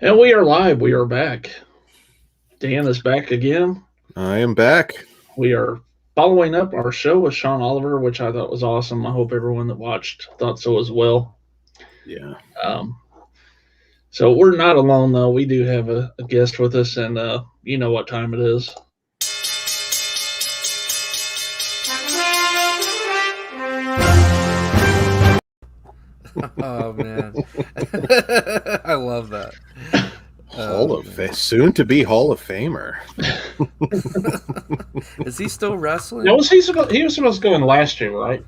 And we are live. We are back. Dan is back again. I am back. We are following up our show with Sean Oliver, which I thought was awesome. I hope everyone that watched thought so as well. Yeah. Um, so we're not alone, though. We do have a guest with us, and you know what time it is. Oh man, I love that. Soon to be Hall of Famer. Is he still wrestling? No, he was supposed to go in last year, right?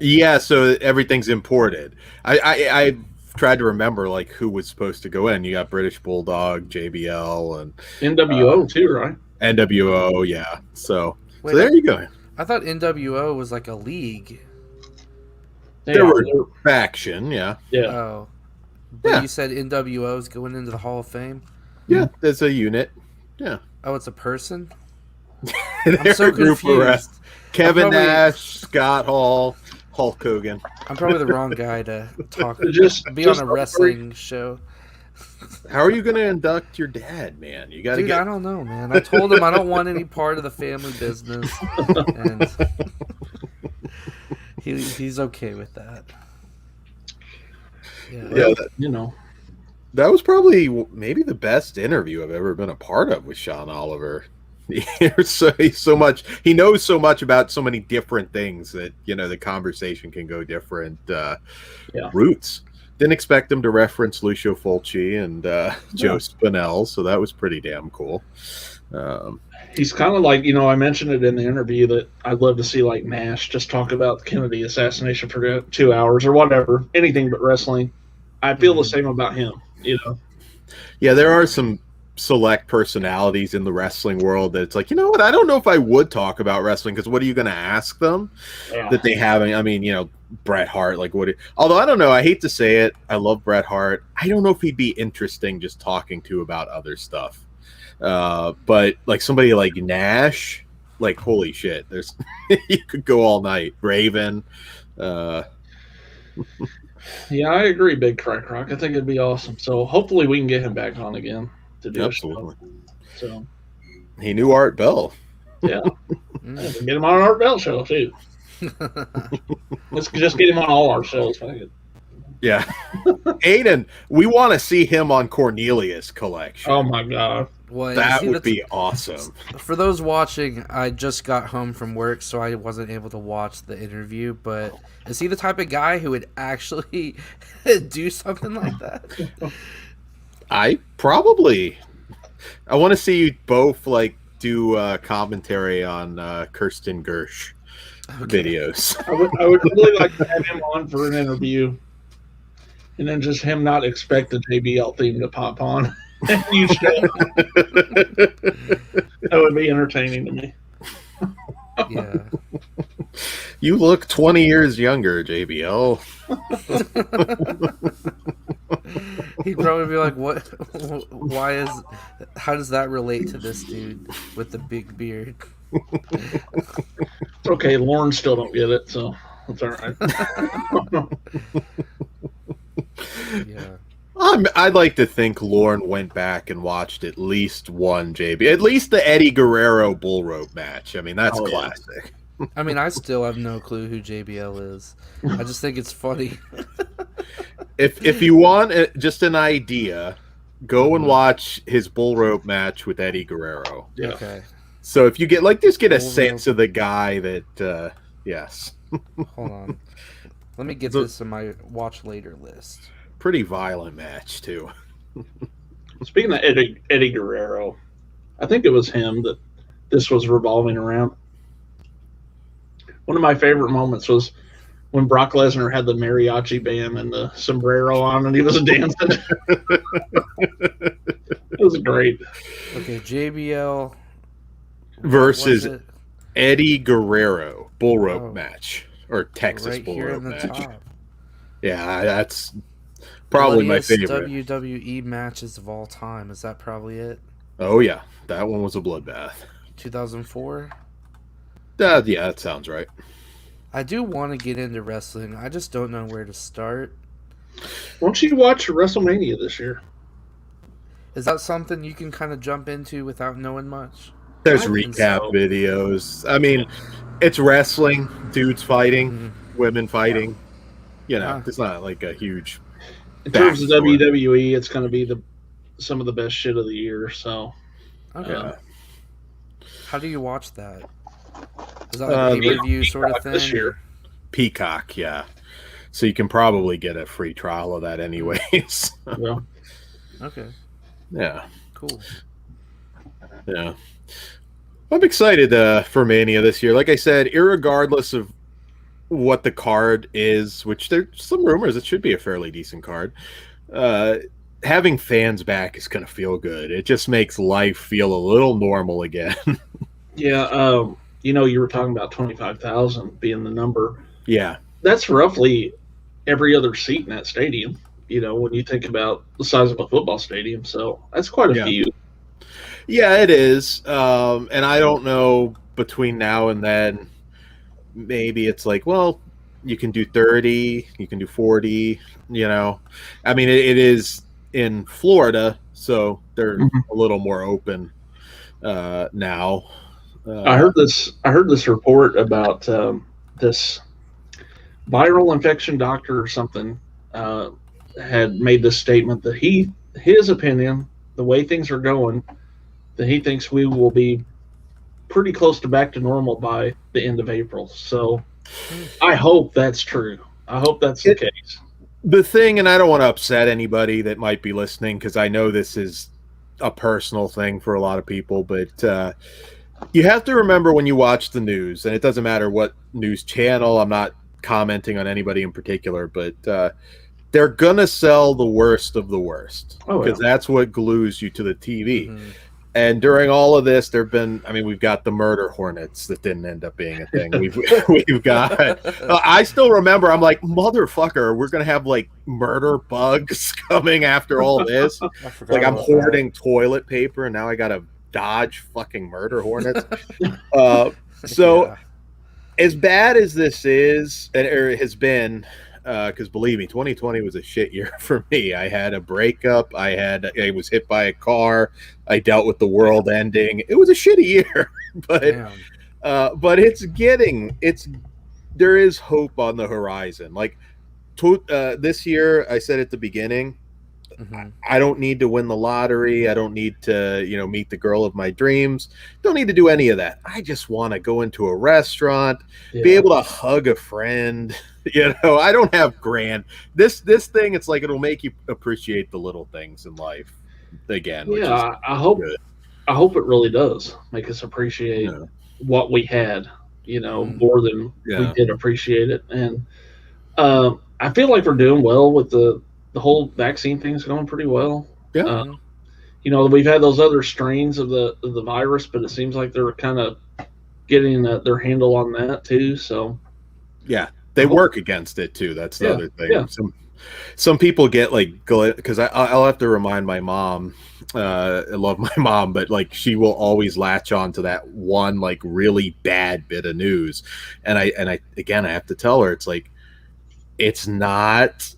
Yeah, so everything's imported. I tried to remember like who was supposed to go in. You got British Bulldog, JBL, and NWO too, right? NWO. Yeah. So Wait, there you go. I thought NWO was like a league. There were faction. Yeah. Yeah. Oh, but you said NWO is going into the Hall of Fame. Yeah, there's a unit. Yeah. Oh, it's a person. I'm so confused. Kevin Nash, Scott Hall, Hulk Hogan. I'm probably the wrong guy to talk. Just on a wrestling show. How are you going to induct your dad, man? You got to I don't know, man. I told him I don't want any part of the family business, and he's okay with that. Yeah, that was probably maybe the best interview I've ever been a part of with Sean Oliver. He knows so much about so many different things that the conversation can go different routes. Didn't expect him to reference Lucio Fulci and Joe Spinell, so that was pretty damn cool. He's kind of like, I mentioned it in the interview that I'd love to see like Nash just talk about the Kennedy assassination for 2 hours or whatever, anything but wrestling. I feel the same about him, Yeah, there are some select personalities in the wrestling world that it's like, you know what, I don't know if I would talk about wrestling because what are you going to ask them that they haven't? I mean, Bret Hart, like although I don't know, I hate to say it, I love Bret Hart. I don't know if he'd be interesting just talking to about other stuff. But like somebody like Nash, like holy shit, there's you could go all night. Raven. Yeah, I agree, Big Crack Rock. I think it'd be awesome. So hopefully we can get him back on again to do Absolutely. So he knew Art Bell. Yeah. Get him on an Art Bell show too. Let's just get him on all our shows. Yeah. Aiden, we want to see him on Cornelius Collection. Oh my god. Well, that would be awesome. For those watching, I just got home from work, so I wasn't able to watch the interview, but is he the type of guy who would actually do something like that? I want to see you both like do commentary on Kirsten Gersh videos. I would really like to have him on for an interview, and then just him not expect the JBL theme to pop on. You that would be entertaining to me. Yeah. You look 20 years younger, JBL. He'd probably be like, "What? How does that relate to this dude with the big beard?" It's okay. Lauren still don't get it, so it's all right. Yeah. I'd like to think Lauren went back and watched at least one at least the Eddie Guerrero bull rope match. I mean, that's classic. Yeah. I mean, I still have no clue who JBL is. I just think it's funny. If you want just an idea, go and watch his bull rope match with Eddie Guerrero. Yeah. Okay. So if you get just get a sense of the guy that, yes. Hold on. Let me get this in my watch later list. Pretty violent match too. Speaking of Eddie Guerrero, I think it was him that this was revolving around. One of my favorite moments was when Brock Lesnar had the mariachi band and the sombrero on, and he was dancing. It was great. Okay, JBL versus Eddie Guerrero bull rope match or Texas bull rope match. Top. Yeah, that's probably my favorite WWE matches of all time. Is that probably it? Oh yeah, that one was a bloodbath. 2004. Yeah, that sounds right. I do want to get into wrestling. I just don't know where to start. Why don't you watch WrestleMania this year? Is that something you can kind of jump into without knowing much? There's I think recap so. videos. I mean, it's wrestling, dudes fighting, Mhm. women fighting. You know, Ah, it's not like a huge In terms of backstory. WWE, it's going to be some of the best shit of the year. So, okay. Yeah. How do you watch that? Is that like pay be per on view sort of Peacock this thing, year. or? Peacock, yeah. So you can probably get a free trial of that anyways. Yeah. Okay, Yeah. cool. Yeah. I'm excited for Mania this year. Like I said, irregardless of what the card is, which there's some rumors it should be a fairly decent card, uh, having fans back is going to feel good. It just makes life feel a little normal again. Yeah. You were talking about 25,000 being the number. Yeah. That's roughly every other seat in that stadium. When you think about the size of a football stadium, so that's quite a Yeah. few. Yeah, it is. And I don't know between now and then, maybe it's like, well, you can do 30, you can do 40, you know. I mean, it is in Florida, so they're a little more open now. I Uh, heard this. I heard this report about this viral infection doctor or something uh, had made this statement that his opinion, the way things are going, that he thinks we will be pretty close to back to normal by the end of April. So I hope that's true. I hope that's the it, case. the thing, and I don't want to upset anybody that might be listening because I know this is a personal thing for a lot of people, but you have to remember when you watch the news, and it doesn't matter what news channel, I'm not commenting on anybody in particular, but they're going to sell the worst of the worst Oh because yeah, that's what glues you to the TV. Mm-hmm. And during all of this, we've got the murder hornets that didn't end up being a thing. We've got, I still remember, I'm like, motherfucker, we're going to have like murder bugs coming after all this. I forgot Like I'm about hoarding toilet paper and now I got to dodge fucking murder hornets. So Yeah. as bad as this is, or it has been, because believe me, 2020 was a shit year for me. I had a breakup. I was hit by a car. I dealt with the world ending. It was a shitty year, but Damn. but there is hope on the horizon. Like this year, I said at the beginning, Mm-hmm. I don't need to win the lottery. I don't need to, meet the girl of my dreams. Don't need to do any of that. I just want to go into a restaurant, be yeah, able to hug a friend. I don't have grand. This thing, it's like it'll make you appreciate the little things in life again, which yeah. is I hope. good. I hope it really does make us appreciate Yeah. what we had. Mm-hmm. More than we Yeah. did appreciate it, and I feel like we're doing well with the whole vaccine thing's going pretty well. Yeah. Uh, Mm-hmm. we've had those other strains of the virus, but it seems like they're kind of getting their handle on that too. So Yeah. They work against it too. That's the yeah, other thing. yeah, Some people get like, because I'll have to remind my mom. I love my mom, but like she will always latch on to that one like really bad bit of news, and I again I have to tell her it's like it's not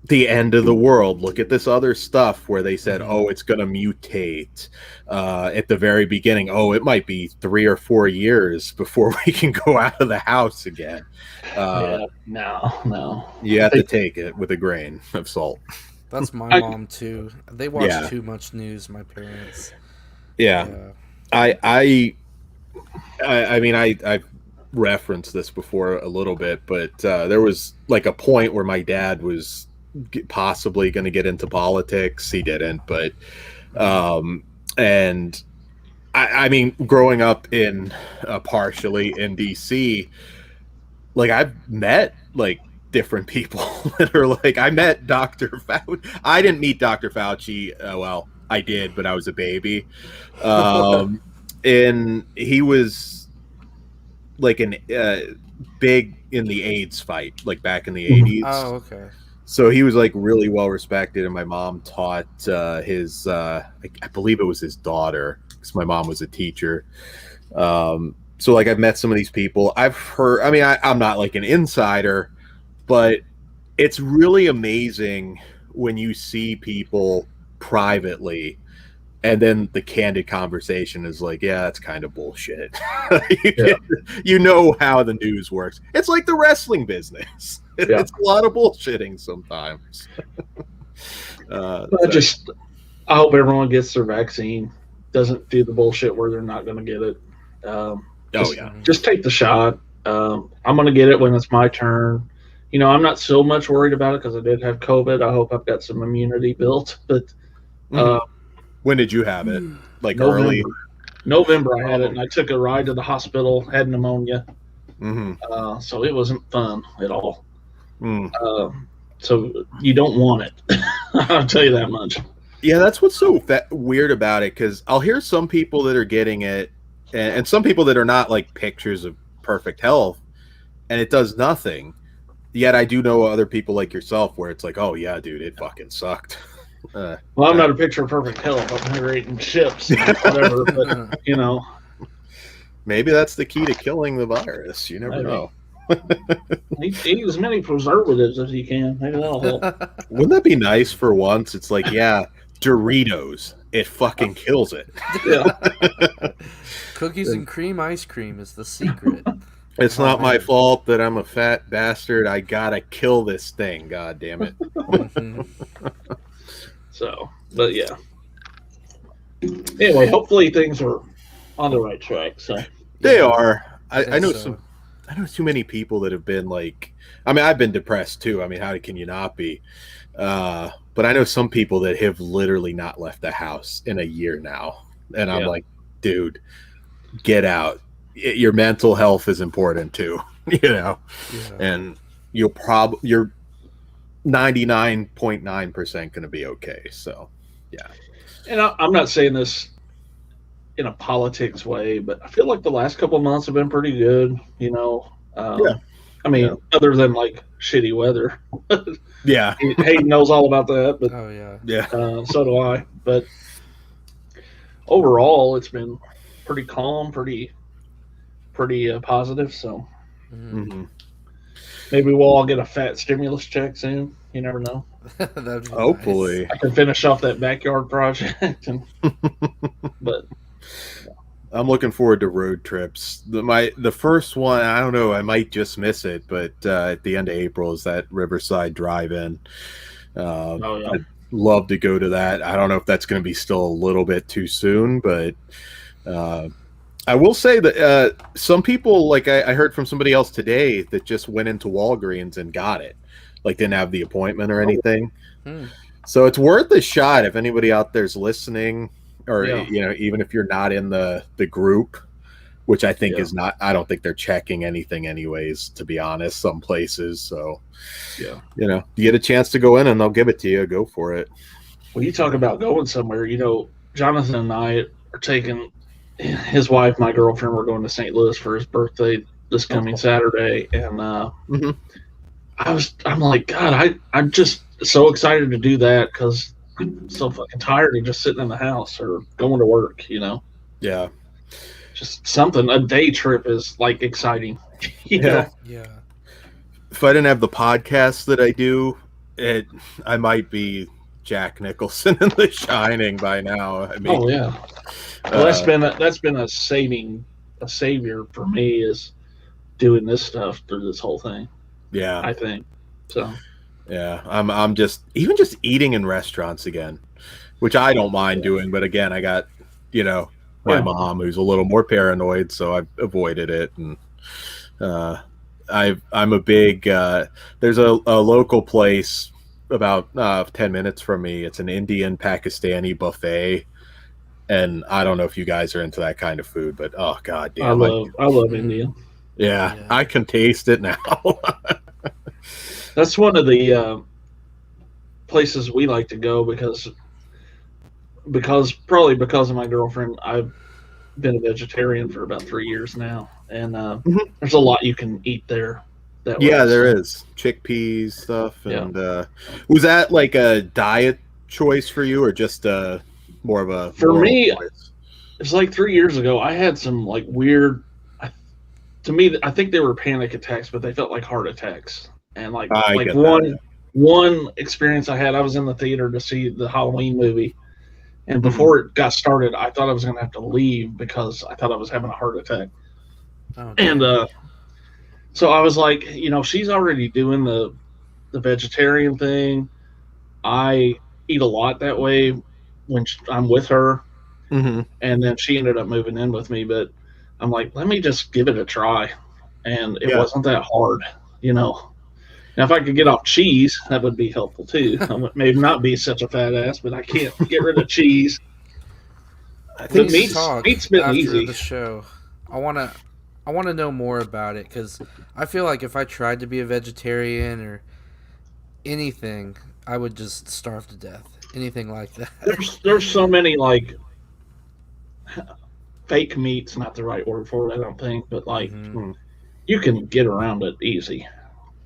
the end of the world. Look at this other stuff where they said, Mm-hmm. oh, it's going to mutate at the very beginning. Oh, it might be 3 or 4 years before we can go out of the house again. yeah. No. You have to take it with a grain of salt. That's my I, mom too. They watch Yeah. too much news. My parents. Yeah. Yeah. I mean, I've referenced this before a little bit, but there was like a point where my dad was possibly going to get into politics. He didn't, but and I mean, growing up in partially in DC, like I've met like different people that are like, I met Dr. Fauci. I didn't meet Dr. Fauci. Well, I did, but I was a baby. And he was like an big in the AIDS fight, like back in the 80s. Oh, okay. So he was like really well respected, and my mom taught his, I believe it was his daughter, because my mom was a teacher. So like I've met some of these people. I've heard. I mean, I'm not like an insider, but it's really amazing when you see people privately, and then the candid conversation is like, yeah, that's kind of bullshit. You know how the news works. It's like the wrestling business. It's a lot of bullshitting sometimes. I hope everyone gets their vaccine. Doesn't do the bullshit where they're not going to get it. Just take the shot. I'm going to get it when it's my turn. I'm not so much worried about it because I did have COVID. I hope I've got some immunity built. But when did you have it? Like November. Early November, I had it, and I took a ride to the hospital. Had pneumonia, so it wasn't fun at all. So you don't want it. I'll tell you that much. Yeah, that's what's so weird about it, because I'll hear some people that are getting it, and some people that are not, like pictures of perfect health, and it does nothing. Yet I do know other people like yourself where it's like, oh yeah, dude, it fucking sucked. Well, I'm not a picture of perfect health. I'm here eating chips and whatever, but maybe that's the key to killing the virus. You never know. Eat as many preservatives as you can. Maybe that'll help. Wouldn't that be nice for once? It's like, yeah, Doritos. It fucking kills it. Yeah. Cookies and cream ice cream is the secret. It's not my fault that I'm a fat bastard. I gotta kill this thing. God damn it. So, but yeah. Anyway, hopefully things are on the right track. So they are. I know I know too many people that have been like. I mean, I've been depressed too. I mean, how can you not be? But I know some people that have literally not left the house in a year now, and I'm like, dude, get out. Your mental health is important too, and you're 99.9% going to be okay. So, yeah. And I'm not saying this in a politics way, but I feel like the last couple of months have been pretty good. I mean, other than like shitty weather. Yeah. Hayden knows all about that, but so do I. But overall, it's been pretty calm, pretty positive. So maybe we'll all get a fat stimulus check soon. You never know. Hopefully, nice. I can finish off that backyard project. But I'm looking forward to road trips. The first one, I don't know, I might just miss it, but at the end of April is that Riverside Drive-In. I'd love to go to that. I don't know if that's going to be still a little bit too soon, but I will say that some people, like I heard from somebody else today that just went into Walgreens and got it, like didn't have the appointment or anything. So it's worth a shot if anybody out there's listening, or even if you're not in the group, which I think is not. I don't think they're checking anything anyways, to be honest. Some places, so you get a chance to go in and they'll give it to you. Go for it. When you talk about going somewhere, Jonathan and I are taking. His wife, my girlfriend, we're going to St. Louis for his birthday this coming Saturday, and I'm like, God, I'm just so excited to do that because I'm so fucking tired of just sitting in the house or going to work. Yeah, just something. A day trip is like exciting. Yeah. If I didn't have the podcast that I do, I might be Jack Nicholson in The Shining by now. I mean, well, that's been a savior for me is doing this stuff through this whole thing. Yeah, I think so. Yeah, I'm just eating in restaurants again, which I don't mind doing. But again, I got my mom who's a little more paranoid, so I've avoided it. And I'm a big. There's a local place about 10 minutes from me. It's an Indian Pakistani buffet. And I don't know if you guys are into that kind of food, but oh god damn, I love Indian. Yeah, I can taste it now. That's one of the places we like to go because of my girlfriend. I've been a vegetarian for about 3 years now, and there's a lot you can eat there. There is chickpeas stuff, and was that like a diet choice for you, or just more of a for me? It's like 3 years ago. I had some like weird. To me, I think they were panic attacks, but they felt like heart attacks. And like one experience I had, I was in the theater to see the Halloween movie. And before it got started, I thought I was going to have to leave because I thought I was having a heart attack. Oh, And damn. so I was like, she's already doing the vegetarian thing. I eat a lot that way when I'm with her. Mm-hmm. And then she ended up moving in with me. But I'm like, let me just give it a try. And it wasn't that hard, Now, if I could get off cheese, that would be helpful too. I would maybe not be such a fat ass, but I can't get rid of cheese. I The think meat's been after easy. the show. I wanna know more about it because I feel like if I tried to be a vegetarian or anything, I would just starve to death. Anything like that. There's so many like fake meat's not the right word for it, I don't think, but like you can get around it easy.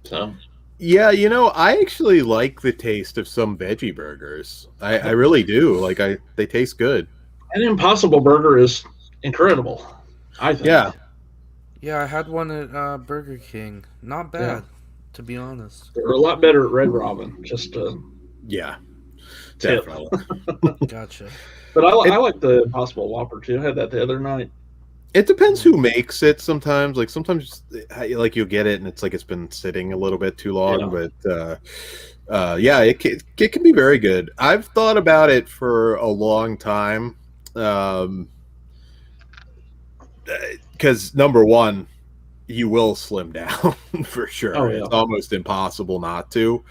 So yeah, I actually like the taste of some veggie burgers. I really do. Like they taste good. an Impossible Burger is incredible, I think. Yeah. Yeah, I had one at Burger King. Not bad, to be honest. They're a lot better at Red Robin. Just a Yeah. tip. Definitely. Gotcha. But I like the Impossible Whopper too. I had that the other night. It depends who makes it sometimes. Like sometimes like you'll get it and it's like it's been sitting a little bit too long, but yeah, it can be very good. I've thought about it for a long time. Because number one, you will slim down for sure. Oh, yeah. It's almost impossible not to.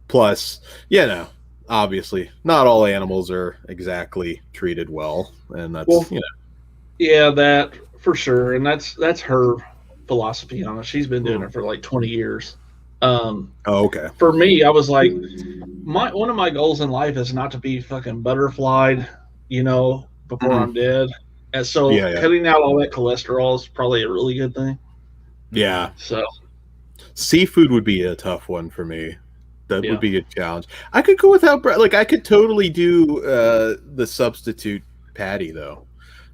Plus, obviously, not all animals are exactly treated well, and that's Yeah, that for sure, and that's her philosophy on it. She's been doing it for like 20 years. okay. For me, I was like, one of my goals in life is not to be fucking butterflied, before I'm dead. And so cutting out all that cholesterol is probably a really good thing. Yeah. So seafood would be a tough one for me. That would be a challenge. I could go without bread. Like I could totally do the substitute patty though.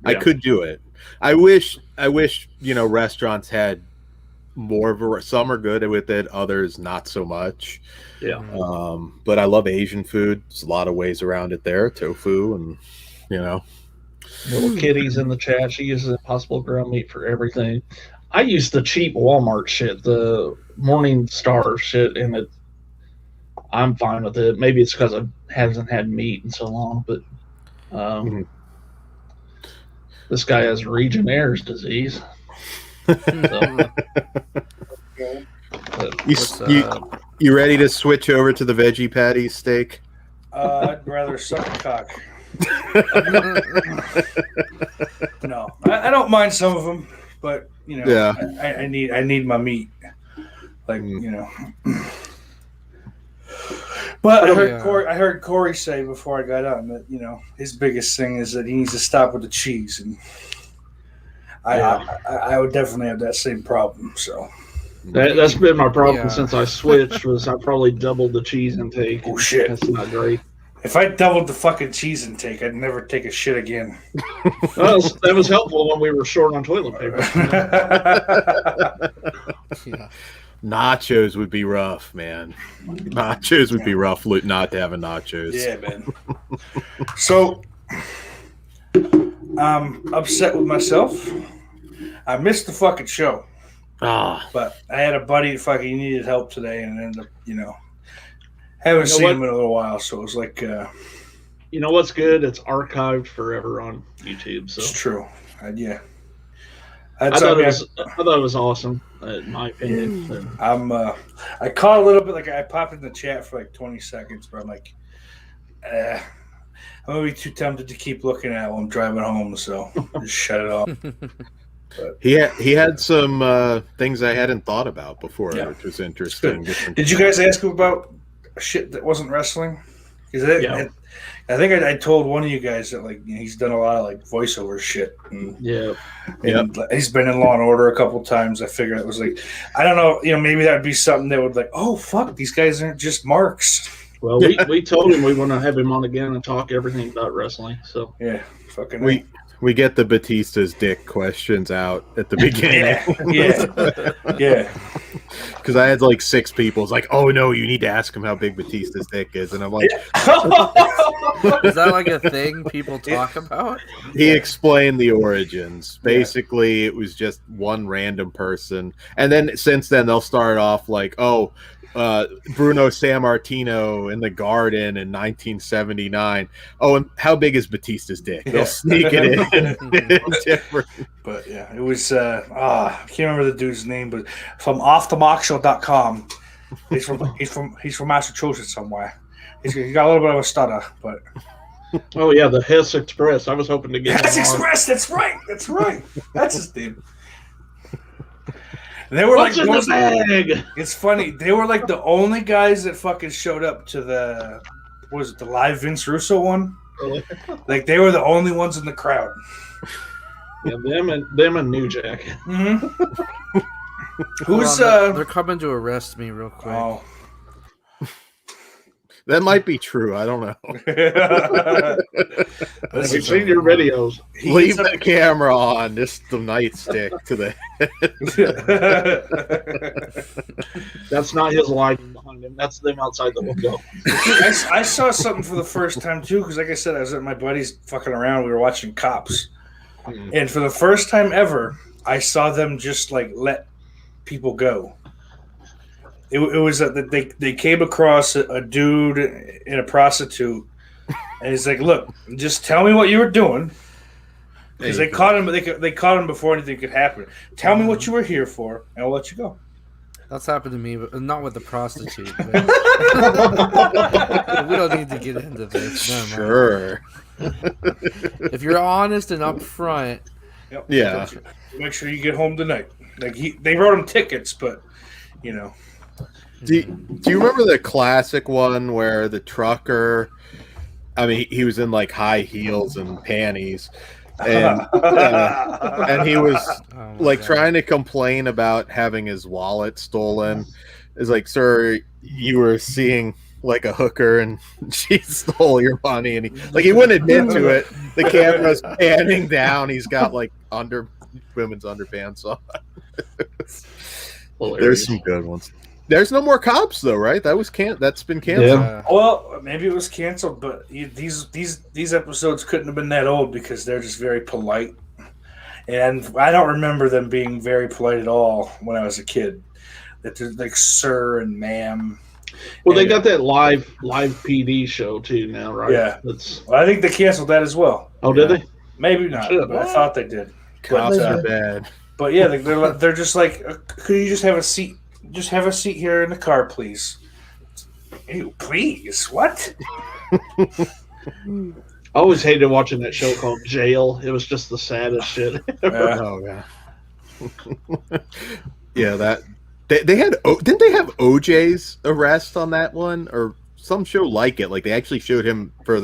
Yeah. I could do it. I wish restaurants had more of some are good with it, others not so much. Yeah. But I love Asian food. There's a lot of ways around it there. Tofu and Little Kitty's in the chat. She uses Impossible ground meat for everything. I use the cheap Walmart shit, the Morning Star shit, and I'm fine with it. Maybe it's because I haven't had meat in so long, but this guy has Legionnaires' disease. You ready to switch over to the veggie patty steak? I'd rather suck a cock. No, I don't mind some of them, but I need my meat, like But I heard Corey say before I got on that his biggest thing is that he needs to stop with the cheese, and I would definitely have that same problem. So that's been my problem since I switched. Was I probably doubled the cheese intake? Oh shit, that's not great. If I doubled the fucking cheese intake, I'd never take a shit again. That was helpful when we were short on toilet paper. Nachos would be rough, man. Nachos would be rough not to have a nachos. Yeah, man. So, I'm upset with myself. I missed the fucking show. But I had a buddy that fucking needed help today and ended up, haven't seen him in a little while, so it was like... you know what's good? It's archived forever on YouTube. So it's true. I thought it was awesome, in my opinion. I caught a little bit, like I popped in the chat for like 20 seconds, but I'm like, I'm going to be too tempted to keep looking at it while I'm driving home, so just shut it off. But he had some things I hadn't thought about before, which was interesting. Did you guys ask him about shit that wasn't wrestling? Because I think I told one of you guys that he's done a lot of voiceover shit. And he's been in Law and Order a couple times. I figured it was I don't know, maybe that would be something that would oh fuck, these guys aren't just marks. Well, we told him we want to have him on again and talk everything about wrestling. So yeah, fucking we get the Batista's dick questions out at the beginning. yeah. because I had like 6 people. It's like, oh no, you need to ask him how big Batista's dick is, and I'm like, Is that like a thing people talk about? he explained the origins. Basically, it was just one random person, and then since then they'll start off like, oh, Bruno Sammartino in the Garden in 1979. Oh, and how big is Batista's dick? They'll sneak it in. But yeah, it was. I can't remember the dude's name, but from offthemockshow.com. He's from Massachusetts somewhere. He's got a little bit of a stutter, but. Oh yeah, the Hess Express. I was hoping to get Hess Express. That's right. That's his name. They were What's like in the bag? It's funny. They were like the only guys that fucking showed up to the live Vince Russo one? Like they were the only ones in the crowd. Yeah, them and New Jack. Mm-hmm. Who's they're coming to arrest me real quick. Oh. That might be true. I don't know. We've seen your videos. Leave the camera on. Just the nightstick to the head. That's not his lighting behind him. That's them outside the window. I saw something for the first time too, because like I said, I was at my buddy's fucking around. We were watching Cops, and for the first time ever, I saw them just like let people go. It was that they came across a dude and a prostitute, and he's like, "Look, just tell me what you were doing," because they caught him. They caught him before anything could happen. Tell me what you were here for, and I'll let you go. That's happened to me, but not with the prostitute. But we don't need to get into this. Sure. If you're honest and upfront, yeah, make sure you get home tonight. Like they wrote him tickets, but you know. Do you remember the classic one where the trucker? I mean, he was in like high heels and panties, and he was trying to complain about having his wallet stolen. It's like, sir, you were seeing like a hooker and she stole your money, and he wouldn't admit to it. The camera's panning down. He's got like women's underpants on. There's some good ones. There's no more Cops though, right? That's been canceled. Yeah. Well, maybe it was canceled, but these episodes couldn't have been that old because they're just very polite, and I don't remember them being very polite at all when I was a kid. That they're like sir and ma'am. Well, they got that live PD show too now, right? Yeah. Well, I think they canceled that as well. Oh, did they? Maybe not, but I thought they did. Cops are bad. But yeah, they're just like, could you just have a seat? Just have a seat here in the car, please. Ew, please? What? I always hated watching that show called Jail. It was just the saddest shit. Oh yeah. Yeah, that they had. Didn't they have OJ's arrest on that one or some show like it? Like they actually showed him for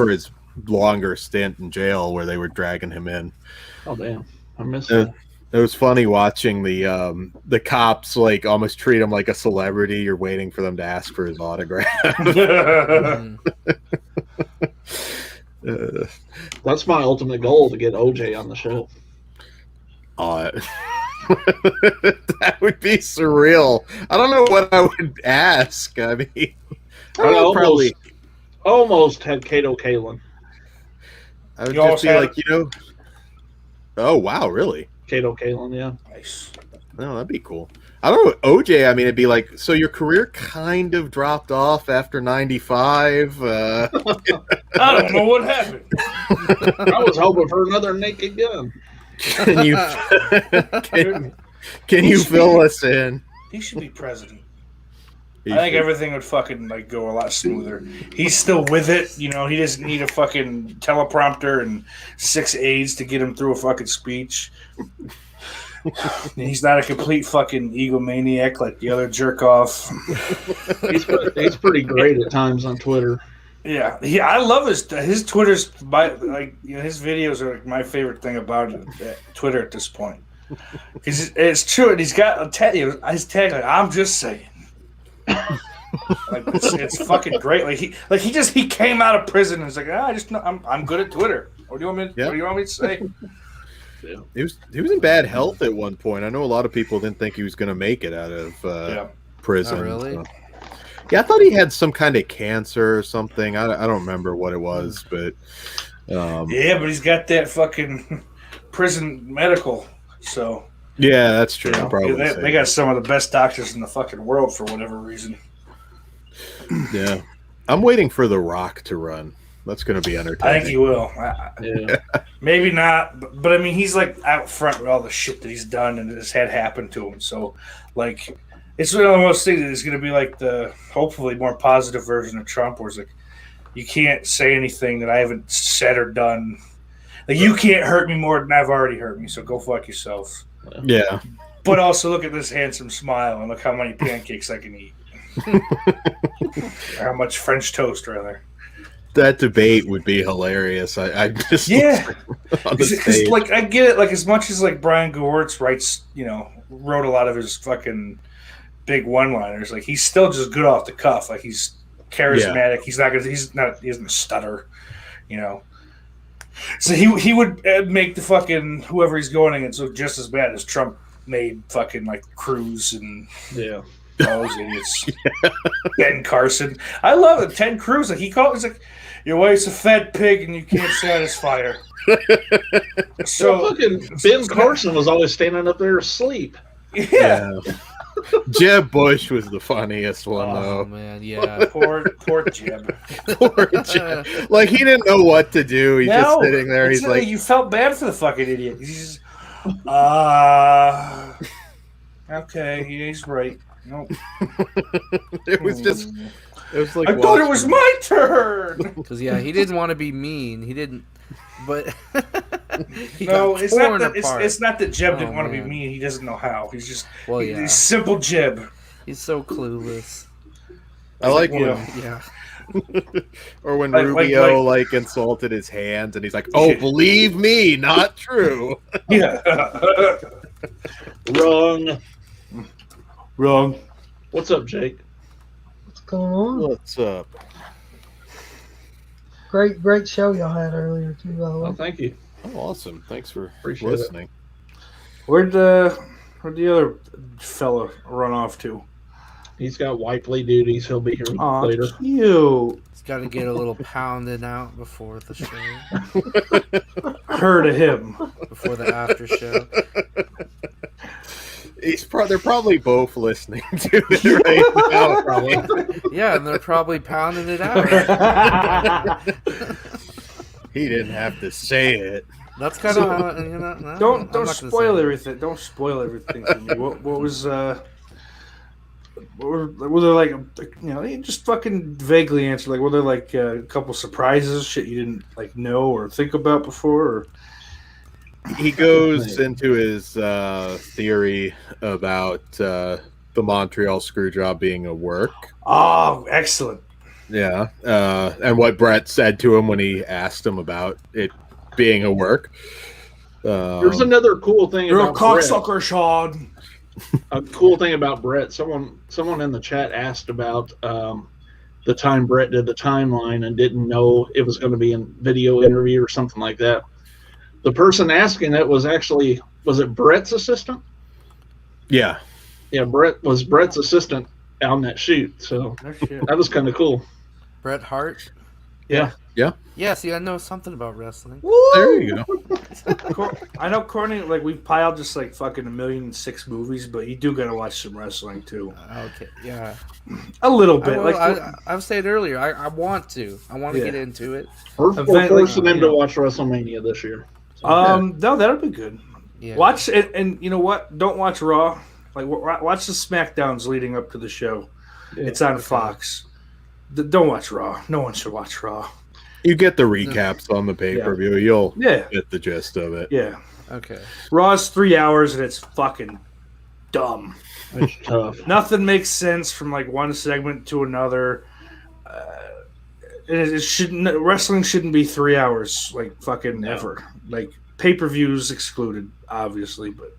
his longer stint in jail where they were dragging him in. Oh damn, I missed that. It was funny watching the cops like almost treat him like a celebrity. You're waiting for them to ask for his autograph. That's my ultimate goal, to get OJ on the show. That would be surreal. I don't know what I would ask. I mean, I probably almost had Kato Kalin. I would just be like, oh wow, really? Kato Kalin, yeah. Nice. No, that'd be cool. I don't know. OJ, I mean, it'd be like, so your career kind of dropped off after 95. I don't know what happened. I was hoping for another Naked Gun. Can you fill us in? He should be president. I think everything would fucking go a lot smoother. He's still with it, He doesn't need a fucking teleprompter and 6 aides to get him through a fucking speech. He's not a complete fucking egomaniac like the other jerk off. He's pretty great at times on Twitter. Yeah, I love his Twitter's his videos are my favorite thing about Twitter at this point. Because it's true, and he's got his tag I'm just saying. It's fucking great. He came out of prison and was like, I'm good at Twitter. What do you want me to say? Yeah. He was in bad health at one point. I know a lot of people didn't think he was going to make it out of prison. Oh, really? So. Yeah, I thought he had some kind of cancer or something. I don't remember what it was, but but he's got that fucking prison medical. So yeah, that's true. They got some of the best doctors in the fucking world for whatever reason. Yeah, I'm waiting for The Rock to run. That's going to be entertaining. I think he will. Maybe not, but I mean, he's like out front with all the shit that he's done and has had happen to him. So, like, it's one of the most things that is going to be like the hopefully more positive version of Trump, where it's like, you can't say anything that I haven't said or done. Like, you can't hurt me more than I've already hurt me, so go fuck yourself. Yeah. But also look at this handsome smile and look how many pancakes I can eat. Or how much French toast, rather. That debate would be hilarious. I just because like I get it. Like as much as like Brian Gewirtz wrote a lot of his fucking big one-liners. Like he's still just good off the cuff. Like he's charismatic. Yeah. He doesn't stutter. So he would make the fucking whoever he's going against look just as bad as Trump made fucking like Cruz and all those idiots. Ben Carson. I love it. Ted Cruz. Like he's like, your wife's a fat pig and you can't satisfy her. So fucking Ben Carson was always standing up there asleep. Yeah. Jeb Bush was the funniest one, though. Oh man, yeah. Poor Jeb. Poor Jeb. Like he didn't know what to do. He's just sitting there. He's like, you felt bad for the fucking idiot. He's just, okay, he's right. Nope. It was like I thought it was my turn. Because he didn't want to be mean. He didn't, but it's not that Jeb didn't want to be mean. He doesn't know how. He's just he's simple Jeb. He's so clueless. I like or when Rubio insulted his hands and he's like, "Oh, believe me, not true." Yeah. Wrong. What's up, Jake? What's going on? What's up? Great show y'all had earlier too, by the way. Oh, thank you. Oh, awesome. Thanks for listening. Where'd the other fella run off to? He's got wipely duties. He'll be here later. Cute. He's got to get a little pounding out before the show. Heard of him. Before the after show. They're probably both listening to it right now. Probably. Yeah, and they're probably pounding it out. He didn't have to say it. That's kind of how Don't spoil everything. Don't spoil everything for me. What was were there like just fucking vaguely answer, like were there like a couple surprises, shit you didn't like know or think about before? Or? He goes into his theory about the Montreal screw job being a work. Oh, excellent. Yeah, and what Brett said to him when he asked him about it being a work. There's another cool thing You're about a cocksucker, Sean. A cool thing about Brett. Someone in the chat asked about the time Brett did the timeline and didn't know it was going to be a video interview or something like that. The person asking it was it Brett's assistant? Yeah. Yeah, Brett was Brett's assistant on that shoot. So that was kind of cool. Bret Hart? Yeah. Yeah. Yeah, see, I know something about wrestling. Woo! There you go. I know, Courtney, like, we piled just, like, fucking 1,000,006 movies, but you do gotta watch some wrestling, too. Okay, yeah. A little bit. I've said earlier, I want to. I want to get into it. We're forcing them to watch WrestleMania this year. So, no, that'll be good. Yeah. Watch it, and you know what? Don't watch Raw. Like, watch the SmackDowns leading up to the show. Yeah, it's on Fox. Don't watch Raw. No one should watch Raw. You get the recaps on the pay-per-view. You'll get the gist of it. Yeah. Okay. Raw's 3 hours, and it's fucking dumb. It's tough. Nothing makes sense from, like, one segment to another. Wrestling shouldn't be 3 hours, like, fucking ever. Like, pay-per-views excluded, obviously, but...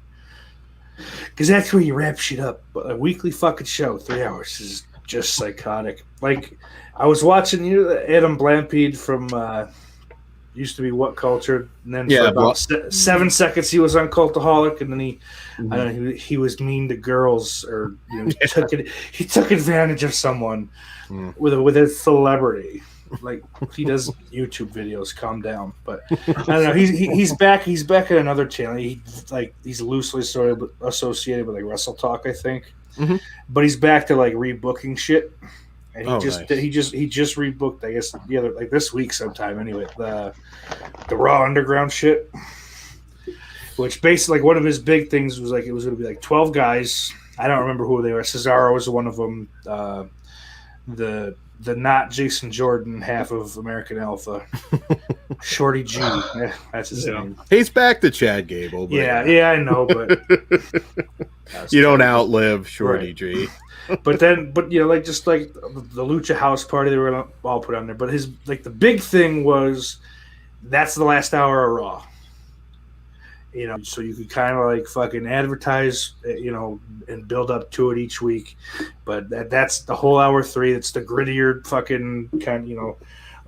Because that's where you wrap shit up. But a weekly fucking show, 3 hours, is just psychotic. Like, I was watching Adam Blampede from used to be What Culture, and then for about 7 seconds he was on Cultaholic, and then I don't know, he was mean to girls, or he took advantage of someone with a celebrity. Like, he does YouTube videos. Calm down. But I don't know. He's back. He's back at another channel. He's loosely sort of associated with like Wrestle Talk, I think. Mm-hmm. But he's back to like rebooking shit. And he just rebooked, I guess, the other, like, this week sometime. Anyway, the Raw Underground shit, which basically, like, one of his big things was like it was going to be like 12 guys. I don't remember who they were. Cesaro was one of them. The not Jason Jordan half of American Alpha, Shorty G. That's his name. He's back to Chad Gable. But yeah, I know, but you don't outlive Shorty G. But you know, like, just like the Lucha House Party, they were gonna all put on there. But his, like, the big thing was that's the last hour of Raw. You know, so you could kind of like fucking advertise, you know, and build up to it each week. But that's the whole hour 3. It's the grittier fucking kind of, you know,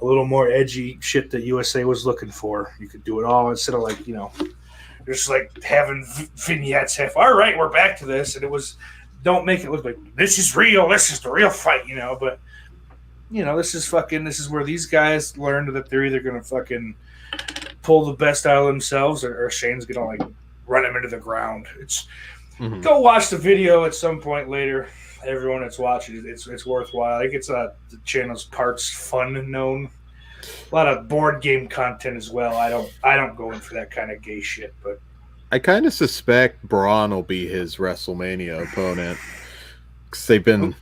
a little more edgy shit that USA was looking for. You could do it all instead of, like, you know, just like having vignettes. All right, we're back to this. And it was, don't make it look like this is real. This is the real fight, you know. But, you know, this is where these guys learned that they're either going to fucking pull the best out of themselves, or Shane's gonna like run him into the ground. It's go watch the video at some point later. Everyone that's watching it's worthwhile. I think it's the channel's Parts Fun known. A lot of board game content as well. I don't go in for that kind of gay shit, but I kind of suspect Braun will be his WrestleMania opponent, because they've been.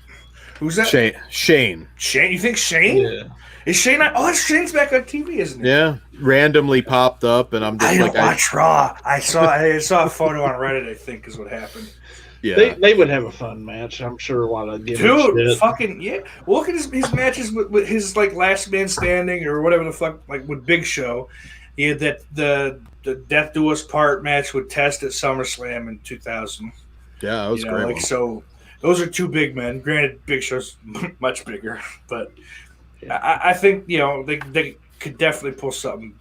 Who's that? Shane. Shane? You think Shane? Yeah. Is Shane? Shane's back on TV, isn't he? Yeah, randomly popped up, and I'm just I don't watch Raw. I saw a photo on Reddit, I think, is what happened. Yeah, they would have a fun match. I'm sure a lot of dude, fucking yeah. Look at his matches with his like Last Man Standing or whatever the fuck, like with Big Show. He had that the Death Do Us Part match with Test at SummerSlam in 2000. Yeah, that was great. Like, so those are two big men. Granted, Big Show's much bigger, but. I think, you know, they could definitely pull something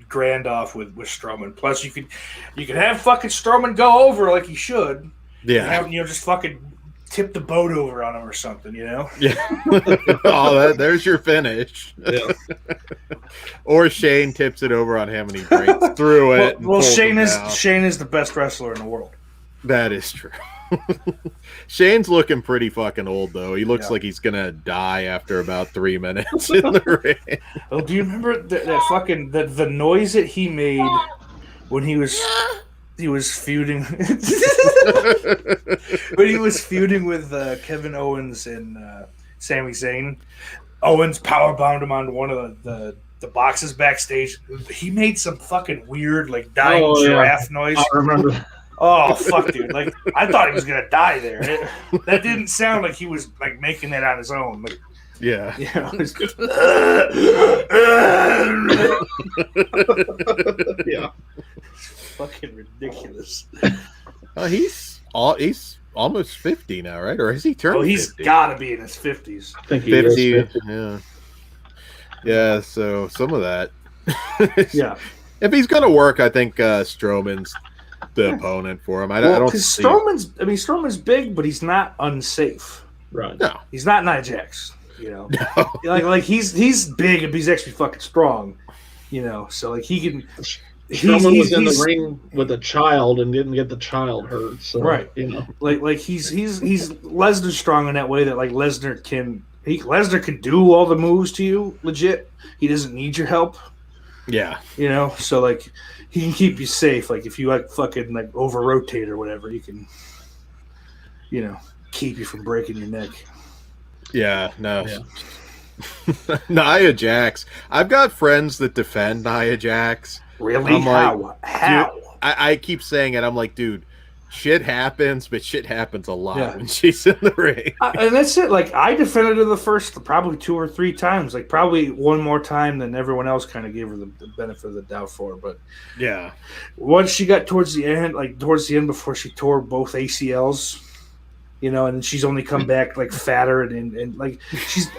grand off with Strowman. Plus, you could have fucking Strowman go over like he should. Yeah, have, you know, just fucking tip the boat over on him or something. You know. Yeah. There's your finish. Yeah. Or Shane tips it over on him and he breaks through it. Well, Shane is the best wrestler in the world. That is true. Shane's looking pretty fucking old, though. He looks like he's gonna die after about 3 minutes in the ring. Oh, do you remember that fucking the noise that he made when he was feuding? When he was feuding with Kevin Owens and Sami Zayn. Owens powerbombed him onto one of the boxes backstage. He made some fucking weird, like, dying giraffe noise. I remember. Oh, fuck, dude. Like, I thought he was going to die there. That didn't sound like he was, like, making that on his own. Like, yeah. You know, it's just, yeah. It's fucking ridiculous. He's almost 50 now, right? Or has he turned 50? He's got to be in his 50s. I think 50, 50. Yeah. Yeah, so some of that. Yeah. If he's going to work, I think Strowman's the opponent for him. I don't see. Strowman's big, but he's not unsafe. Right. No. He's not Nia Jax, you know. No. Like he's big, but he's actually fucking strong, you know. So like he can. Strowman was in the ring with a child and didn't get the child hurt. So, right. You know. Like he's Lesnar strong in that way that like Lesnar can do all the moves to you legit. He doesn't need your help. Yeah. You know, so like he can keep you safe. Like if you like fucking like over rotate or whatever, he can, you know, keep you from breaking your neck. Yeah, no. Yeah. Nia Jax. I've got friends that defend Nia Jax. Really? How? Dude, I keep saying it. I'm like, dude, shit happens, but shit happens a lot when she's in the ring. And that's it. Like, I defended her the first probably 2 or 3 times. Like, probably one more time than everyone else kind of gave her the benefit of the doubt for. But yeah, once she got towards the end before she tore both ACLs, and she's only come back like fatter and like she's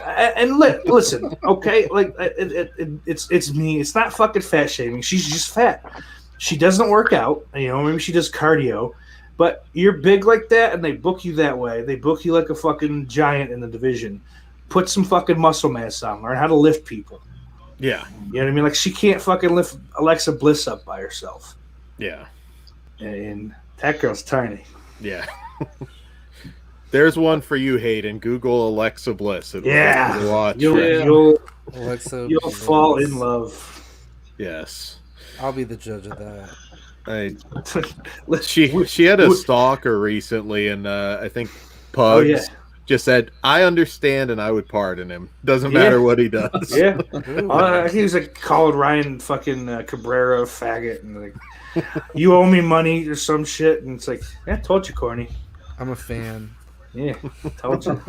listen, okay, like it's me. It's not fucking fat shaming. She's just fat. She doesn't work out. Maybe she does cardio, but you're big like that, and they book you that way. They book you like a fucking giant in the division. Put some fucking muscle mass on. Learn how to lift people. Yeah. You know what I mean? Like she can't fucking lift Alexa Bliss up by herself. Yeah. And that girl's tiny. Yeah. There's one for you, Hayden. Google Alexa Bliss. You'll fall in love. Yes. I'll be the judge of that. She had a stalker recently, and I think Pugs just said, "I understand, and I would pardon him. Doesn't matter what he does." Yeah. He was like calling Ryan fucking Cabrera a faggot, and like, "You owe me money" or some shit, and it's like, "Yeah, told you, corny." I'm a fan. Yeah, told you.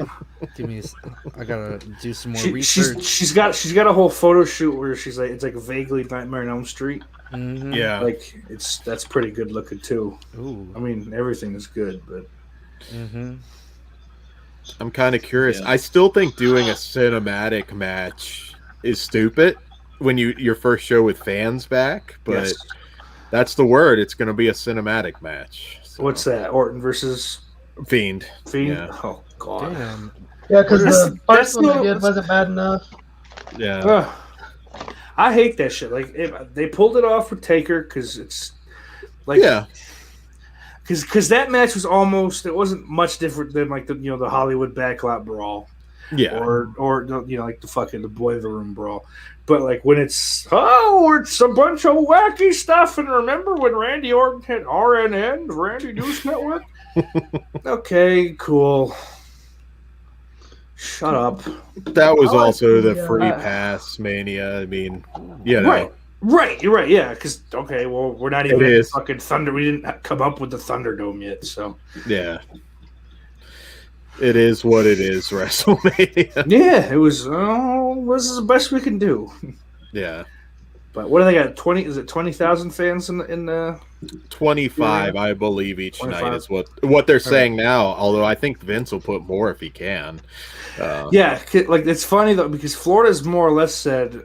I gotta do some more research. She's got a whole photo shoot where she's like, it's like vaguely Nightmare on Elm Street. Mm-hmm. Yeah, like that's pretty good looking too. Ooh. I mean, everything is good, but I'm kind of curious. I still think doing a cinematic match is stupid when your first show with fans back, but that's the word. It's going to be a cinematic match. So. What's that? Orton versus Fiend. Yeah. Oh god. Damn. Yeah, because the first one they did wasn't bad enough. Yeah. I hate that shit. Like they pulled it off with Taker because it's like because that match was almost, it wasn't much different than like the the Hollywood backlot brawl. Yeah. Or like the boiler room brawl. But like when it's a bunch of wacky stuff, and remember when Randy Orton had RNN, the Randy News Network? Okay, cool. Shut up. That was also the free pass mania. I mean, Right, you're right, yeah, because, okay, well, we're not even fucking Thunder. We didn't come up with the Thunderdome yet, so. Yeah. It is what it is, WrestleMania. Yeah, it was, this is the best we can do. Yeah. But what do they got? 20? Is it 20,000 fans in the 25, I believe, each 25. Night is what they're saying now. Although I think Vince will put more if he can. Yeah, like it's funny though because Florida's more or less said,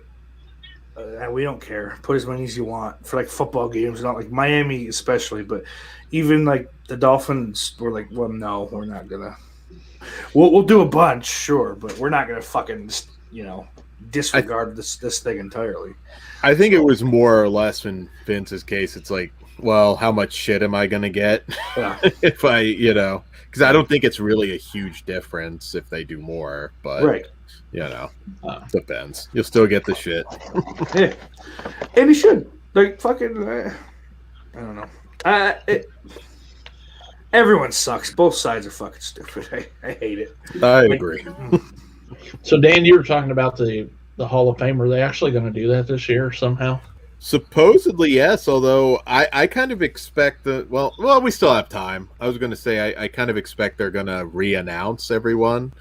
"We don't care. Put as many as you want for like football games." Not like Miami especially, but even like the Dolphins were like, "Well, no, we're not gonna. We'll do a bunch, sure, but we're not gonna fucking disregard this thing entirely." I think it was more or less in Vince's case. It's like, well, how much shit am I going to get if I, because I don't think it's really a huge difference if they do more, but depends. You'll still get the shit. Yeah, and he should fucking. I don't know. Everyone sucks. Both sides are fucking stupid. I hate it. I agree. So Dan, you were talking about the Hall of Fame. Are they actually going to do that this year somehow? Supposedly, yes. Although I kind of expect that. Well, we still have time. I was going to say I kind of expect they're going to re-announce everyone.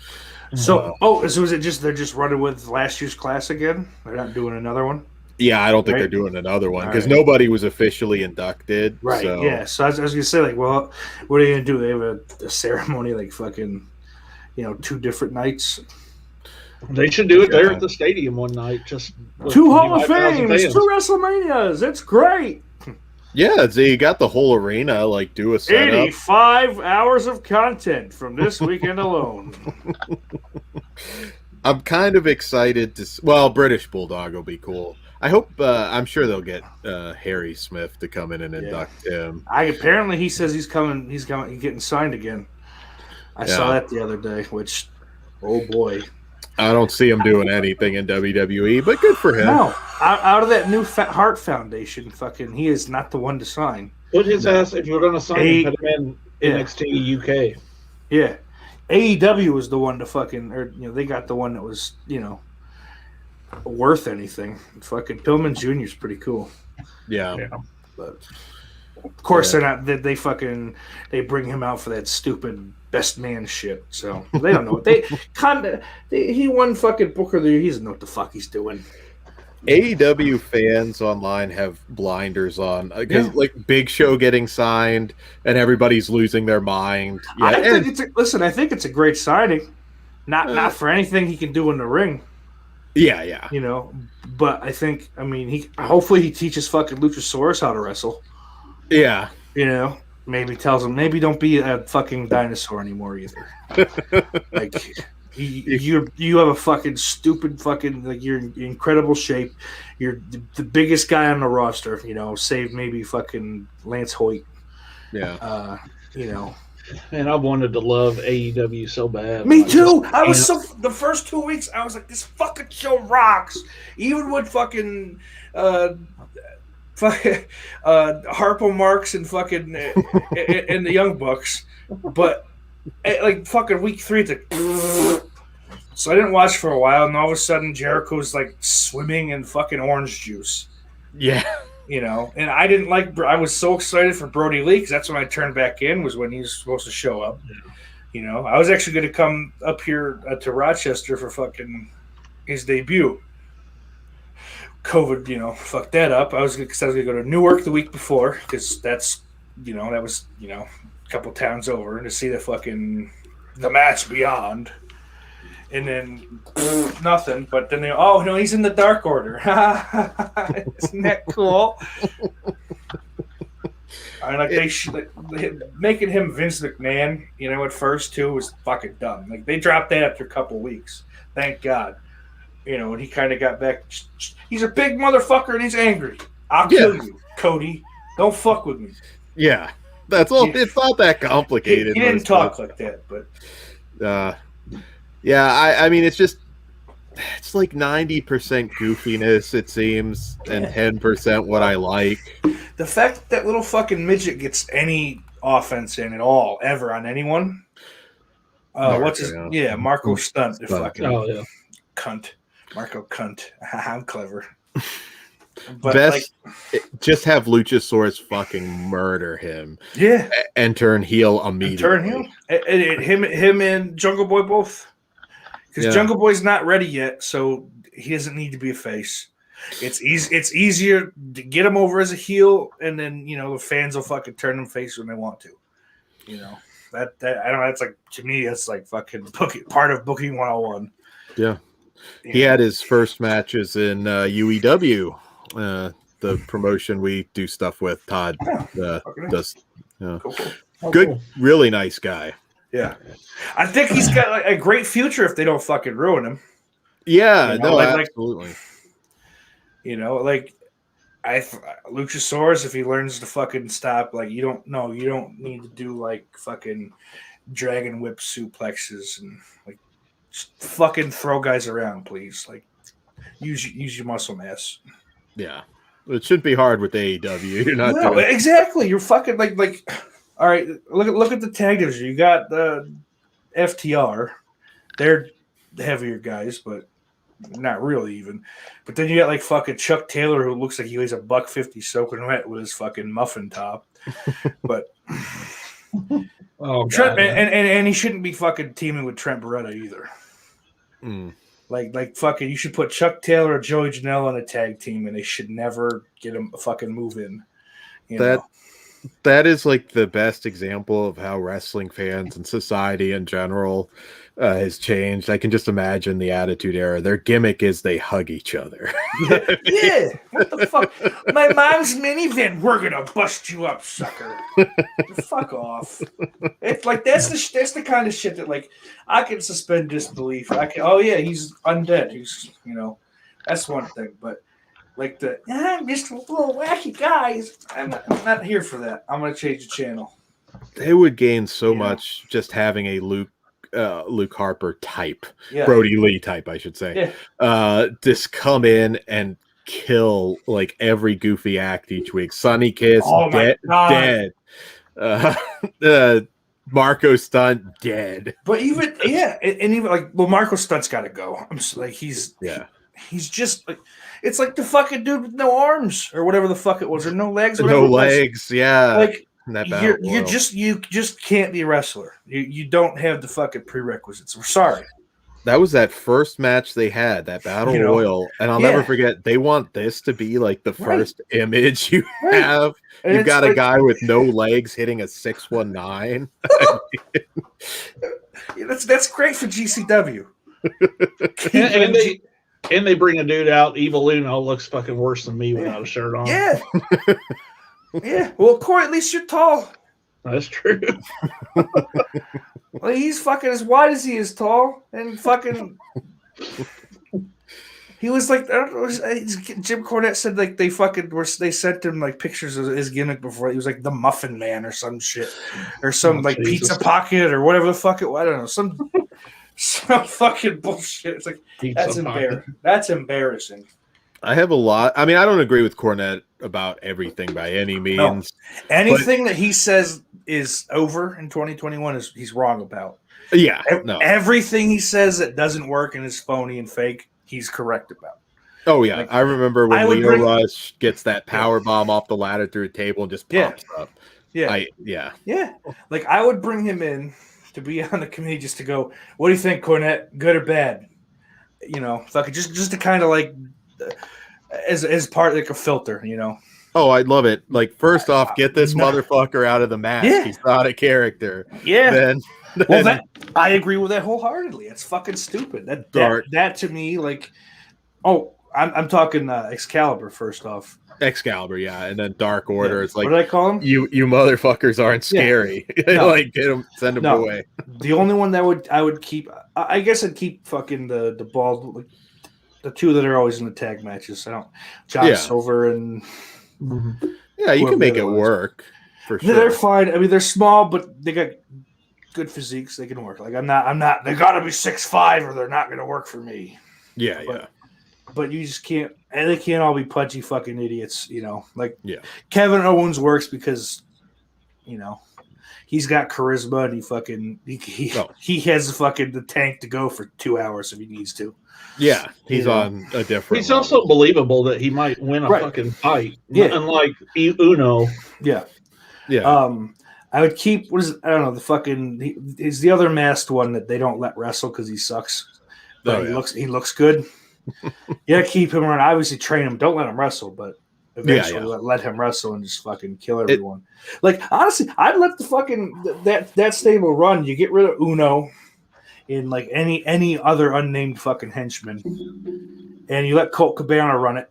So, so is it just they're just running with last year's class again? They're not doing another one. Yeah, I don't think they're doing another one because nobody was officially inducted. Right. So. Yeah. So I was going to say, like, well, what are you going to do? They have a ceremony, like fucking, 2 different nights. They should do it there at the stadium one night. Just 2 Hall of Fames, 2 WrestleManias. It's great. Yeah, so you got the whole arena. Like, do a setup. 85 hours of content from this weekend alone. I'm kind of excited to. Well, British Bulldog will be cool. I hope. I'm sure they'll get Harry Smith to come in and induct him. Apparently, he says he's coming. He's getting signed again. I saw that the other day. Which, oh boy. I don't see him doing anything in WWE, but good for him. No, out of that new Heart Foundation, fucking, he is not the one to sign. Put his ass, if you're going to sign him, put him in NXT UK. Yeah. AEW was the one to fucking, or, they got the one that was, worth anything. Fucking Pillman Jr. is pretty cool. Yeah. But, of course, they're not, they bring him out for that stupid best man shit, so they don't know what he won fucking Booker of the Year. He doesn't know what the fuck he's doing. AEW fans online have blinders on because like Big Show getting signed and everybody's losing their mind. Yeah, I think it's a great signing. Not for anything he can do in the ring. Yeah. You know, but hopefully he teaches fucking Luchasaurus how to wrestle. Yeah. You know, maybe tells him maybe don't be a fucking dinosaur anymore either. Like you have a fucking stupid fucking like you're in incredible shape. You're the biggest guy on the roster. You know, save maybe fucking Lance Hoyt. Yeah. You know. And I wanted to love AEW so bad. Me too. I was the first 2 weeks. I was like, this fucking show rocks. Even with fucking Harpo Marks and fucking and the Young Bucks, but like fucking week 3, it's like. So I didn't watch for a while, and all of a sudden Jericho's like swimming in fucking orange juice. Yeah. You know, and I didn't like. I was so excited for Brody Lee because that's when I turned back in. Was when he was supposed to show up. Yeah. You know, I was actually going to come up here to Rochester for fucking his debut. COVID, fucked that up. I was going to go to Newark the week before because that's, that was, a couple towns over to see the match beyond. And then nothing. But then he's in the Dark Order. Isn't that cool? Making him Vince McMahon, at first too was fucking dumb. Like they dropped that after a couple weeks. Thank God. And he kind of got back. He's a big motherfucker and he's angry. I'll kill you, Cody. Don't fuck with me. Yeah, that's all. It's not that complicated. He didn't talk like that, but. Yeah, I mean, it's like 90% goofiness, it seems, and 10% what I like. The fact that little fucking midget gets any offense in at all, ever, on anyone. Marco Stunt. The fucking cunt. Marco Cunt. I'm clever. But just have Luchasaurus fucking murder him. Yeah. And turn heel immediately. Him and Jungle Boy both. Because Jungle Boy's not ready yet, so he doesn't need to be a face. It's easier to get him over as a heel, and then the fans will fucking turn him face when they want to. That I don't know. It's like to me, it's like fucking part of booking 101. Yeah, he had his first matches in UEW, the promotion we do stuff with. Todd does. Cool. Good, really nice guy. Yeah, I think he's got a great future if they don't fucking ruin him. Yeah, absolutely. Luchasaurus, if he learns to fucking stop, you don't need to do fucking dragon whip suplexes and just fucking throw guys around, please. Use your muscle mass. Yeah, it shouldn't be hard with AEW. You're not doing exactly. You're fucking like. All right, look at the tag division. You got the FTR. They're heavier guys, but not really even. But then you got fucking Chuck Taylor, who looks like he weighs $150 soaking wet with his fucking muffin top. But Trent, and he shouldn't be fucking teaming with Trent Beretta either. Fucking, you should put Chuck Taylor or Joey Janela on a tag team, and they should never get him a fucking move in. That is the best example of how wrestling fans and society in general has changed. I can just imagine the Attitude Era. Their gimmick is they hug each other. Yeah. What the fuck? My mom's minivan. We're gonna bust you up, sucker. Fuck off. It's that's the kind of shit that I can suspend disbelief. I can. Oh yeah, he's undead. He's that's one thing, but. I'm just a little wacky guys. I'm not here for that. I'm going to change the channel. They would gain so much just having a Luke Harper type, Brody Lee type, I should say. Yeah. Just come in and kill every goofy act each week. Sonny Kiss, dead. Marco Stunt, dead. But even Marco Stunt's got to go. I'm just, he's just it's like the fucking dude with no arms or whatever the fuck it was, or no legs. No legs, yeah. You just can't be a wrestler. You don't have the fucking prerequisites. We're sorry. That was that first match they had, that Battle Royal, and I'll never forget. They want this to be like the first image you have. And you've got a guy with no legs hitting a 619. That's great for GCW. And they bring a dude out. Evil Uno looks fucking worse than me without a shirt on. Yeah. Yeah. Well, Corey, at least you're tall. That's true. Well, he's fucking as wide as he is tall, and fucking. He was like, I don't know, Jim Cornette said like they sent him like pictures of his gimmick before. He was like the Muffin Man or some shit, or some like Jesus. Pizza Pocket or whatever the fuck it was. I don't know, some fucking bullshit. It's like that's embarrassing. I have a lot. I mean, I don't agree with Cornette about everything by any means. No. Anything that he says is over in 2021 is he's wrong about. Yeah, no. Everything he says that doesn't work and is phony and fake, he's correct about. Oh yeah, like, I remember when Leo Rush gets that power bomb off the ladder through a table and just pops up. Yeah, yeah. Like I would bring him in to be on the committee just to go, what do you think, Cornette? Good or bad? You know, fucking just to kind of like as part like a filter, you know. Oh, I love it. Like first off, get this motherfucker out of the mask. Yeah. He's not a character. Yeah. Then well, I agree with that wholeheartedly. It's fucking stupid. That to me, like, I'm talking Excalibur first off. Excalibur, yeah, and then Dark Order. It's like, what did I call him? You motherfuckers aren't scary. No. Like get him, send him away. The only one that I would keep, I guess I'd keep fucking the bald, like, the two that are always in the tag matches. John Silver and yeah, you can make it work for sure. They're fine. I mean, they're small, but they got good physiques. They can work. Like I'm not. They gotta be 6'5" or they're not gonna work for me. Yeah, But you just can't. And they can't all be pudgy fucking idiots. You know, like Kevin Owens works because, you know, he's got charisma and he has fucking the tank to go for 2 hours if he needs to. Yeah, he's on a different. He's also believable that he might win a fucking fight. Yeah, unlike Uno. Yeah. I would keep. What is it? I don't know. The fucking. He's the other masked one that they don't let wrestle because he sucks. But he looks good. Keep him around. Obviously, train him. Don't let him wrestle, but eventually let him wrestle and just fucking kill everyone. Like honestly, I'd let the fucking that stable run. You get rid of Uno. In like any other unnamed fucking henchman, and you let Colt Cabana run it.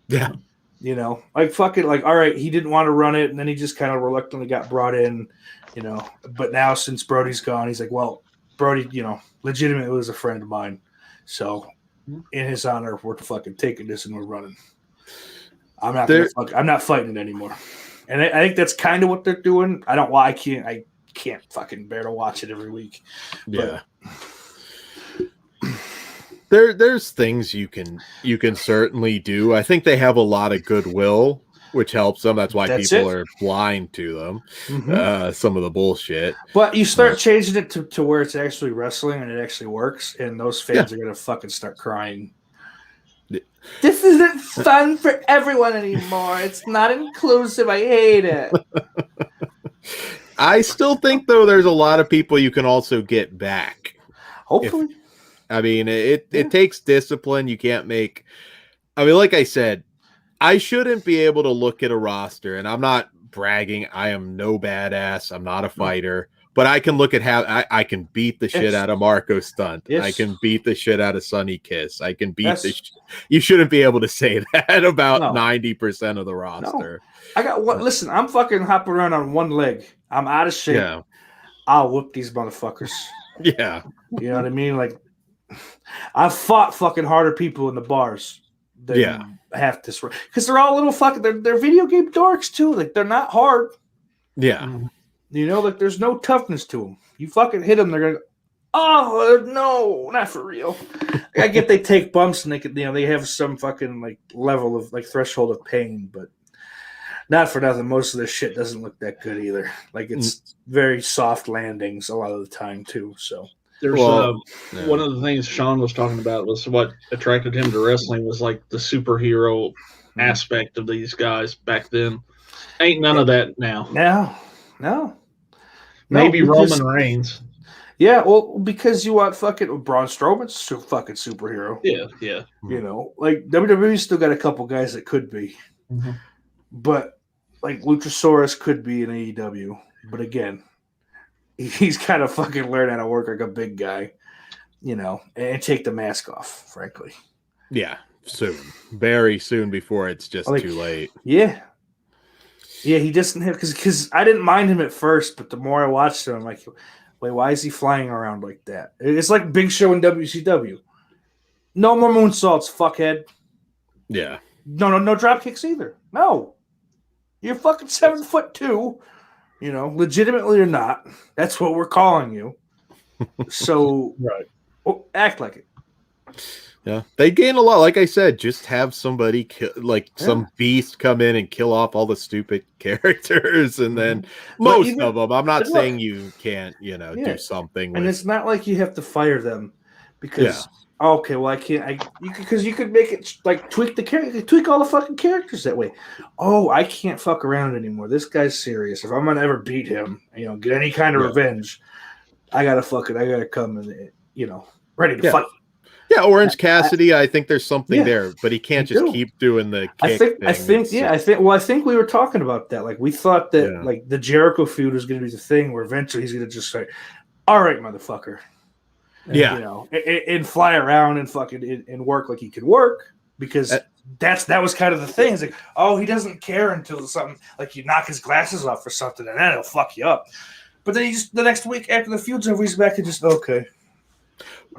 Yeah, you know, like fucking like all right, he didn't want to run it, and then he just kind of reluctantly got brought in, you know. But now since Brody's gone, he's like, well, Brody, you know, legitimately was a friend of mine, so in his honor, we're fucking taking this and we're running. I'm not fighting it anymore, and I think that's kind of what they're doing. I can't fucking bear to watch it every week. Yeah. There's things you can certainly do. I think they have a lot of goodwill, which helps them. That's why people are blind to them. Mm-hmm. Some of the bullshit. But you start changing it to where it's actually wrestling and it actually works, and those fans are gonna fucking start crying. This isn't fun for everyone anymore. It's not inclusive. I hate it. I still think, though, there's a lot of people you can also get back. Hopefully. It takes discipline. You can't make... I mean, like I said, I shouldn't be able to look at a roster, and I'm not bragging. I am no badass. I'm not a fighter. But I can look at how I can beat the shit out of Marco Stunt. I can beat the shit out of Sonny Kiss. I can beat the shit. You shouldn't be able to say that about 90% of the roster. No. I got one. Listen, I'm fucking hopping around on one leg. I'm out of shape. Yeah. I'll whoop these motherfuckers. Yeah. You know what I mean? Like, I've fought fucking harder people in the bars than half this. Because they're all little fucking, they're video game dorks too. Like, they're not hard. Yeah. You know, like, there's no toughness to them. You fucking hit them, they're going to go, oh, no, not for real. I get they take bumps and they could, you know, they have some fucking, like, level of, like, threshold of pain, but not for nothing. Most of this shit doesn't look that good either. Like, it's very soft landings a lot of the time, too, so. There's one of the things Sean was talking about was what attracted him to wrestling was, like, the superhero aspect of these guys back then. Ain't none of that now. No. Maybe Roman Reigns. Yeah, well, because you want fucking Braun Strowman's a fucking superhero. Yeah. You know, like WWE still got a couple guys that could be, but like Luchasaurus could be in AEW. But again, he's kind of fucking learned how to work like a big guy, you know, and take the mask off. Frankly, Yeah, soon, very soon before it's just like, too late. Yeah, he doesn't have because I didn't mind him at first, but the more I watched him, I'm like, wait, why is he flying around like that? It's like Big Show in WCW. No more moonsaults, fuckhead. Yeah. No drop kicks either. No, you're fucking 7'2", you know, legitimately or not. That's what we're calling you. So, right, act like it. Yeah, they gain a lot. Like I said, just have somebody some beast come in and kill off all the stupid characters, and then most of them. I'm not saying you can't, do something. And it's not like you have to fire them because okay, well I can't. Because you could make it like tweak the character, tweak all the fucking characters that way. Oh, I can't fuck around anymore. This guy's serious. If I'm gonna ever beat him, get any kind of revenge, I gotta come and ready to fight. Yeah, Orange Cassidy. I think there's something there, but he can't just keep doing the kick I think we were talking about that. Like we thought that like the Jericho feud was going to be the thing where eventually he's going to just say, "All right, motherfucker," and fly around and fucking and work like he could work because that was kind of the thing. It's like, oh, he doesn't care until something like you knock his glasses off or something, and then it'll fuck you up. But then the next week after the feud's over, he's back and just okay.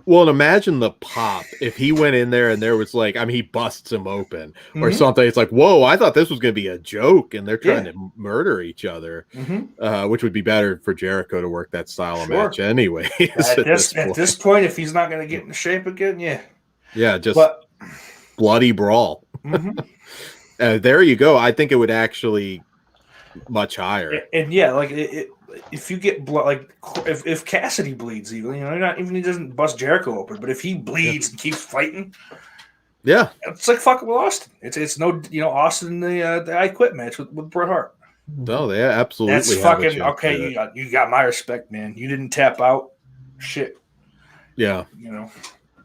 Well, and imagine the pop if he went in there and there was he busts him open or something. It's like, whoa, I thought this was going to be a joke, and they're trying to murder each other, which would be better for Jericho to work that style of match anyway. At this point, if he's not going to get in shape again, just bloody brawl. There you go. I think it would actually much higher. And if you get blood, like if Cassidy bleeds, even he doesn't bust Jericho open, but if he bleeds and keeps fighting, it's like fucking with Austin. It's no Austin the I Quit match with Bret Hart. No, they absolutely. That's fucking okay. You got my respect, man. You didn't tap out, shit. Yeah,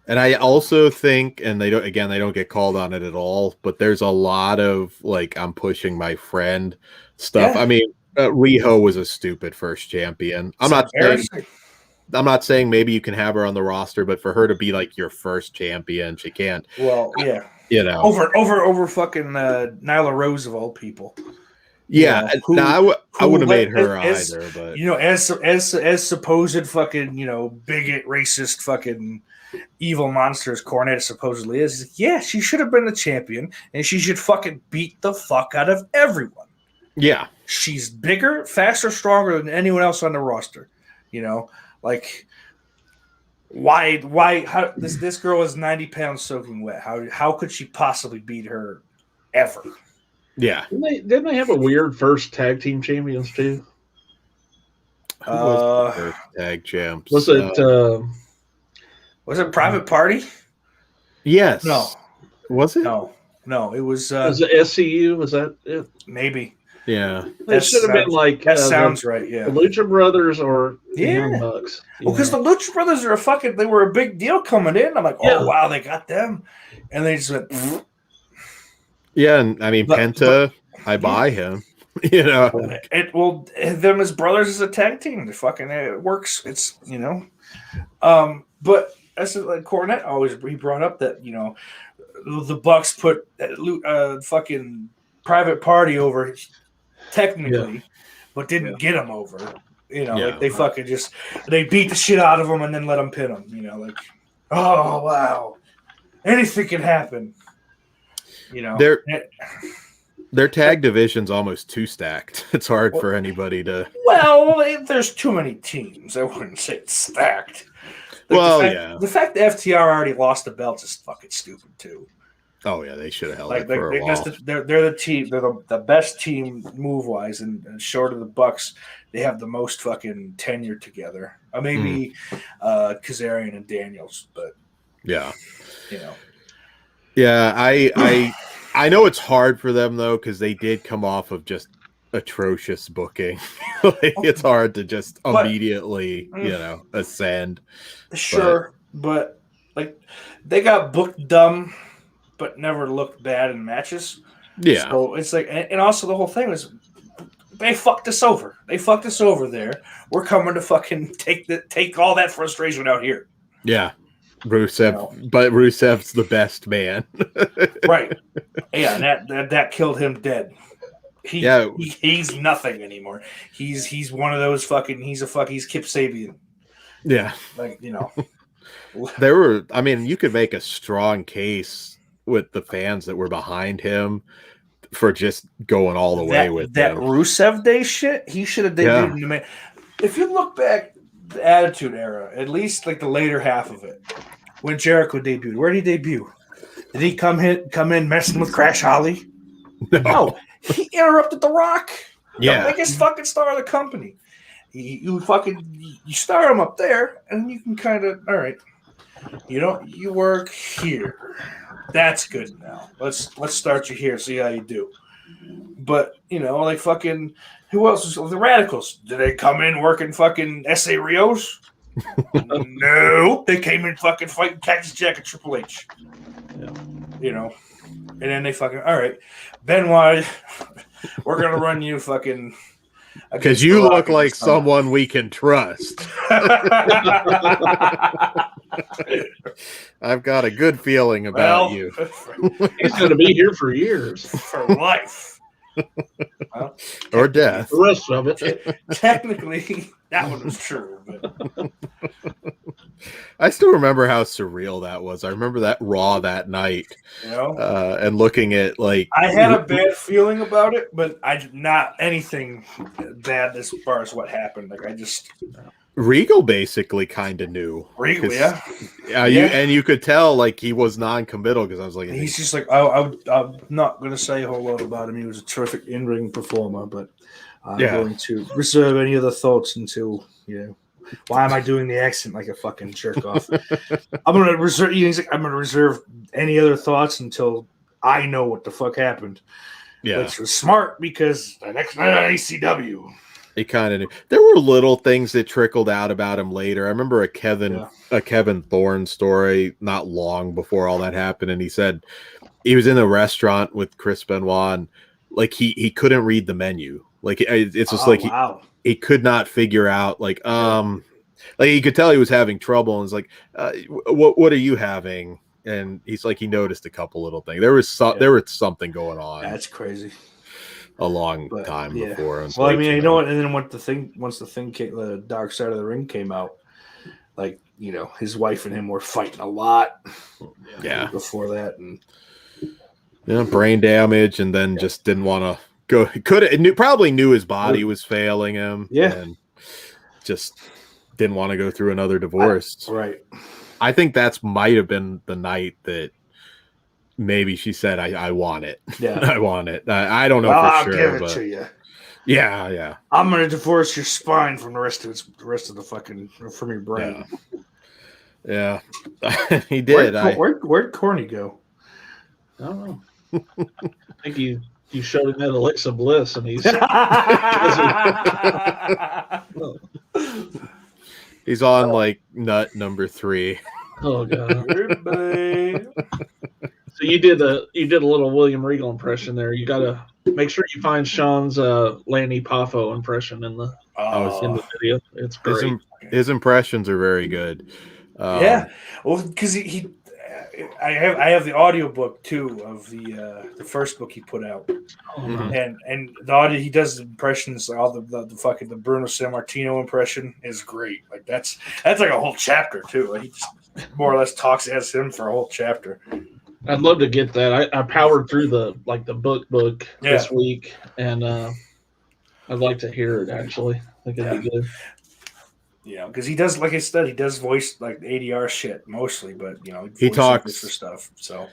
And I also think, and they don't get called on it at all, but there's a lot of I'm pushing my friend stuff. I mean. Riho was a stupid first champion. I'm not saying maybe you can have her on the roster, but for her to be your first champion, she can't. Well, over fucking Nyla Rose of all people. Yeah, I wouldn't have made her either. But as supposed fucking bigot, racist, fucking evil monsters Cornette supposedly is. Yeah, she should have been the champion, and she should fucking beat the fuck out of everyone. Yeah. She's bigger, faster, stronger than anyone else on the roster. Why how this girl is 90 pounds soaking wet. How could she possibly beat her ever? Yeah. Didn't they have a weird first tag team champions too? Who was the first tag champs? Was it Private Party? Yes. No. Was it? No, it was was it SCU? Was that it? Maybe. Yeah. It should have been that sounds right, yeah. The Lucha Brothers or the Young Bucks. Well, because the Lucha Brothers they were a big deal coming in. I'm like, oh wow, they got them. And they just went Yeah, and I mean Penta, I buy him. Them as brothers as a tag team. It works. It's but as Cornette always he brought up that the Bucks put fucking Private Party over technically, but didn't get him over. They fucking they beat the shit out of him and then let him pin him. Oh wow, anything can happen. Their tag division's almost too stacked. It's hard for anybody to. Well, there's too many teams. I wouldn't say it's stacked. The fact that FTR already lost the belts is fucking stupid too. Oh yeah, they should have held it for a while. They're the team. They're the best team move wise, and short of the Bucks, they have the most fucking tenure together. Maybe Kazarian and Daniels, but yeah. Yeah, I know it's hard for them though because they did come off of just atrocious booking. Like, it's hard to just immediately, ascend. Sure, but like they got booked dumb, but never looked bad in matches. Yeah. So it's like, and also the whole thing was, they fucked us over. They fucked us over there. We're coming to fucking take all that frustration out here. Yeah. Rusev, but Rusev's the best man. Right. Yeah, and that killed him dead. He's nothing anymore. He's one of those fucking. He's Kip Sabian. Yeah. Like, you could make a strong case with the fans that were behind him for just going all the way with that him. Rusev Day shit. He should have debuted in the main. If you look back, the Attitude Era, at least like the later half of it, when Jericho debuted, where did he debut? Did he come in messing with Crash Holly? No, he interrupted The Rock. Yeah, the biggest fucking star of the company. You start him up there, and you can kind of, all right. You work here. That's good now. Let's start you here. See how you do. But like fucking, who else was the Radicals? Did they come in working fucking S.A. Rios? No, they came in fucking fighting Cactus Jack and Triple H. Yeah. And then they fucking, all right, Benoit, we're gonna run you fucking. Because you look like someone we can trust. I've got a good feeling about you. He's going to be here for years. For life. Well, or death. The rest of it. Technically, that one was true. But I still remember how surreal that was. I remember that Raw that night. And looking at, like... I had a bad feeling about it, but I did not anything bad as far as what happened. Like, I just... Regal basically kind of knew. Regal, you could tell, like, he was non-committal, because I was like... He's just like, I'm not going to say a whole lot about him. He was a terrific in-ring performer, but I'm going to reserve any other thoughts until, why am I doing the accent like a fucking jerk off? I'm going to reserve. He's like, I'm going to reserve any other thoughts until I know what the fuck happened. Yeah, which was smart because the next night on ACW, he kind of knew. There were little things that trickled out about him later. I remember a Kevin Thorne story not long before all that happened, and he said he was in a restaurant with Chris Benoit, and like he couldn't read the menu. Like it's just he could not figure out like he could tell he was having trouble, and was like, what are you having? And he's like, he noticed a couple little things. There was something going on. That's crazy. A long time before. Well, I mean, what? And then once the thing came, the Dark Side of the Ring came out, like his wife and him were fighting a lot. Yeah. Before that, and brain damage, and then just didn't want to go. Probably knew his body was failing him. Yeah. And just didn't want to go through another divorce. Right. I think that's might have been the night that maybe she said, I want it. Yeah. I want it. I don't know for I'll sure. I'll give it to you. Yeah. I'm going to divorce your spine from the rest of the fucking, from your brain. Yeah. He did. Where'd Corny go? I don't know. I think you showed him that Alexa Bliss, and he's he's on like nut number 3. Oh god. So you did a little William Regal impression there. You gotta make sure you find Sean's Lanny Poffo impression in the video. It's great. His impressions are very good. Well, because I have the audiobook too of the first book he put out, and the audio he does the impressions, all the fucking the Bruno Sammartino impression is great. Like that's like a whole chapter too. Like he just more or less talks as him for a whole chapter. I'd love to get that. I powered through the book this week, and I'd like to hear it actually. I think it'd be good. Because he does, like I said, he does voice like ADR shit mostly, but he talks for stuff. So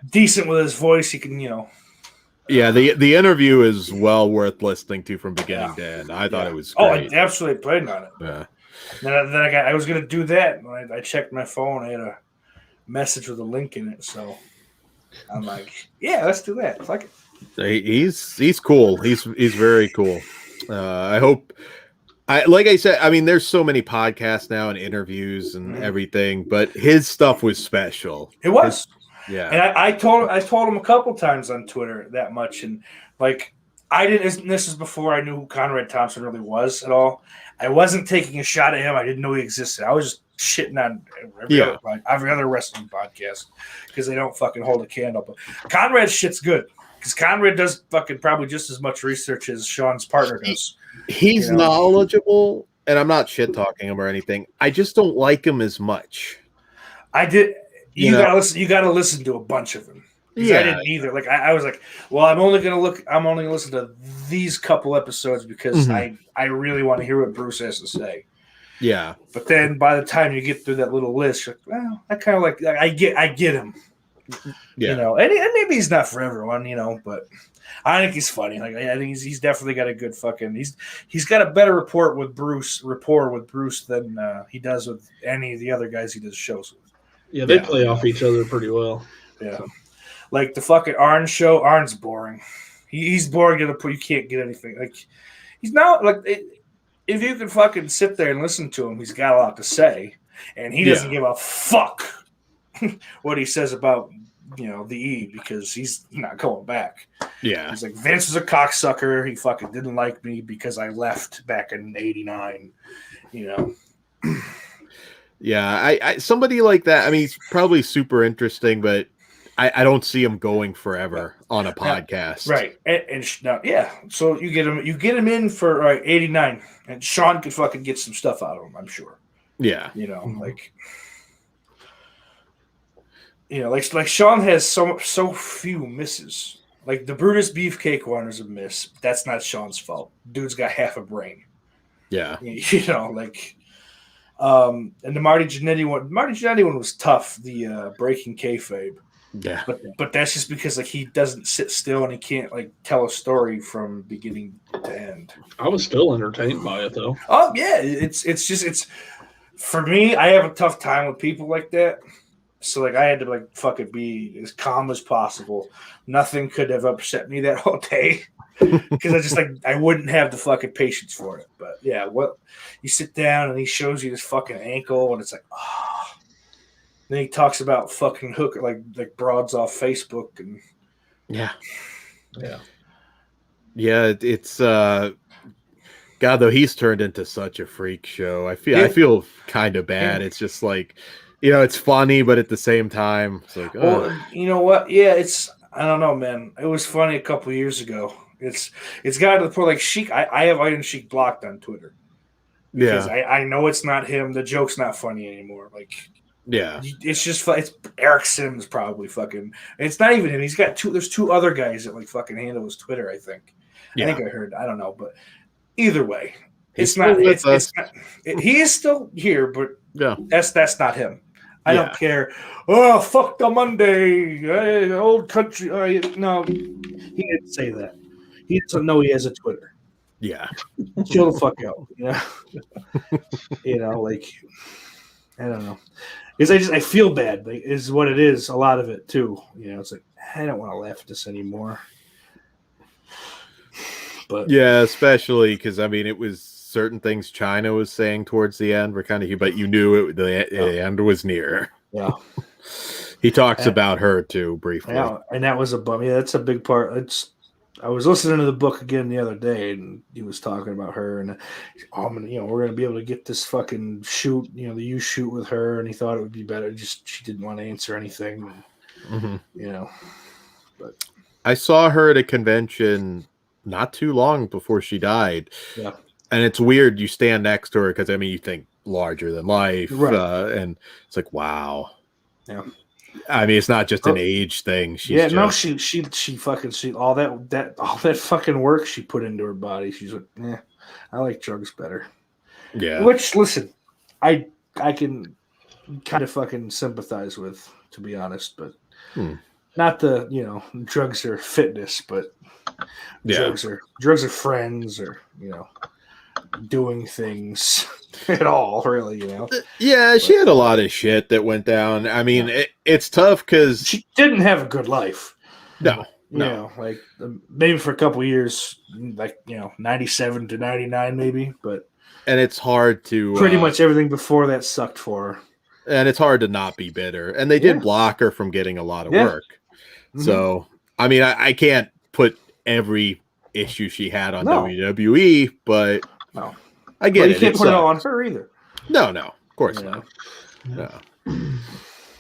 decent with his voice. He can, Yeah, the interview is well worth listening to from beginning to end. I thought it was great. I absolutely played on it. Yeah. Then I was gonna do that. When I checked my phone, I had a message with a link in it, so I'm like, yeah, let's do that. Fuck it. He's cool. He's very cool. I hope. Like I said, I mean, there's so many podcasts now and interviews and everything, but his stuff was special. It was. Yeah. And I told him a couple times on Twitter that much, and like I didn't. This is before I knew who Conrad Thompson really was at all. I wasn't taking a shot at him. I didn't know he existed. I was just shitting on every other wrestling podcast because they don't fucking hold a candle. But Conrad's shit's good because Conrad does fucking probably just as much research as Sean's partner does. He's knowledgeable, and I'm not shit talking him or anything. I just don't like him as much. I did. You gotta listen. You gotta listen to a bunch of them. Yeah, I didn't either. Like I was like, well, I'm only gonna listen to these couple episodes because I really want to hear what Bruce has to say. Yeah. But then by the time you get through that little list, you're like, well, I kind of like I get him. Yeah. You know, and maybe he's not for everyone, you know, but I think he's funny. Like I think he's definitely got a good fucking he's got a better rapport with Bruce than he does with any of the other guys he does shows with. Yeah, they play off each other pretty well. Yeah. So. Like the fucking Arn show, Arn's boring. He's boring to the point you can't get anything. Like he's not like if you can fucking sit there and listen to him, he's got a lot to say, and he doesn't give a fuck what he says about the E because he's not going back. Yeah, he's like Vince was a cocksucker. He fucking didn't like me because I left back in '89. Yeah, I somebody like that. I mean, he's probably super interesting, but I don't see him going forever on a podcast. Right. Yeah. So you get him in for 89, and Sean could fucking get some stuff out of him, I'm sure. Yeah. Like Sean has so few misses. Like the Brutus Beefcake one is a miss. That's not Sean's fault. Dude's got half a brain. Yeah. And the Marty Jannetty one was tough, the Breaking Kayfabe. Yeah, but that's just because like he doesn't sit still and he can't like tell a story from beginning to end. I was still entertained by it though. Oh yeah, it's for me. I have a tough time with people like that, so like I had to like fucking be as calm as possible. Nothing could have upset me that whole day because I just like I wouldn't have the fucking patience for it. But yeah, you sit down and he shows you this fucking ankle and it's like Then he talks about fucking hooker like broads off Facebook and yeah. It's God though he's turned into such a freak show. I feel kind of bad. It's just like it's funny, but at the same time, it's like well, you know what? Yeah, I don't know, man. It was funny a couple of years ago. It's got to the point like Sheik. I have Iron Sheik blocked on Twitter because I know it's not him. The joke's not funny anymore. Like. Yeah, it's just it's Eric Sims probably fucking. It's not even him. He's got two. There's two other guys that like fucking handle his Twitter. I think. Yeah. I think I heard. I don't know, but either way, it's not. It's not. He is still here, but that's not him. I don't care. Oh fuck the Monday, old country. No, he didn't say that. He doesn't know he has a Twitter. Yeah, chill the fuck out. Like I don't know. Because I feel bad, like, is what it is. A lot of it too. It's like I don't want to laugh at this anymore. But yeah, especially because I mean, it was certain things China was saying towards the end were kind of, but you knew the end was near. Yeah, he talks about her too briefly. Yeah, and that was a bum. Yeah, that's a big part. I was listening to the book again the other day, and he was talking about her, and we're gonna be able to get this fucking shoot, the shoot with her, and he thought it would be better. Just she didn't want to answer anything, But I saw her at a convention not too long before she died. Yeah, and it's weird. You stand next to her because I mean, you think larger than life, right. And it's like wow. Yeah. I mean, it's not just an age thing. She fucking all that fucking work she put into her body. She's like, I like drugs better. Yeah. Which listen, I can kind of fucking sympathize with, to be honest, but not the drugs are fitness, but drugs are friends or doing things at all, really, Yeah, she had a lot of shit that went down. I mean, it's tough because she didn't have a good life. No, You know, like maybe for a couple of years, like 97 to 99, maybe. But and it's hard to pretty much everything before that sucked for her. And it's hard to not be bitter. And they did block her from getting a lot of work. Mm-hmm. So, I mean, I can't put every issue she had on WWE, but I get it. You can't put it all on her either. No, of course not. No.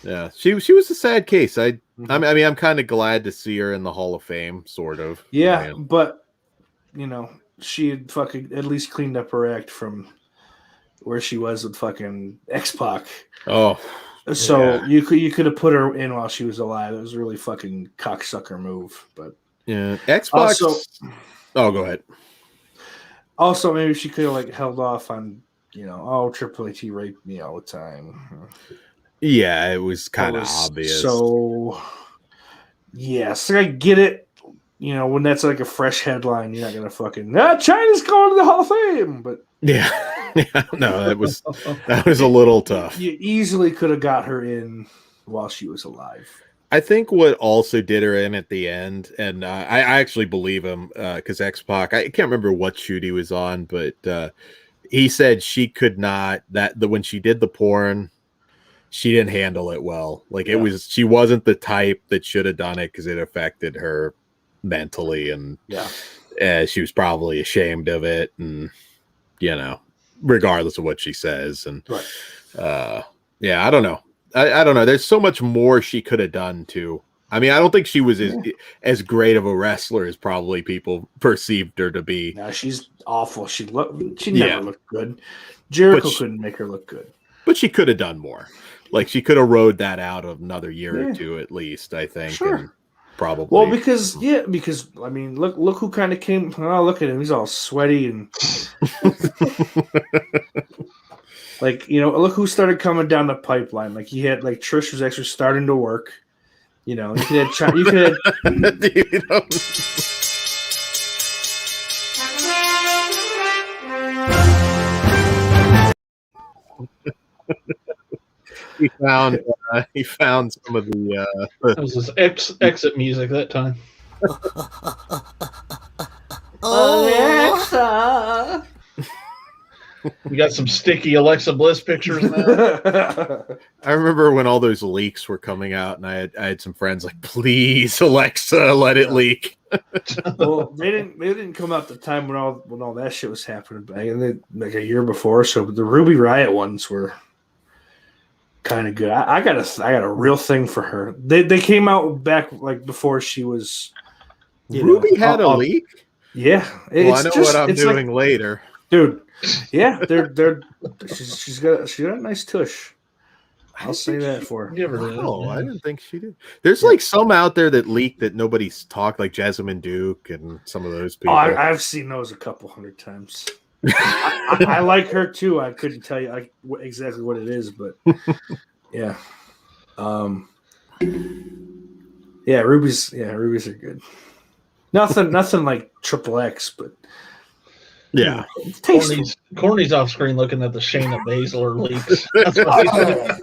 Yeah, she was a sad case. I mean, I'm kind of glad to see her in the Hall of Fame, sort of. Yeah, but she had fucking at least cleaned up her act from where she was with fucking X-Pac. Oh, so you could have put her in while she was alive. It was a really fucking cocksucker move, but yeah, X-Pac. Oh, go ahead. Also, maybe she could have like held off on Triple H raped me all the time. Yeah, it was kind of obvious. So, yes, I get it. When that's like a fresh headline, you're not gonna fucking China's going to the Hall of Fame. But yeah, no, that was a little tough. You easily could have got her in while she was alive. I think what also did her in at the end, and I actually believe him because X-Pac, I can't remember what shoot he was on, but he said she could not when she did the porn. She didn't handle it well. Like she wasn't the type that should have done it because it affected her mentally, and she was probably ashamed of it, and regardless of what she says, and I don't know. I don't know. There's so much more she could have done too. I mean, I don't think she was as great of a wrestler as probably people perceived her to be. No, she's awful. She never looked good. Jericho couldn't make her look good. But she could have done more. Like she could have rode that out of another year or two at least, I think. Sure. And probably. Well, because I mean, look who kind of came. Oh, look at him. He's all sweaty and look who started coming down the pipeline. Like he had Trish was actually starting to work. You could have He found some of the. That was his exit music that time. Alexa. We got some sticky Alexa Bliss pictures now. I remember when all those leaks were coming out, and I had some friends like, "Please, Alexa, let it leak." Well, they didn't come out the time when all that shit was happening back like a year before. So the Ruby Riott ones were kind of good. I got a real thing for her. They came out back like before she was. Ruby had a leak. Yeah, well, I know what I'm doing later, dude. Yeah, she's got a nice tush. I'll say that for her. Oh, I didn't think she did. There's like some out there that leaked that nobody's talked, like Jessamine Duke and some of those people. Oh, I've seen those a couple hundred times. I like her too. I couldn't tell you exactly what it is, but yeah, Rubies are good. Nothing like Triple X, but yeah. Corny's off screen looking at the Shayna Baszler leaks. That's what he said.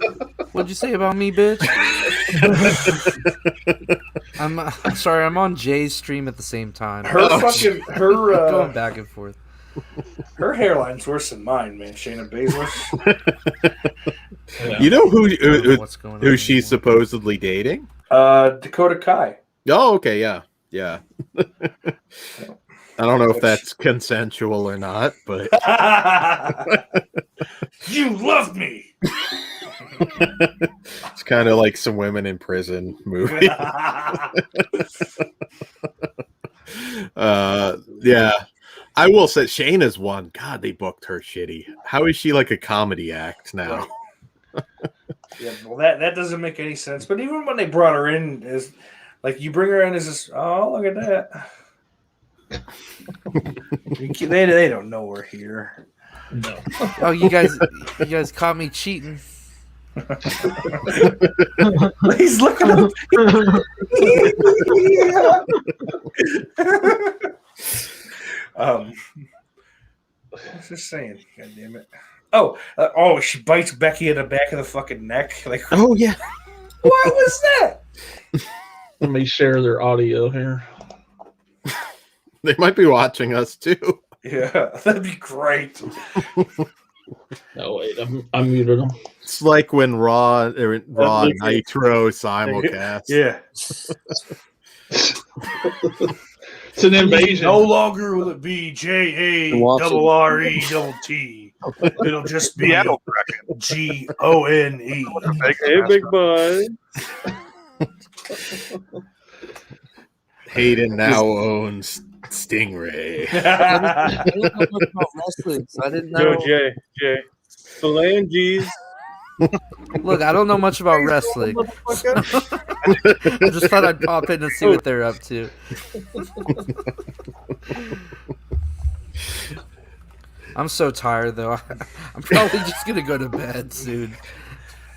What'd you say about me, bitch? I'm sorry. I'm on Jay's stream at the same time. Her going back and forth. Her hairline's worse than mine, man. Shayna Baszler. You know who she's supposedly dating? Dakota Kai. Oh, okay, yeah. I don't know if that's consensual or not, but you love me. It's kind of like some women in prison movie. Yeah. I will say Shayna's one. God, they booked her shitty. How is she like a comedy act now? Yeah, well, that doesn't make any sense. But even when they brought her in, is like you bring her in as this. Oh, look at that. They don't know we're here. No. Oh, you guys caught me cheating. He's looking up. I was just saying, God damn it. Oh, she bites Becky in the back of the fucking neck. Like, oh yeah. What was that? Let me share their audio here. They might be watching us too. Yeah, that'd be great. No, wait, I muted them. It's like when Raw Nitro simulcast. Yeah. It's an invasion. No longer will it be JARRET. It'll just be GONE. Hey, big boy. Hayden now owns Stingray. I didn't know much about wrestling, so I didn't know. No, Jay. Phalanges. Look, I don't know much about wrestling. I just thought I'd pop in and see what they're up to. I'm so tired, though. I'm probably just going to go to bed soon.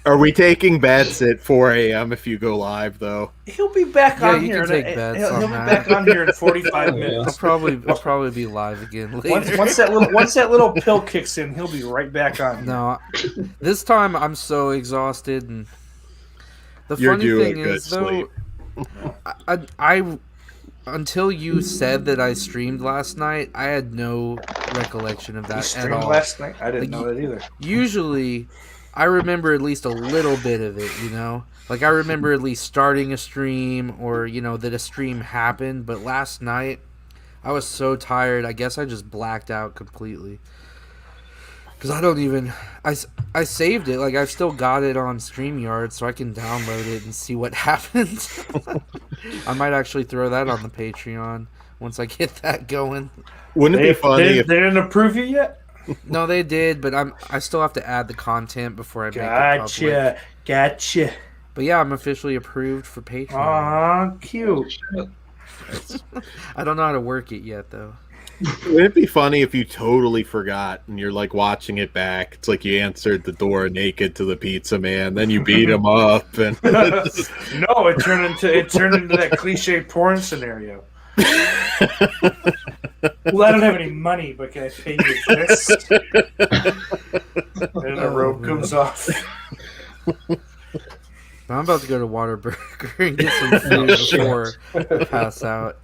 Are we taking bets at 4 a.m. if you go live, though? He'll be back on you here. can take bets He'll on be that. back on here in 45 minutes. I'll probably be live again later. Once that little pill kicks in, he'll be right back on. No, this time I'm so exhausted, and the You're funny due a thing good is, though, sleep. I until you said that I streamed last night, I had no recollection of that You at streamed all. last night? I didn't Like, know that either. Usually, I remember at least a little bit of it, you know? Like, I remember at least starting a stream or, that a stream happened. But last night, I was so tired, I guess I just blacked out completely. Because I don't even... I saved it. Like, I've still got it on StreamYard, so I can download it and see what happens. I might actually throw that on the Patreon once I get that going. Wouldn't it be funny They didn't approve you yet? No, they did, but I still have to add the content before I make it public. Gotcha. But yeah, I'm officially approved for Patreon. Aw, cute. I don't know how to work it yet, though. Wouldn't it be funny if you totally forgot and you're like watching it back? It's like you answered the door naked to the pizza man, then you beat him up, and No, it turned into that cliche porn scenario. Well, I don't have any money, but can I pay you this? And the rope comes off. I'm about to go to Whataburger and get some food before I pass out.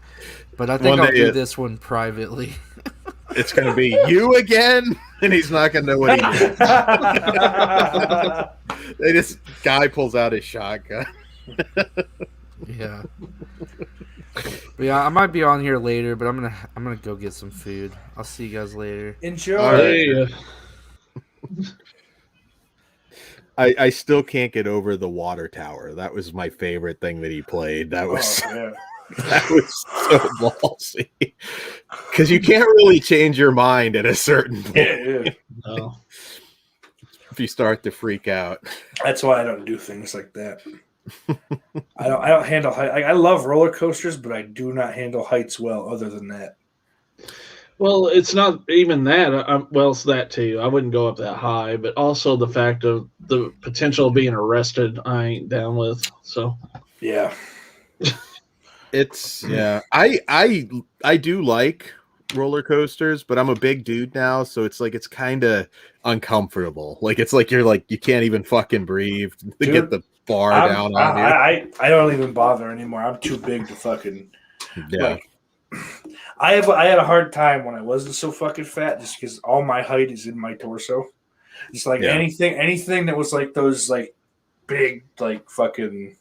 But I think I'll do this one privately. It's going to be you again, and he's not going to know what he did. This guy pulls out his shotgun. Yeah. But yeah, I might be on here later, but I'm gonna go get some food. I'll see you guys later. Enjoy. All right. I still can't get over the water tower. That was my favorite thing that he played. That was that was so ballsy. Because you can't really change your mind at a certain point. Yeah. No. If you start to freak out. That's why I don't do things like that. I don't handle height. I love roller coasters, but I do not handle heights well. Other than that, well, it's not even that. Well, it's that too. I wouldn't go up that high, but also the fact of the potential of being arrested, I ain't down with. So, yeah, it's I do like roller coasters, but I'm a big dude now, so it's like it's kind of uncomfortable. Like it's like you can't even fucking breathe to get the bar down on you. I don't even bother anymore. I'm too big to fucking. Yeah. Like, I had a hard time when I wasn't so fucking fat, just because all my height is in my torso. It's like anything that was like those like big like fucking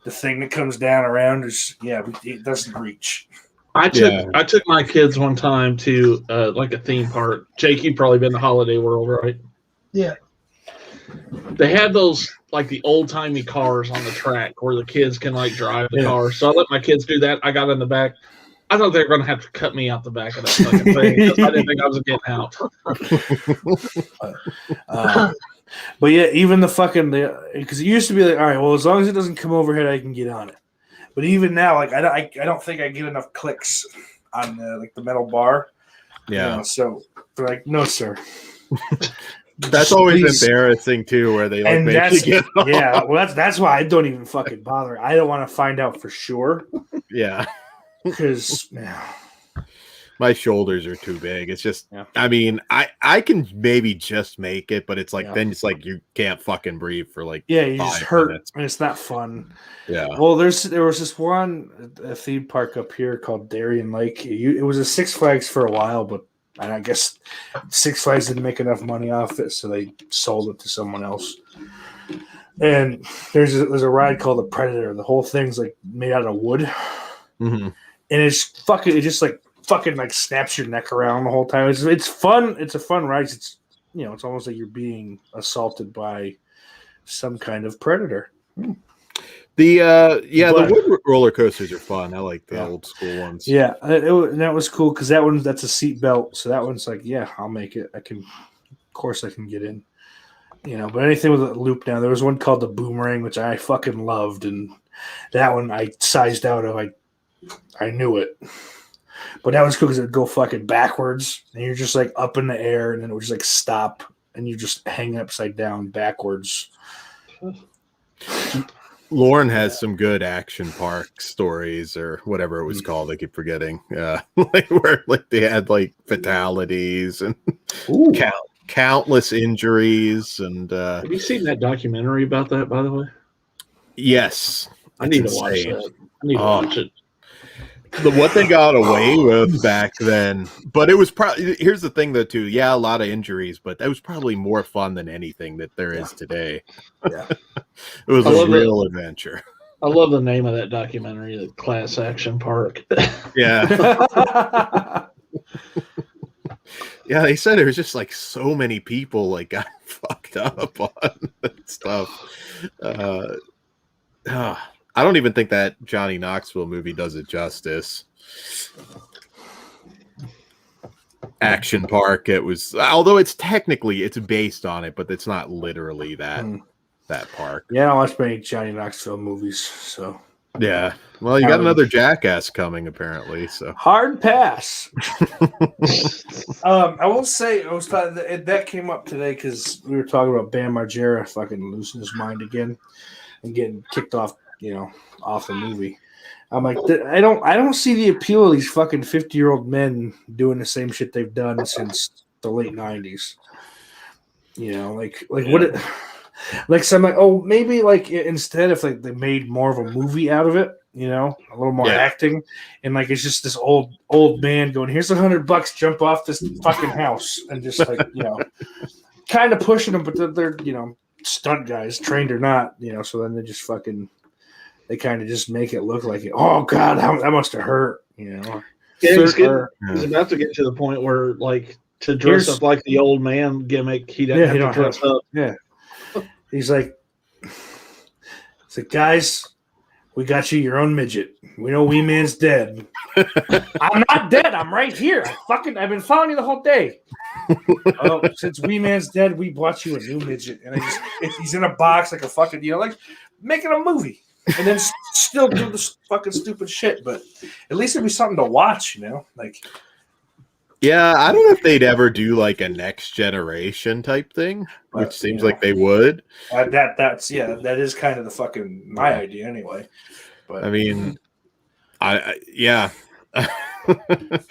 the thing that comes down around is it doesn't reach. I took my kids one time to like a theme park. Jake, you've probably been to Holiday World, right? Yeah. They had those like the old timey cars on the track where the kids can like drive the car. So I let my kids do that. I got in the back. I thought they were going to have to cut me out the back of that fucking thing because I didn't think I was getting out. But yeah, even because it used to be like, all right, well, as long as it doesn't come overhead, I can get on it. But even now, like I don't think I get enough clicks on the metal bar. Yeah. So they're like, no, sir. That's always embarrassing too, where they like make you get off. Yeah. Well, that's why I don't even fucking bother. I don't want to find out for sure. Yeah. Because My shoulders are too big. It's just, I mean, I can maybe just make it, but it's like, then it's like you can't fucking breathe for like you just hurt. minutes. And it's not fun. Yeah. Well, there was this one a theme park up here called Darien Lake. It was a Six Flags for a while, but I guess Six Flags didn't make enough money off it, so they sold it to someone else. And there's a ride called the Predator. The whole thing's like made out of wood, and it's fucking. It just like fucking like snaps your neck around the whole time. It's fun. It's a fun ride. It's it's almost like you're being assaulted by some kind of predator. The wood roller coasters are fun. I like the old school ones. Yeah, and that was cool because that's a seat belt. So that one's like, I'll make it. Of course I can get in. But anything with a loop down. There was one called the Boomerang, which I fucking loved, and that one I sized out of. I knew it, but that was cool because it would go fucking backwards, and you're just like up in the air, and then it would just like stop, and you just hang upside down backwards. Lauren has some good action park stories or whatever it was called. I keep forgetting. Like where like they had like fatalities and countless injuries. And have you seen that documentary about that, by the way? Yes. I need to watch that. I need to watch it. What they got away with back then, but it was probably, here's the thing though too, a lot of injuries, but that was probably more fun than anything that there is today. Yeah. It was a real adventure. I love the name of that documentary, the Class Action Park. Yeah. Yeah, they said there was just like so many people like got fucked up on that stuff. I don't even think that Johnny Knoxville movie does it justice. Action Park, it was, although it's based on it, but it's not literally that park. Yeah, I don't watch many Johnny Knoxville movies, so yeah. Well, you got another Jackass coming apparently, so hard pass. I will say, that came up today because we were talking about Bam Margera fucking losing his mind again and getting kicked off. Off the movie. I'm like, I don't see the appeal of these fucking 50-year-old men doing the same shit they've done since the late 90s. So I'm like, oh, maybe like instead if like they made more of a movie out of it, a little more acting, and like it's just this old man going, here's $100, jump off this fucking house, and just like kind of pushing them, but they're stunt guys, trained or not, so then they just fucking. They kind of just make it look like it. Oh God, that must have hurt. Yeah, he's about to get to the point where, like, to dress up like the old man gimmick, he doesn't have to dress up. Yeah, he's like, guys, we got you your own midget. We know Wee Man's dead. I'm not dead. I'm right here. I've been following you the whole day. Since Wee Man's dead, we bought you a new midget, and he's in a box like a fucking, like making a movie. And then still do this fucking stupid shit, but at least it'd be something to watch, like. Yeah, I don't know if they'd ever do like a next generation type thing, which seems like they would. That is kind of the fucking my idea anyway. But I mean,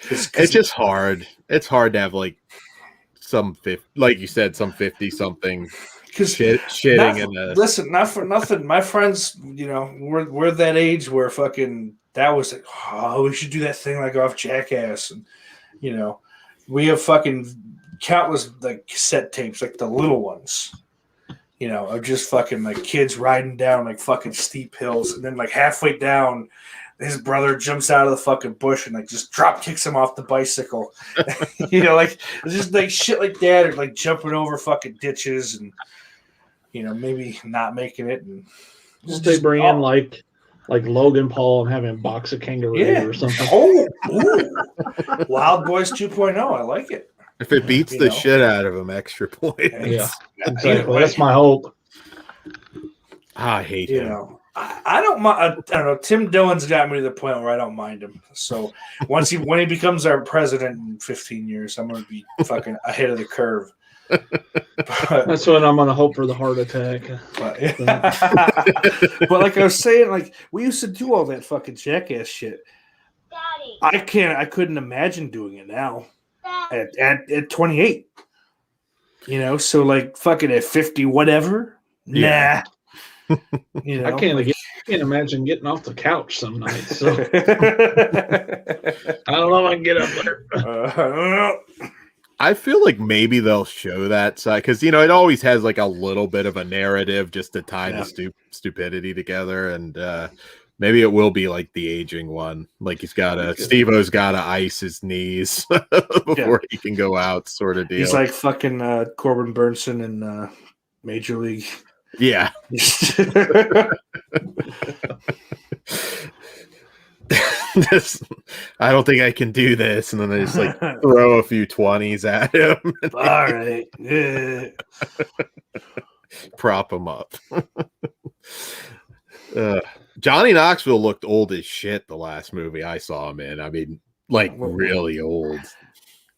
it's just hard. It's hard to have like like you said, some 50-something. Shitting in the listen, not for nothing. My friends, we're that age where fucking that was like, we should do that thing like off Jackass, and we have fucking countless like cassette tapes, like the little ones, of just fucking like kids riding down like fucking steep hills, and then like halfway down, his brother jumps out of the fucking bush and like just drop kicks him off the bicycle, like just like shit like that, or like jumping over fucking ditches and. Maybe not making it, and they bring in like Logan Paul and have him box a kangaroo or something. Wild Boys 2.0. I like it. If it beats the shit out of him, extra points. Yeah, exactly. That's my hope. I hate him. I don't mind. I don't know. Tim Dillon's got me to the point where I don't mind him. So when he becomes our president in 15 years, I'm going to be fucking ahead of the curve. That's when I'm gonna hope for the heart attack. But like I was saying, like we used to do all that fucking Jackass shit. I couldn't imagine doing it now at 28. You know, so like fucking at 50, whatever. Yeah. Nah. You know, I can't imagine getting off the couch some nights. So. I don't know if I can get up there. I don't know. I feel like maybe they'll show that side because it always has like a little bit of a narrative just to tie the stupidity together, and maybe it will be like the aging one. Like Steve-O's got to ice his knees before he can go out, sort of deal. He's like fucking Corbin Burnson in Major League. Yeah. I don't think I can do this, and then they just like throw a few 20s at him. All right. Yeah. Prop him up. Johnny Knoxville looked old as shit the last movie I saw him in. I mean, like really old.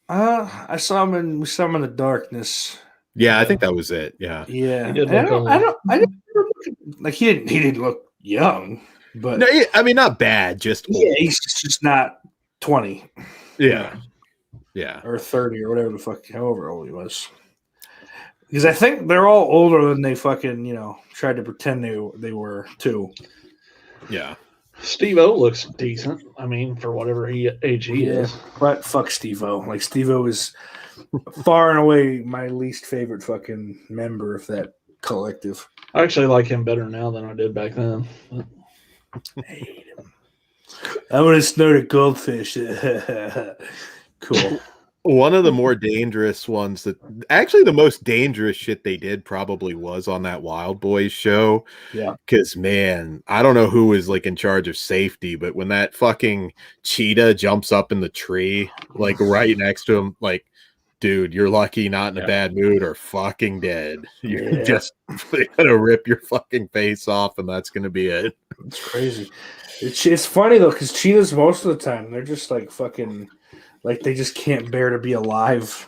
We saw him in The Darkness. Yeah, I think that was it. Yeah. Yeah. I didn't like he didn't look young, but no, I mean not bad, just old. Yeah, he's just not 20. Yeah. Or 30 or whatever the fuck, however old he was. Because I think they're all older than they fucking, tried to pretend they were too. Yeah. Steve-O looks decent. I mean, for whatever age he is. But fuck Steve-O. Like, Steve-O is far and away my least favorite fucking member of that collective. I actually like him better now than I did back then. I hate him. I want to snort a goldfish. Cool. One of the more dangerous ones actually the most dangerous shit they did probably was on that Wild Boys show. Yeah. Because, man, I don't know who was like in charge of safety, but when that fucking cheetah jumps up in the tree, like right next to him, like, dude, you're lucky not in a bad mood or fucking dead. You're just gonna rip your fucking face off, and that's gonna be it. It's crazy. It's funny though, because cheetahs most of the time they're just like fucking, like they just can't bear to be alive.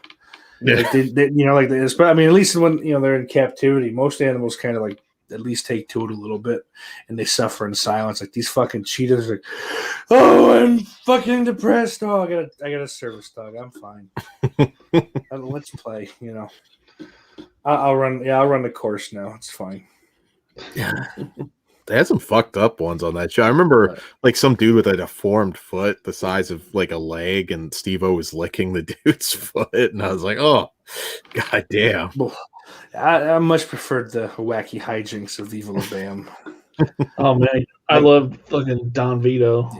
Yeah. Like I mean, at least when they're in captivity, most animals kind of like at least take to it a little bit, and they suffer in silence. Like these fucking cheetahs are like, oh, I'm fucking depressed. Oh, I got a service dog. I'm fine. Let's play. I'll run. Yeah, I'll run the course now. It's fine. Yeah. They had some fucked up ones on that show. I remember like some dude with a deformed foot the size of like a leg, and Steve-O was licking the dude's foot, and I was like, oh, god damn. I much preferred the wacky hijinks of Viva La Bam. Oh man, I love fucking Don Vito.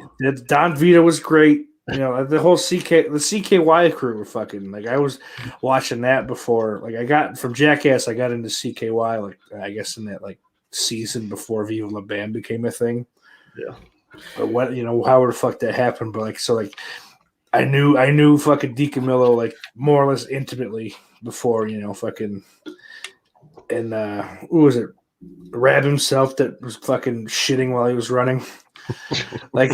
Don Vito was great. The whole the CKY crew were fucking, like, I was watching that before. Like, I got from Jackass, I got into CKY, like, I guess in that like season before Viva La Bam became a thing. Yeah. But what, how the fuck that happened? But like, so like, I knew fucking Deacon Milo like more or less intimately before, fucking, and who was it? Rab himself that was fucking shitting while he was running. Like,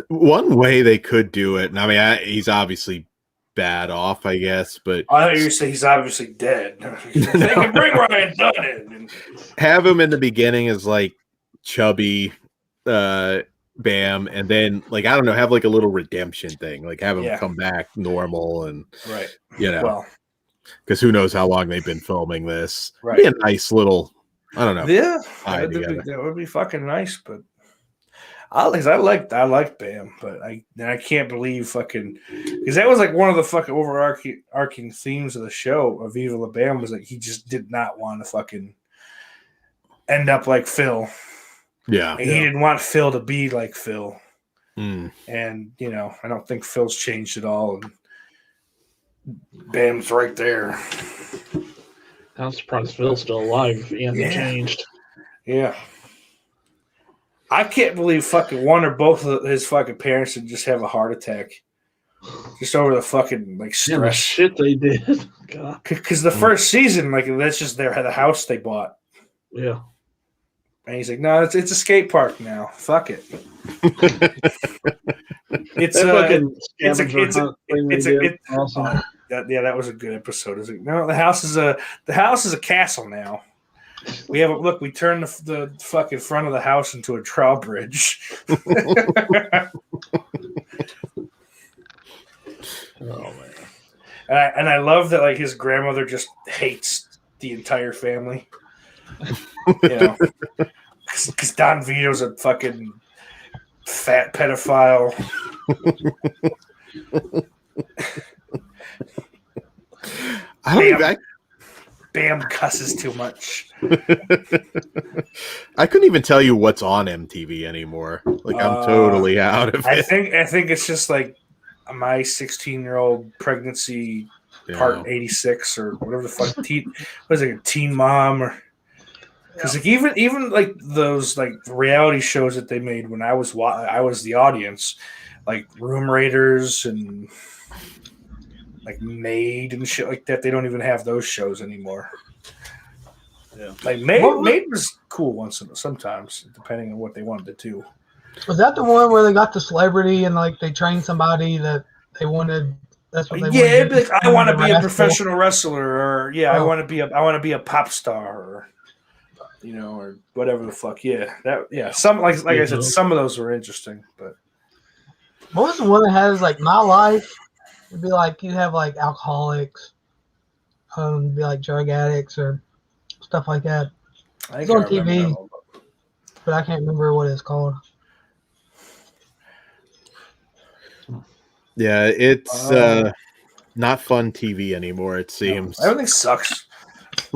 One way they could do it, and I mean, he's obviously bad off, I guess, but I thought you were saying he's obviously dead. They can bring Ryan Dunn in. Have him in the beginning as like chubby Bam, and then like I don't know, have like a little redemption thing, like have him come back normal, and right, because who knows how long they've been filming this. Right, be a nice little, I don't know, that would be fucking nice, but I like Bam, but I can't believe fucking, because that was like one of the fucking overarching themes of the show of Viva La Bam was like he just did not want to fucking end up like Phil. Yeah, and he didn't want Phil to be like Phil. And I don't think Phil's changed at all. And Bam's right there. I'm surprised Phil's still alive if he hasn't changed. Yeah. I can't believe fucking one or both of his fucking parents would just have a heart attack. Just over the fucking like stress. Yeah, shit they did. Because the first season, like, that's just the house they bought. Yeah. And he's like, no, it's a skate park now. Fuck it. That was a good episode. It's like, no, the house is a castle now. We turned the fucking front of the house into a drawbridge. Oh man. And I love that, like, his grandmother just hates the entire family. Because Don Vito's a fucking fat pedophile. Bam cusses too much. I couldn't even tell you what's on MTV anymore. Like, I'm totally out of it. I think it's just like My 16-Year-Old Pregnancy Part 86 or whatever the fuck. What is it? Teen Mom or. Because like even like those like reality shows that they made when I was the audience, like Room Raiders and like Maid and shit like that. They don't even have those shows anymore. Yeah, like Maid was cool sometimes, depending on what they wanted to do. Was that the one where they got the celebrity and like they trained somebody that they wanted? That's what they wanted. Yeah, like, I want to be a professional wrestler, or I want to be a pop star, or or whatever the fuck. Yeah. Some like I said, some of those were interesting, but what was the one that has like My Life? It'd be like you have like alcoholics, be like drug addicts or stuff like that. It's on TV, but I can't remember what it's called. Yeah, it's not fun TV anymore, it seems. Everything sucks.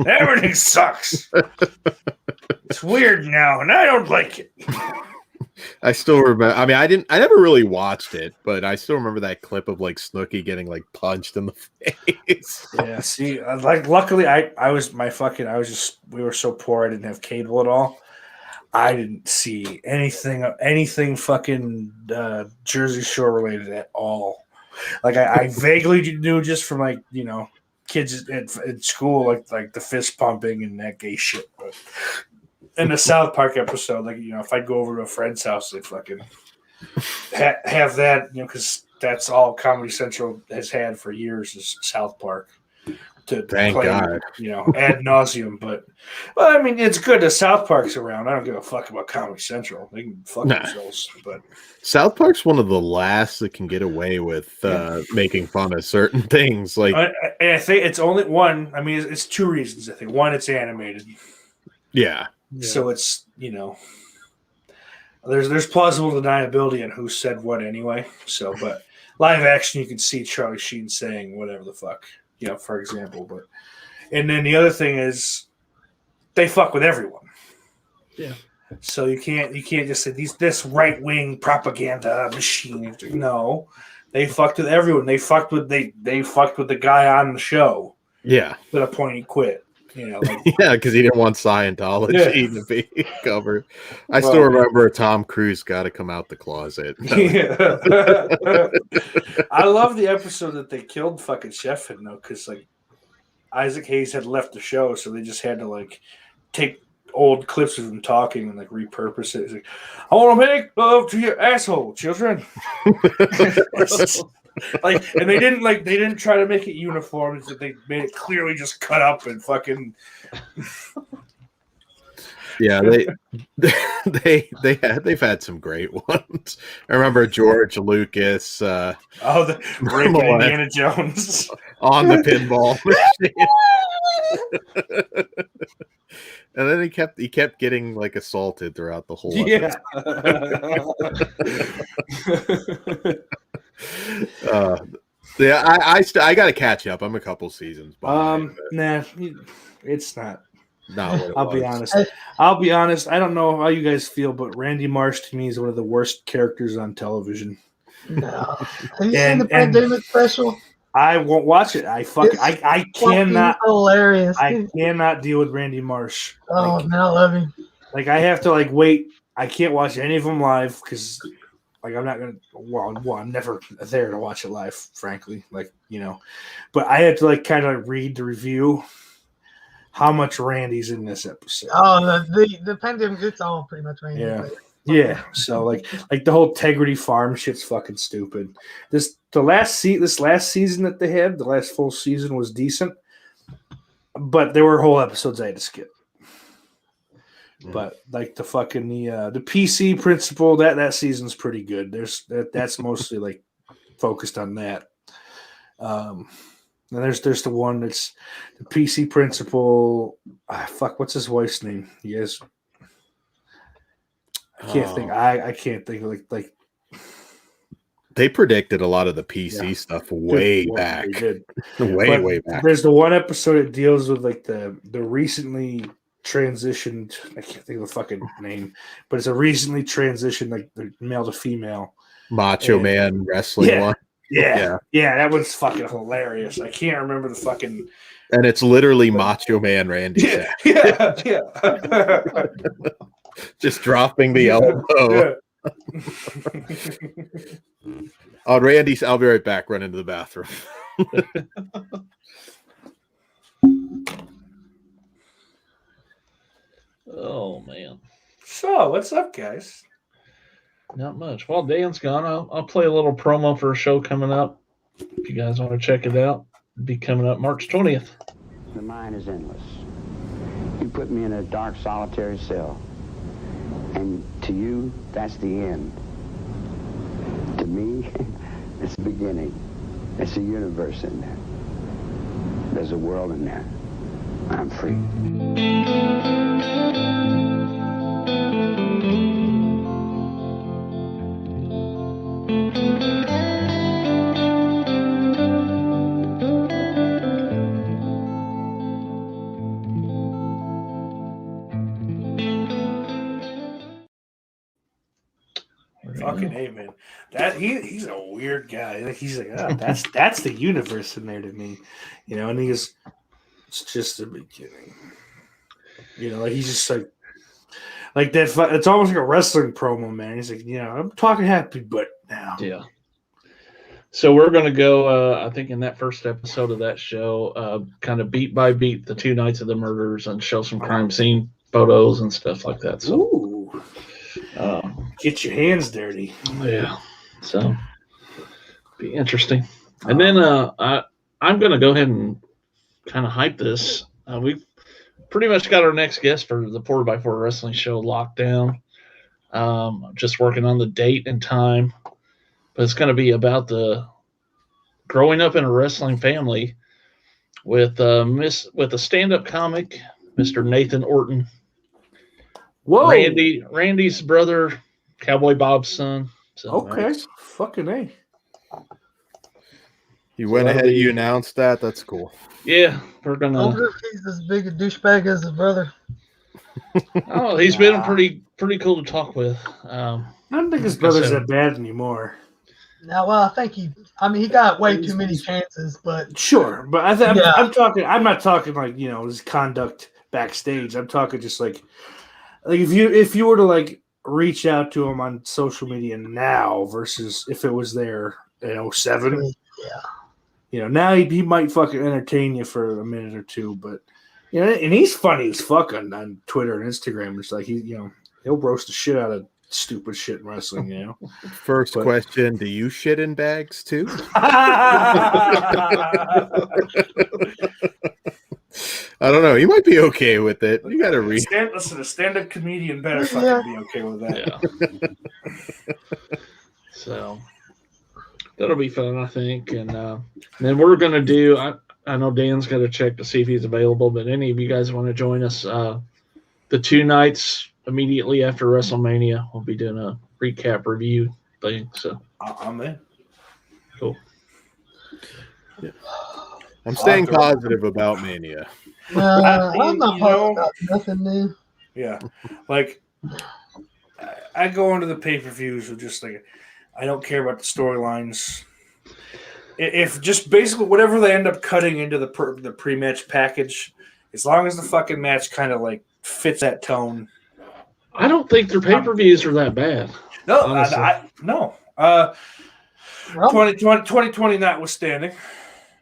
Everything sucks. It's weird now, and I don't like it. I still remember. I mean, I never really watched it, but I still remember that clip of like Snooki getting like punched in the face. Yeah. See, like, luckily, we were so poor, I didn't have cable at all. I didn't see anything fucking Jersey Shore related at all. Like I vaguely knew just from like kids at school, like the fist pumping and that gay shit. But in the South Park episode, like if I'd go over to a friend's house, they'd fucking have that, because that's all Comedy Central has had for years is South Park. Thank God. Ad nauseum. But I mean, it's good that South Park's around. I don't give a fuck about Comedy Central. They can fuck themselves. But South Park's one of the last that can get away with making fun of certain things. Like, I think it's only one. I mean, it's two reasons. I think one, it's animated. Yeah. So it's there's plausible deniability on who said what anyway. So, but live action, you can see Charlie Sheen saying whatever the fuck. For example, and then the other thing is they fuck with everyone. Yeah. So you can't just say this right wing propaganda machine. No, they fucked with everyone. They fucked with the guy on the show. Yeah. To the point he quit. Yeah, because he didn't want Scientology to be covered. I still remember Tom Cruise got to come out the closet. Yeah. I love the episode that they killed fucking Sheffin though, because like Isaac Hayes had left the show, so they just had to like take old clips of him talking and like repurpose it. He's like, I want to make love to your asshole, children. Like, and they didn't try to make it uniform. They made it clearly just cut up and fucking. Yeah, they've had some great ones. I remember George Lucas. The raping Indiana Jones on the pinball machine. And then he kept getting like assaulted throughout the whole episode. I got to catch up. I'm a couple seasons behind. Nah, it's not. No, I'll be honest. I don't know how you guys feel, but Randy Marsh to me is one of the worst characters on television. No. Have you seen the pandemic special? I won't watch it. I cannot. Hilarious. I cannot deal with Randy Marsh. Oh man, I love him. Like I have to wait. I can't watch any of them live because I'm not gonna. Well, I'm never there to watch it live, frankly. But I had to kind of read the review. How much Randy's in this episode? Oh, the pandemic. It's all pretty much Randy. Yeah. Yeah, so like the whole Integrity Farm shit's fucking stupid. This last season that they had, the last full season was decent, but there were whole episodes I had to skip. But like the fucking the PC principle that season's pretty good. That's mostly like focused on that. And there's the one that's the PC principle. What's his wife's name? You guys, I can't think. I can't think like. They predicted a lot of the PC stuff way back. They did. way back. There's the one episode that deals with like the recently transitioned. I can't think of the fucking name, but it's a recently transitioned like the male to female Macho Man wrestling one. Yeah, that was fucking hilarious. I can't remember the fucking. And it's literally Macho Man Randy. Yeah. Just dropping the elbow. Oh, Randy, I'll be right back. Run into the bathroom. Oh, man. So, what's up, guys? Not much. While Dan's gone, I'll play a little promo for a show coming up. If you guys want to check it out, it'll be coming up March 20th. The mind is endless. You put me in a dark, solitary cell. And to you, that's the end. To me, it's the beginning. It's a universe in there. There's a world in there. I'm free. Fucking hey, man. That he's a weird guy. Like he's like, oh, that's the universe in there to me, And he goes, it's just the beginning. Like he's just like that. It's almost like a wrestling promo, man. He's like, I'm talking happy, but now, yeah. So we're gonna go. I think in that first episode of that show, kind of beat by beat the 2 nights of the murders and show some crime scene photos and stuff like that. So. Ooh. Get your hands dirty. Yeah. So be interesting. And then I'm going to go ahead and kind of hype this. We've pretty much got our next guest for the 4x4 Wrestling Show locked down. Just working on the date and time. But it's going to be about the growing up in a wrestling family with a stand-up comic, Mr. Nathan Orton. Whoa. Randy's brother, Cowboy Bob's son. So, okay. Nice. Fucking A. You went ahead and you announced that. That's cool. Yeah, we're going to. I wonder if he's as big a douchebag as his brother. Oh, he's been pretty cool to talk with. I don't think his brother's that bad anymore. Now, well, I think he got way too many chances, but. Sure, but I'm not talking like, his conduct backstage. I'm talking just like if you were to like reach out to him on social media now versus if it was there in 2007. Yeah. Now he might fucking entertain you for a minute or two, but and he's funny as fuck on Twitter and Instagram. It's like he'll roast the shit out of stupid shit in wrestling, First question, do you shit in bags too? I don't know. You might be okay with it. You got to read. Listen, a stand-up comedian better fucking be okay with that. Yeah. So that'll be fun, I think. And then we're going to do, I know Dan's got to check to see if he's available, but any of you guys want to join us the 2 nights immediately after WrestleMania, we'll be doing a recap review thing. So I'm in. Cool. Yeah. I'm staying positive about Mania. I'm not positive about nothing new. Yeah. Like, I go into the pay-per-views with just like, I don't care about the storylines. If just basically whatever they end up cutting into the pre-match package, as long as the fucking match kind of like fits that tone. I don't think their pay-per-views are that bad. No, no. 2020 notwithstanding.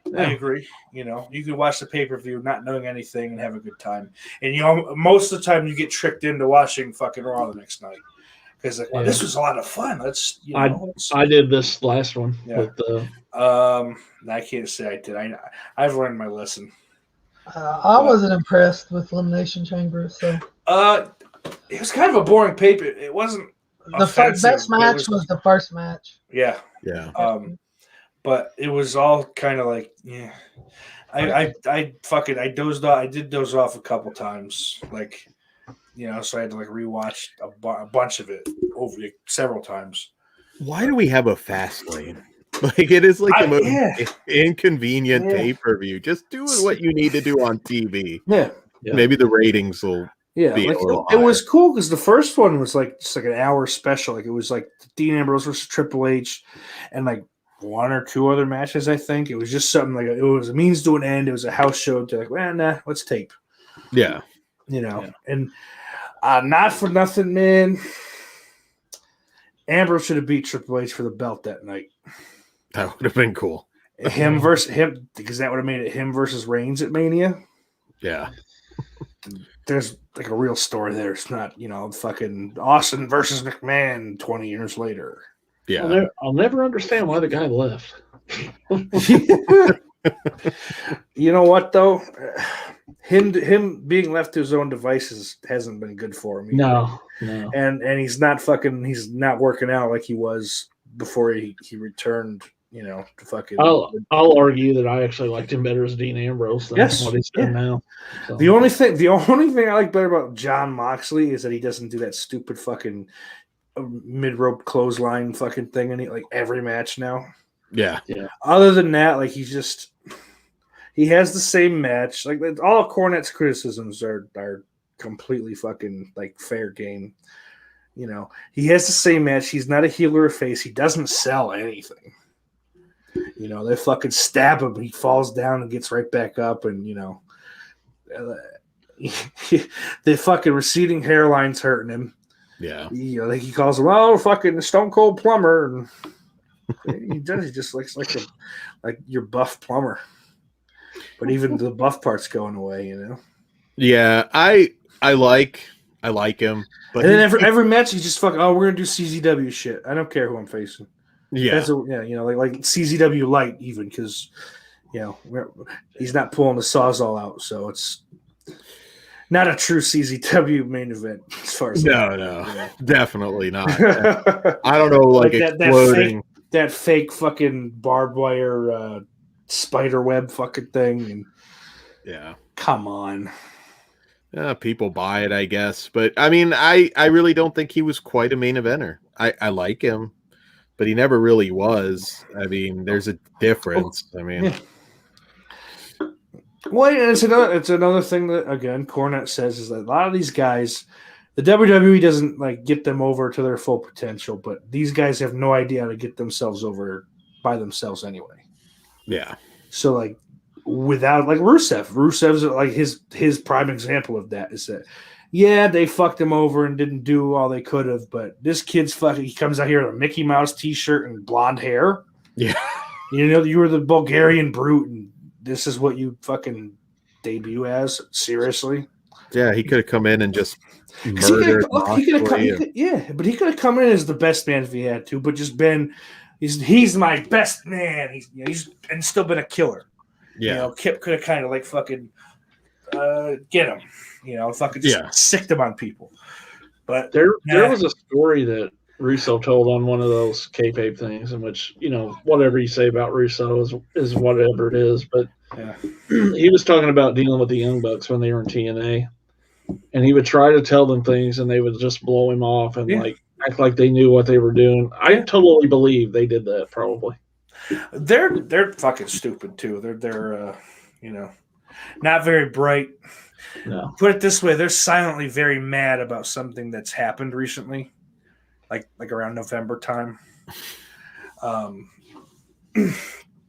Yeah. I agree. You can watch the pay-per-view not knowing anything and have a good time. And most of the time you get tricked into watching fucking Raw the next night because this was a lot of fun. Let's. I did this last one. Yeah. With I can't say I did. I've learned my lesson. I wasn't impressed with Elimination Chamber. So. It was kind of a boring paper. It wasn't the best match was the first match. Yeah. But it was all kind of like, yeah. I dozed off. I did doze off a couple times, like, so I had to like rewatch a bunch of it over several times. Why do we have a fast lane? Like, it is like the most inconvenient pay-per-view. Just do what you need to do on TV. Yeah. Maybe the ratings will be like, it was cool because the first one was like just like an hour special. Like it was like Dean Ambrose versus Triple H and like one or two other matches, I think. It was just something like it was a means to an end. It was a house show to like, well, nah, let's tape. Yeah. And not for nothing, man. Ambrose should have beat Triple H for the belt that night. That would have been cool. Him versus him, because that would have made it him versus Reigns at Mania. Yeah. There's like a real story there. It's not, fucking Austin versus McMahon 20 years later. Yeah. I'll never understand why the guy left. You know what, though? Him being left to his own devices hasn't been good for him either. No. And he's not working out like he was before he returned, to fucking. I'll argue that I actually liked him better as Dean Ambrose than what he's doing now. So. The only thing I like better about Jon Moxley is that he doesn't do that stupid fucking mid-rope clothesline fucking thing in like every match now. Yeah. Other than that, like he has the same match. Like all of Cornette's criticisms are completely fucking like fair game. He has the same match. He's not a heel or a face. He doesn't sell anything. They fucking stab him. He falls down and gets right back up, and the fucking receding hairline's hurting him. Yeah. Like he calls him, oh, fucking Stone Cold Plumber, and he does. He just looks like your buff plumber. But even the buff part's going away, Yeah, I like him. But and then every match he's just fucking. Oh, we're gonna do CZW shit. I don't care who I'm facing. Yeah, like CZW light even because he's not pulling the Sawzall out, so it's not a true CZW main event as far as definitely not. I don't know, like exploding that fake fucking barbed wire spider web fucking thing, and come on. People buy it, I guess, but I mean, I really don't think he was quite a main eventer. I like him, but he never really was. I mean, there's a difference. I mean, well, it's another thing that again Cornette says is that a lot of these guys, the WWE doesn't like get them over to their full potential, but these guys have no idea how to get themselves over by themselves anyway. Yeah. So like without like Rusev's like his prime example of that is that they fucked him over and didn't do all they could have, but this kid's fucking he comes out here with a Mickey Mouse t-shirt and blonde hair. Yeah. You were the Bulgarian brute and this is what you fucking debut as? Seriously? Yeah, he could have come in and just murdered. But he could have come in as the best man if he had to, but just been he's my best man. He's and still been a killer. Yeah. Kip could have kind of like fucking get him. Fucking just sicked him on people. But there was a story that Russo told on one of those kayfabe things in which, whatever you say about Russo is whatever it is. But he was talking about dealing with the Young Bucks when they were in TNA. And he would try to tell them things and they would just blow him off and like act like they knew what they were doing. I totally believe they did that probably. They're fucking stupid too. They're not very bright. No. Put it this way, they're silently very mad about something that's happened recently. Like around November time.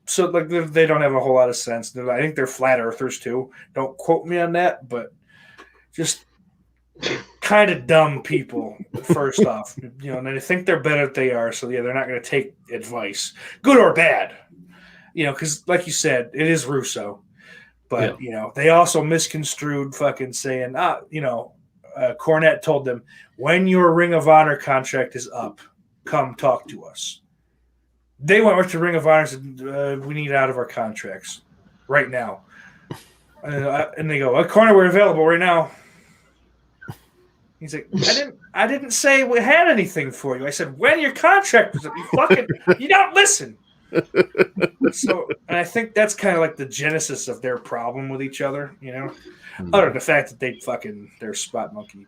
So like they don't have a whole lot of sense. I think they're flat earthers too. Don't quote me on that, but just kind of dumb people first off. And they think they're better than they are, so they're not going to take advice, good or bad. Because like you said, it is Russo. But they also misconstrued fucking saying, Cornette told them, when your Ring of Honor contract is up, come talk to us. They went right to Ring of Honor and said, we need out of our contracts right now. And they go, Cornette, we're available right now. He's like, I didn't say we had anything for you. I said, when your contract was up, you don't listen. So, and I think that's kind of like the genesis of their problem with each other, other than the fact that they're spot monkey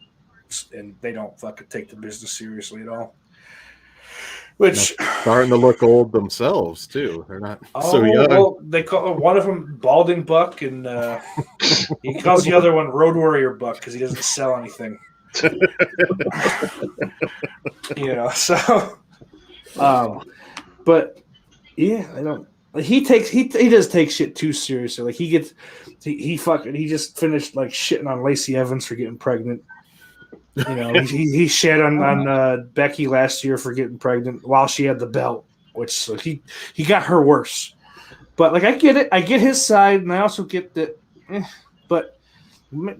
and they don't fucking take the business seriously at all. Which starting to look old themselves too. They're not so young. Well, they call one of them Balding Buck, and he calls the other one Road Warrior Buck because he doesn't sell anything. So, but yeah, I don't. Like, he does take shit too seriously. Like he just finished like shitting on Lacey Evans for getting pregnant. He shat on Becky last year for getting pregnant while she had the belt, which so he got her worse. But like I get it, I get his side, and I also get that. But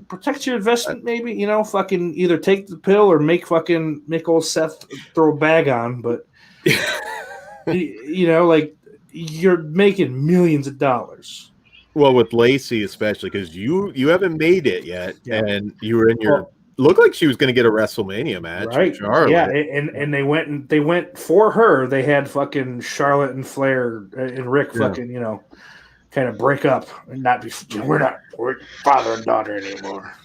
protect your investment, maybe fucking either take the pill or make old Seth throw a bag on. But like you're making millions of dollars. Well, with Lacey especially because you haven't made it yet, and you were in your. Looked like she was going to get a WrestleMania match, right? Charlotte. Yeah, and they went for her. They had fucking Charlotte and Flair and Rick fucking kind of break up and not be. We're father and daughter anymore.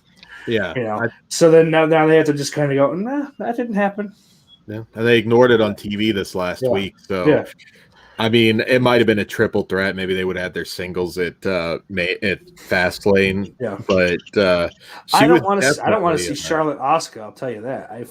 Yeah, so then now they have to just kind of go. Nah, that didn't happen. Yeah, and they ignored it on TV this last week. So, I mean, it might have been a triple threat. Maybe they would have had their singles at Fastlane. Yeah, but I don't want to see Charlotte Asuka. I'll tell you that. I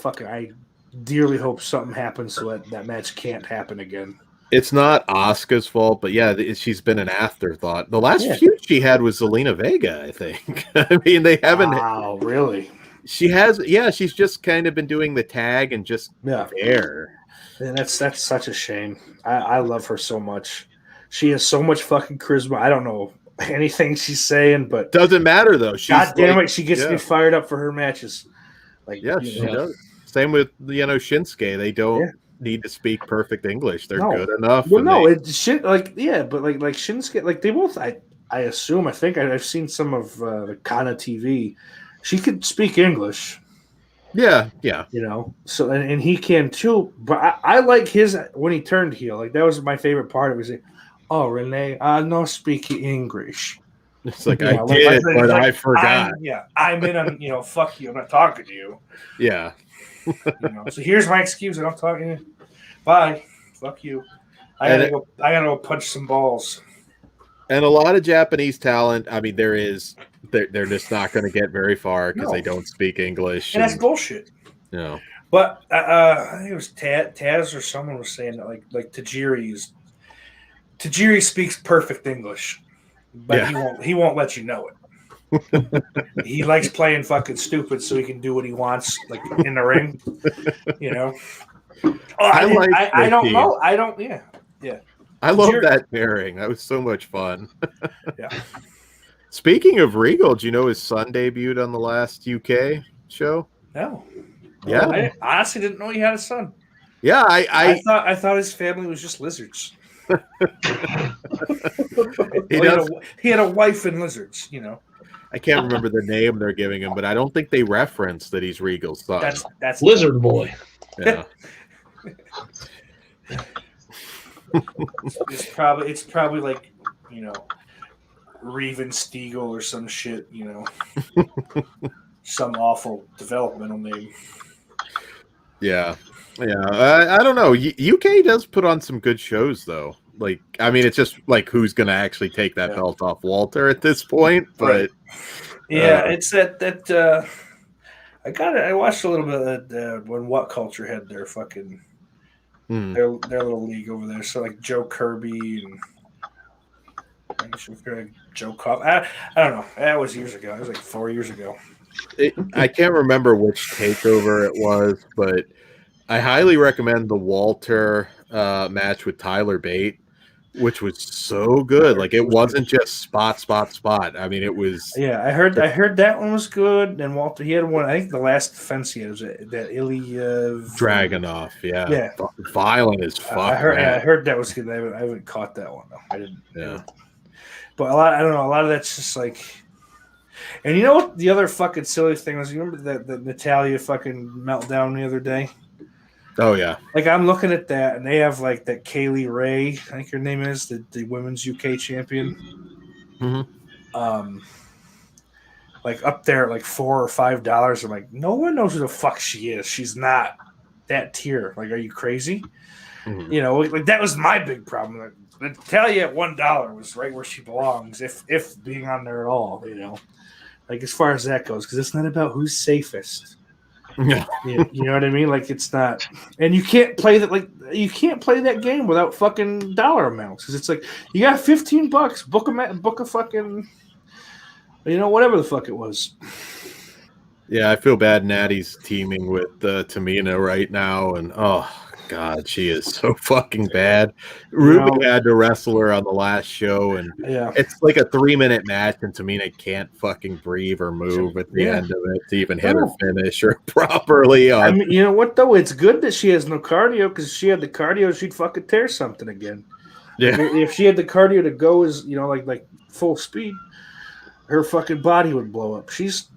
dearly hope something happens so that match can't happen again. It's not Asuka's fault, but yeah, she's been an afterthought. The last feud she had was Zelina Vega, I think. I mean, they haven't. Wow, really? She has. Yeah, she's just kind of been doing the tag and just there. And that's such a shame. I love her so much. She has so much fucking charisma. I don't know anything she's saying, but doesn't matter though. God damn it, she gets me fired up for her matches. Like she does. Same with Shinsuke. They don't need to speak perfect English. They're good enough. Well, it's shit. Like but like Shinsuke, like they both. I assume. I think I've seen some of the Kana TV. She could speak English. Yeah. So and he can too. But I like his when he turned heel. Like that was my favorite part. It was like, oh Renee, I no speak English. It's like I did, but I forgot. I'm in a fuck you. I'm not talking to you. Yeah. So here's my excuse. I don't talk to you. Bye. Fuck you. I gotta go punch some balls. And a lot of Japanese talent. I mean, they're just not going to get very far because they don't speak English. And that's bullshit. But I think it was Taz or someone was saying that like Tajiri speaks perfect English, but he won't let you know it. He likes playing fucking stupid so he can do what he wants, like in the ring. I don't know. I don't. Yeah. I love that pairing. That was so much fun. Yeah. Speaking of Regal, do you know his son debuted on the last UK show? No. Yeah. I honestly didn't know he had a son. Yeah, I thought his family was just lizards. He had a wife and lizards, I can't remember the name they're giving him, but I don't think they reference that he's Regal's son. That's Lizard Boy. Yeah. It's probably like, Reven Stiegel or some shit, some awful developmental name. Yeah. I don't know. UK does put on some good shows, though. Like, I mean, it's just like who's going to actually take that belt off Walter at this point. But it's that I watched a little bit of when What Culture had their fucking their little league over there. So like Joe Kirby and Joe Cobb. I don't know. That was years ago. It was like 4 years ago. I can't remember which takeover it was, but I highly recommend the Walter match with Tyler Bate, which was so good. Like it wasn't just spot. I mean, it was. Yeah, I heard that one was good. And Walter, he had one. I think the last defense he had was that Ilya Dragunov. Yeah, violent as fuck. I heard that was good. I haven't caught that one though. I didn't. Yeah, but a lot of that's just like. And you know what? The other fucking silly thing was, you remember the Natalia fucking meltdown the other day? Oh yeah. Like I'm looking at that, and they have like that Kaylee Ray, I think her name is, the women's UK champion. Mm-hmm. Like up there at like $4 or $5. I'm like, no one knows who the fuck she is. She's not that tier. Like, are you crazy? Mm-hmm. You know, like that was my big problem. Like, Natalia at $1 was right where she belongs, if being on there at all. You know, like as far as that goes, because it's not about who's safest. Yeah. You know what I mean? Like it's not, and you can't play that. Like you can't play that game without fucking dollar amounts, because it's like you got $15, book a fucking, you know, whatever the fuck it was. Yeah, I feel bad Natty's teaming with Tamina right now, and oh god, she is so fucking bad. Ruby had to wrestle her on the last show, and it's like a 3-minute match, and Tamina can't fucking breathe or move at the end of it to even hit her finisher properly. I mean, you know what though? It's good that she has no cardio, because if she had the cardio, she'd fucking tear something again. Yeah, if she had the cardio to go as like full speed, her fucking body would blow up. She's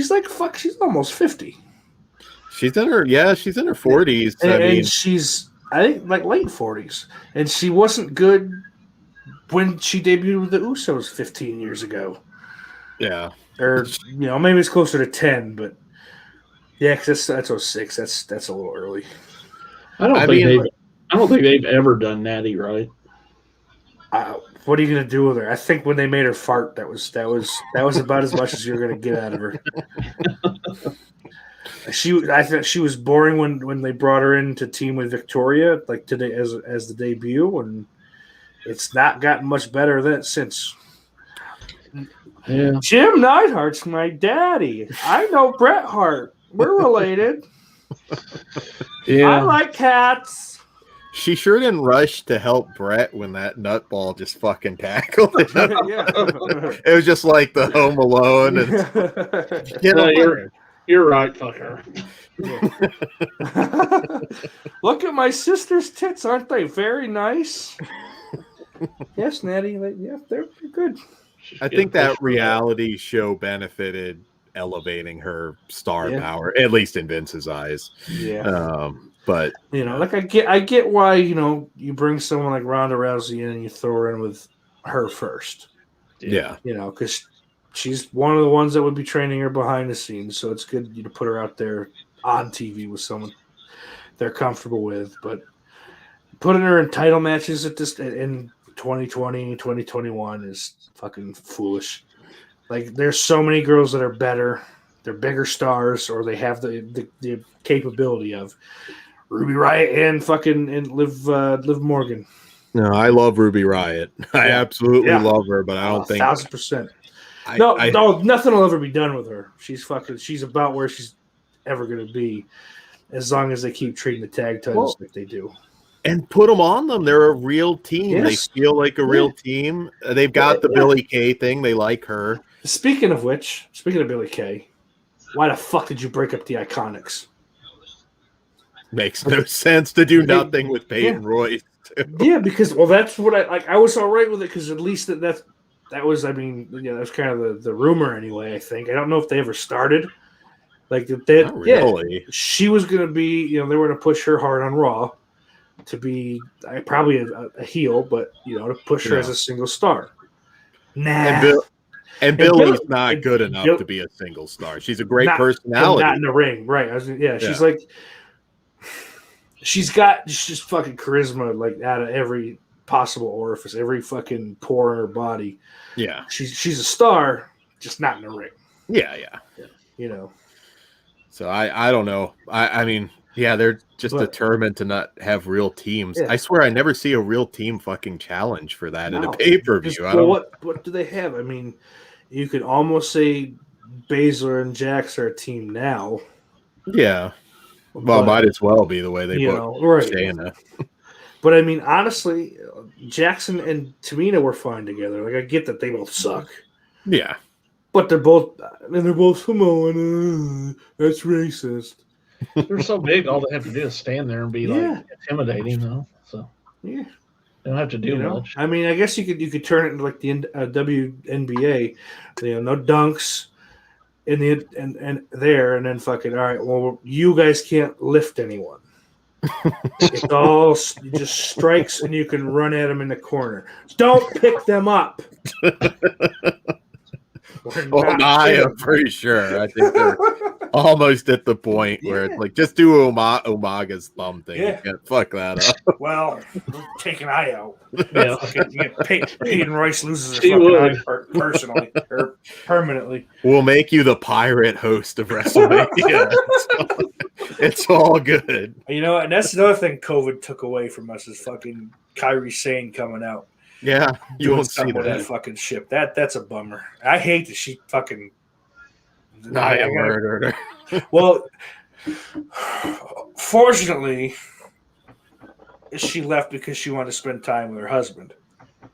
like fuck. She's almost 50. She's in her 40s. And she's, I think, like late 40s. And she wasn't good when she debuted with the Usos 15 years ago. Yeah. Or, maybe it's closer to 10, but yeah, because that's 06. That's a little early. I don't think they've ever done Natty right. What are you gonna do with her? I think when they made her fart, that was about as much as you're gonna get out of her. I thought she was boring when they brought her in to team with Victoria, like today as the debut, and it's not gotten much better since. Yeah. Jim Neidhart's my daddy. I know Bret Hart. We're related. Yeah. I like cats. She sure didn't rush to help Bret when that nutball just fucking tackled him. It was just like the Home Alone. And, you're right, fuck her. Look at my sister's tits. Aren't they very nice? Yes, Natty. Yeah, they're good. I think that reality show benefited elevating her star power, at least in Vince's eyes. Yeah. But like I get why you bring someone like Ronda Rousey in and you throw her in with her first. Yeah. Because she's one of the ones that would be training her behind the scenes, so it's good to put her out there on TV with someone they're comfortable with. But putting her in title matches in 2020, 2021 is fucking foolish. Like there's so many girls that are better, they're bigger stars, or they have the capability of. Ruby Riott and Liv Morgan. No, I love Ruby Riott. I absolutely love her, but I don't think 1,000%. No, nothing will ever be done with her. She's about where she's ever going to be, as long as they keep treating the tag titles like they do. And put them on them. They're a real team. Yes. They feel like a real team. They've got the Billie Kay thing. They like her. Speaking of Billie Kay, why the fuck did you break up the Iconics? Makes no sense to do nothing with Peyton Royce. Yeah, because that's what I was all right with it, because at least that was that was kind of the rumor anyway. I think I don't know if they ever started like that. Really. She was going to be they were going to push her hard on Raw to be probably a heel, but to push her as a single star. Nah. And Billie's not good enough to be a single star. She's a great personality. Not in the ring, right? She's like. She's just fucking charisma, like out of every possible orifice, every fucking pore in her body. Yeah, she's a star, just not in the ring. Yeah. So I don't know. I mean, they're just determined to not have real teams. Yeah. I swear, I never see a real team fucking challenge for that in a pay-per-view. What do they have? I mean, you could almost say Baszler and Jax are a team now. Yeah. Well, might as well be the way they book Shayna. But I mean, honestly, Jackson and Tamina were fine together. Like I get that they both suck. Yeah. But they're both Samoan. That's racist. They're so big, all they have to do is stand there and be like intimidating, though. So yeah. don't have to do much. I mean, I guess you could turn it into like the WNBA. No dunks in the and there, and then fucking all right. Well, you guys can't lift anyone. It's all just strikes, and you can run at them in the corner. Don't pick them up. I'm pretty sure. I think they're almost at the point where it's like, just do Umaga's thumb thing. Yeah. Fuck that up. Well, take an eye out. Yeah. Peyton Royce loses her fucking eye personally or permanently. We'll make you the pirate host of WrestleMania. It's all good. And that's another thing COVID took away from us is fucking Kairi Sane coming out. Yeah, you won't see that fucking ship. That's a bummer. I hate that she fucking. I murdered her. Well, fortunately, she left because she wanted to spend time with her husband.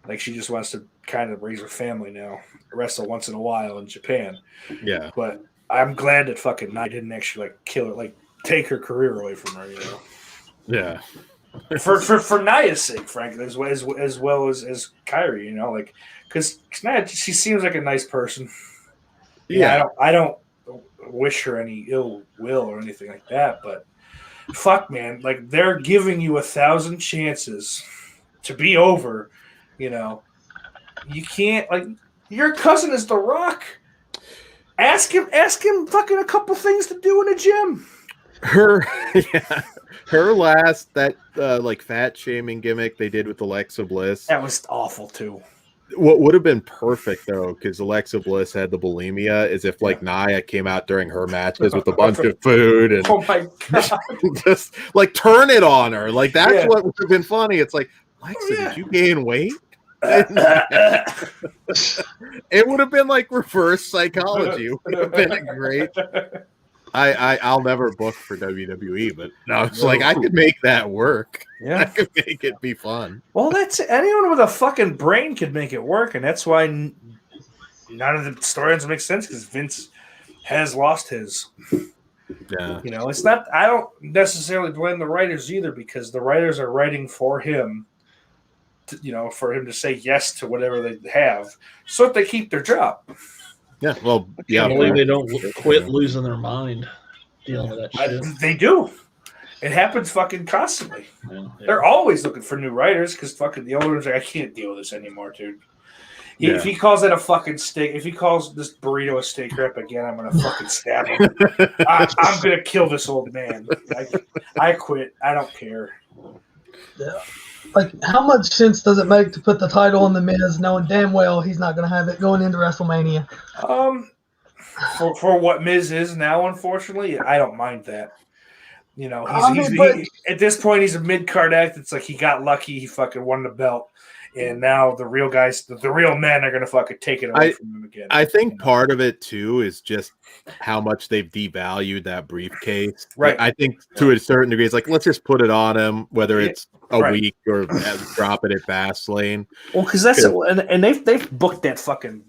Like she just wants to kind of raise her family now, wrestle once in a while in Japan. Yeah, but I'm glad that fucking Nia didn't actually like kill her, like take her career away from her. Yeah. For Nia's sake, frankly, as well as Kairi, like because Nia, she seems like a nice person. Yeah, I don't wish her any ill will or anything like that, but fuck, man, like they're giving you 1,000 chances to be over. You can't like your cousin is The Rock. Ask him fucking a couple things to do in the gym. Her last like fat shaming gimmick they did with Alexa Bliss. That was awful too. What would have been perfect though, because Alexa Bliss had the bulimia, is if like Nia came out during her matches with a bunch of food and oh my god, just like turn it on her. Like that's what would have been funny. It's like, Alexa, did you gain weight? It would have been like reverse psychology. It would have been great. I'll never book for WWE, but no, it's like I could make that work. Yeah, I could make it be fun. Well, that's anyone with a fucking brain could make it work, and that's why none of the storylines make sense because Vince has lost his. Yeah, it's not. I don't necessarily blame the writers either because the writers are writing for him. For him to say yes to whatever they have, so that they keep their job. Yeah, well, I believe they don't quit losing their mind dealing with that shit. They do. It happens fucking constantly. Yeah. They're always looking for new writers because fucking the owners are like, I can't deal with this anymore, dude. If he calls it a fucking steak, if he calls this burrito a steak wrap again, I'm gonna fucking stab him. I'm gonna kill this old man. I quit. I don't care. Yeah. Like, how much sense does it make to put the title on The Miz, knowing damn well he's not going to have it going into WrestleMania? For what Miz is now, unfortunately, I don't mind that. At this point, he's a mid-card act. It's like he got lucky. He fucking won the belt. And now the real guys, the real men are going to fucking take it away from him again. I think part of it, too, is just how much they've devalued that briefcase. Right. I think to a certain degree, it's like, let's just put it on him, whether it's a week or drop it at Fastlane. Well, because that's and they've booked that fucking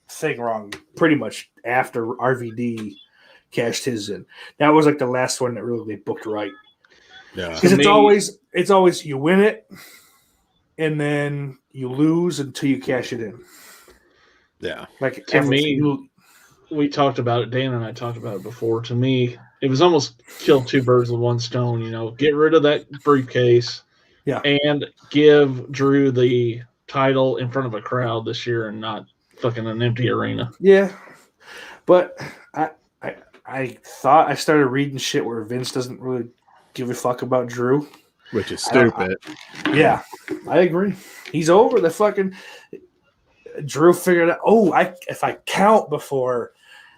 thing wrong pretty much after RVD cashed his in. That was like the last one that really they booked right. Yeah. Because it's always you win it. And then you lose until you cash it in. Yeah. Like to me, we talked about it. Dan and I talked about it before. To me, it was almost kill two birds with one stone. Get rid of that briefcase, and give Drew the title in front of a crowd this year, and not fucking an empty arena. Yeah, but I thought I started reading shit where Vince doesn't really give a fuck about Drew. Which is stupid. I agree. He's over the fucking Drew figured out. If I count before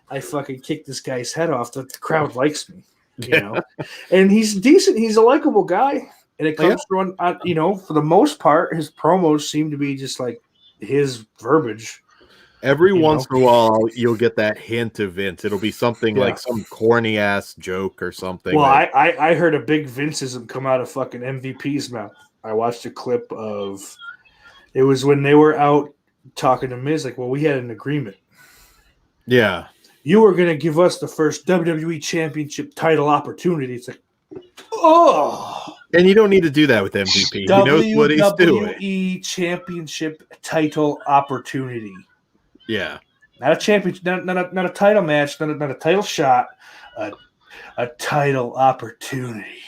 I fucking kick this guy's head off, the crowd likes me. And he's decent. He's a likable guy, and it comes through on for the most part, his promos seem to be just like his verbiage. Every once in a while, you'll get that hint of Vince. It'll be something like some corny ass joke or something. Well, I heard a big Vinceism come out of fucking MVP's mouth. I watched a clip of it was when they were out talking to Miz, like, well, we had an agreement. Yeah. You were going to give us the first WWE Championship title opportunity. It's like, oh. And you don't need to do that with MVP. He knows what he's doing. WWE Championship title opportunity. Yeah. Not a championship, not a title match, not a title shot, a title opportunity.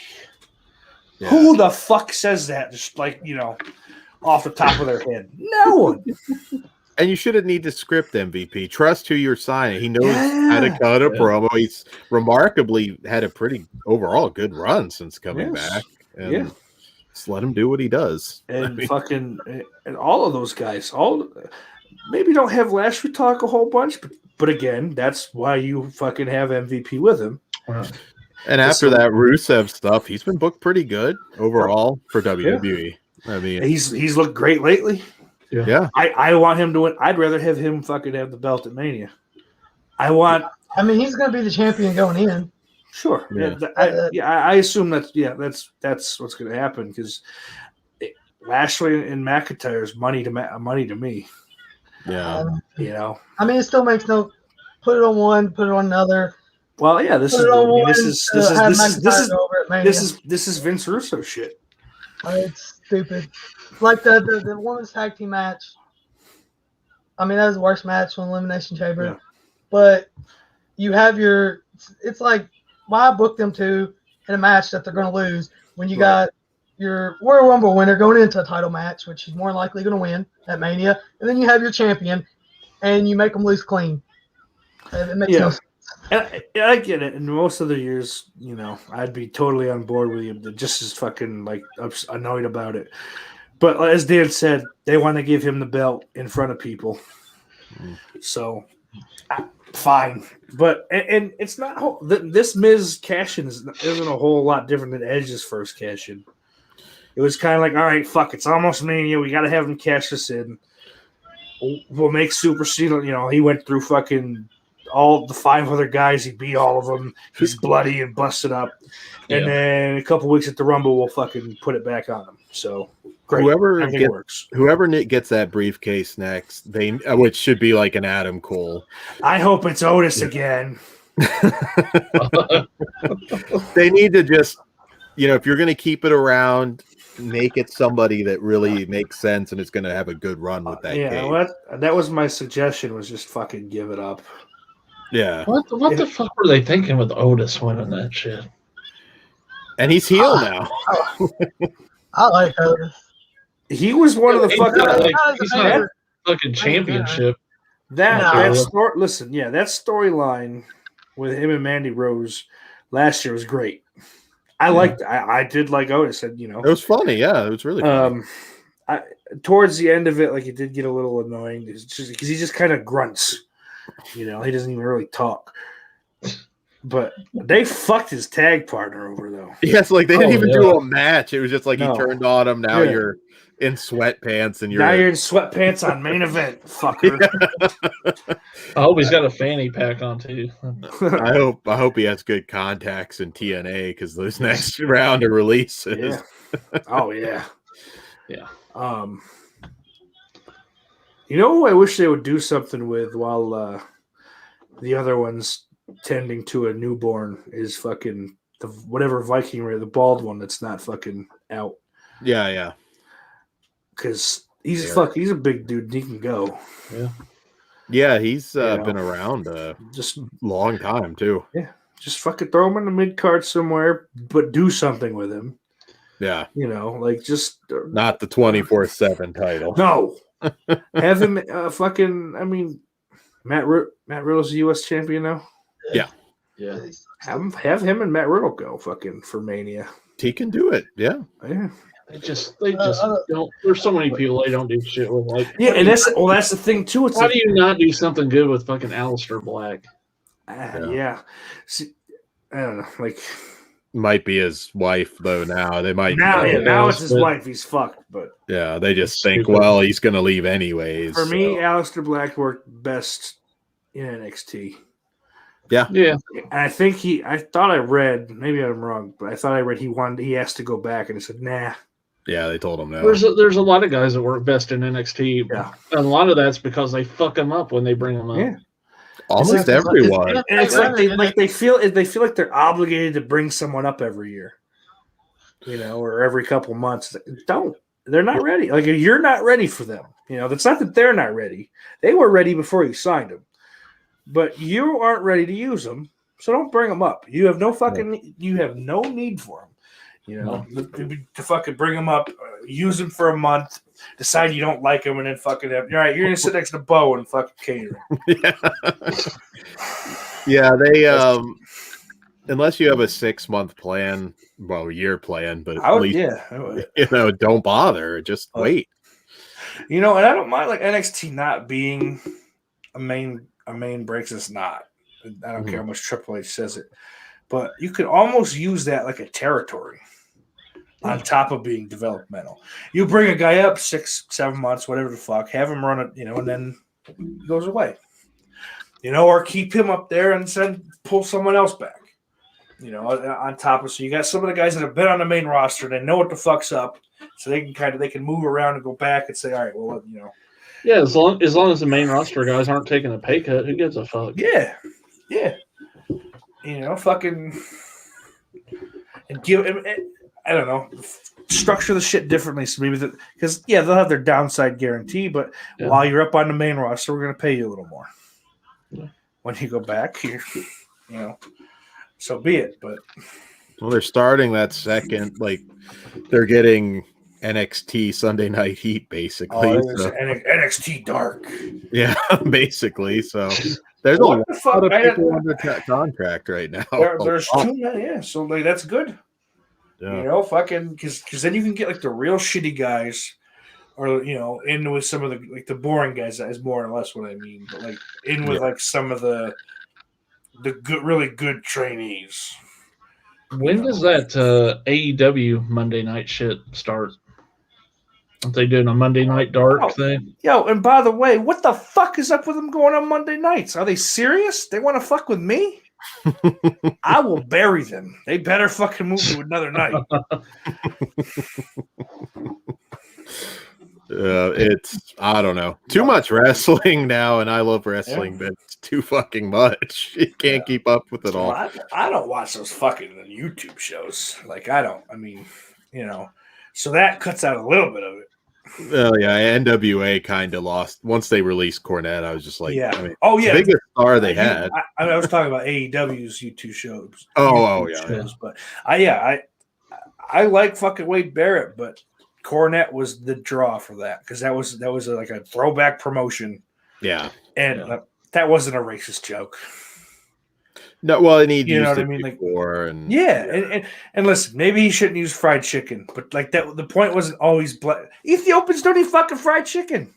Yeah. Who the fuck says that? Just like, off the top of their head. No one. And you shouldn't need to script MVP. Trust who you're signing. He knows how to cut a promo. He's remarkably had a pretty overall good run since coming back. And just let him do what he does. And and all of those guys, maybe don't have Lashley talk a whole bunch, but again, that's why you fucking have MVP with him. And after that Rusev stuff, he's been booked pretty good overall for WWE. I mean, he's looked great lately. Yeah. I want him to win. I'd rather have him fucking have the belt at Mania. I mean, he's going to be the champion going in. Sure. Yeah. I assume that's what's going to happen because Lashley and McIntyre is money to me. Yeah. I mean, it still makes no. Put it on one, put it on another. Well, yeah. This is Vince Russo shit. It's stupid. Like the women's tag team match. I mean, that was the worst match on Elimination Chamber. Yeah. But you have it's like, why book them two in a match that they're going to lose when you got your Royal Rumble winner going into a title match, which is more likely going to win at Mania, and then you have your champion, and you make them lose clean. It makes no sense. I get it. In most of the years, I'd be totally on board with you, just as fucking annoyed about it. But as Dan said, they want to give him the belt in front of people. So, fine. But and it's not this Miz cash-in isn't a whole lot different than Edge's first cash-in. It was kind of like, all right, fuck, it's almost Mania. We got to have him cash this in. We'll make Super Cena. He went through fucking all the 5 other guys. He beat all of them. He's bloody and busted up. And then a couple weeks at the Rumble, we'll fucking put it back on him. So great. Whoever gets that briefcase next, which should be like an Adam Cole. I hope it's Otis again. They need to just, if you're going to keep it around, make it somebody that really makes sense and is going to have a good run with that. That was my suggestion. Was just fucking give it up. Yeah. What the fuck were they thinking with Otis winning that shit? And he's heel now. I like Otis. He was one of the fucking. He's not fucking championship. That storyline with him and Mandy Rose last year was great. I did like Otis. And, it was funny. Yeah, it was really funny. Towards the end of it, it did get a little annoying because he just kind of grunts. He doesn't even really talk. But they fucked his tag partner over, though. Yes, they didn't even do a match. It was just he turned on him. Now you're in sweatpants and you're in sweatpants on main event, fucker. I hope he's got a fanny pack on too. I hope he has good contacts in TNA because those next round of releases. Yeah. Oh yeah. Yeah. Who I wish they would do something with while the other one's tending to a newborn is fucking whatever Viking the bald one that's not fucking out. Yeah. Because he's a big dude. He can go. Yeah, he's been around just a long time too. Yeah, just fucking throw him in the mid card somewhere, but do something with him. Yeah, just not the 24/7 title. No, have him fucking. I mean, Matt Riddle's the U.S. champion now. Yeah. Have him and Matt Riddle go fucking for Mania. He can do it. Yeah. They just don't. There's so many people they don't do shit with. And that's the thing too. How do you not do something good with fucking Aleister Black? Yeah. See, I don't know. Might be his wife though. Now they might. Now it's his wife. He's fucked. But yeah, they just think, well, he's going to leave anyways. For me, Aleister Black worked best in NXT. Yeah. And I think I thought I read, maybe I'm wrong, but I thought I read he asked to go back, and he said, nah. Yeah, they told him no. There's a lot of guys that work best in NXT. Yeah. And a lot of that's because they fuck them up when they bring them up. Yeah. Almost everyone. It's like they feel like they're obligated to bring someone up every year. or every couple months. Don't. They're not ready. Like, you're not ready for them. That's not that they're not ready. They were ready before you signed them, but you aren't ready to use them. So don't bring them up. You have no need for them. To fucking bring them up, use them for a month, decide you don't like them, and then fucking have. All right, you're gonna sit next to Bo and fucking cater. Yeah, they unless you have a 6-month plan, year plan, but at least don't bother. Just wait. And I don't mind like NXT not being a main breaks. It's not. I don't care how much Triple H says it, but you could almost use that like a territory on top of being developmental. You bring a guy up 6-7 months, whatever the fuck, have him run it, and then he goes away. Or keep him up there and pull someone else back. On top of, so you got some of the guys that have been on the main roster, they know what the fuck's up, so they can move around and go back and say, all right, well, Yeah, as long as the main roster guys aren't taking a pay cut, who gives a fuck? Yeah. Fucking and give him. I don't know. Structure the shit differently, so maybe because they'll have their downside guarantee, but while you're up on the main roster, we're going to pay you a little more. Yeah. When you go back here, so be it. But they're starting that second, like they're getting NXT Sunday Night Heat, basically. NXT Dark. Yeah, basically. So there's a lot of people under contract right now. There's too many. Yeah, so like that's good. Yeah. Fucking because then you can get like the real shitty guys, or in with some of the boring guys. That is more or less what I mean. But like in with like some of the good, really good trainees. When does that AEW Monday night shit start? Aren't they doing a Monday Night Dark thing? And by the way, what the fuck is up with them going on Monday nights? Are they serious? They want to fuck with me? I will bury them. They better fucking move to another night. It's, I don't know, too much wrestling now, and I love wrestling, but it's too fucking much. You can't keep up with it all. I don't watch those fucking YouTube shows. Like, I don't. I mean, so that cuts out a little bit of it. Well, yeah, NWA kind of lost once they released Cornette. I was just like, the biggest star they had. I was talking about AEW's YouTube shows. Shows, but I like fucking Wade Barrett, but Cornette was the draw for that because that was like a throwback promotion. Yeah, and that wasn't a racist joke. No, well, and he'd used it before, and listen, maybe he shouldn't use fried chicken, but like that, the point wasn't always black. Ethiopians don't eat fucking fried chicken.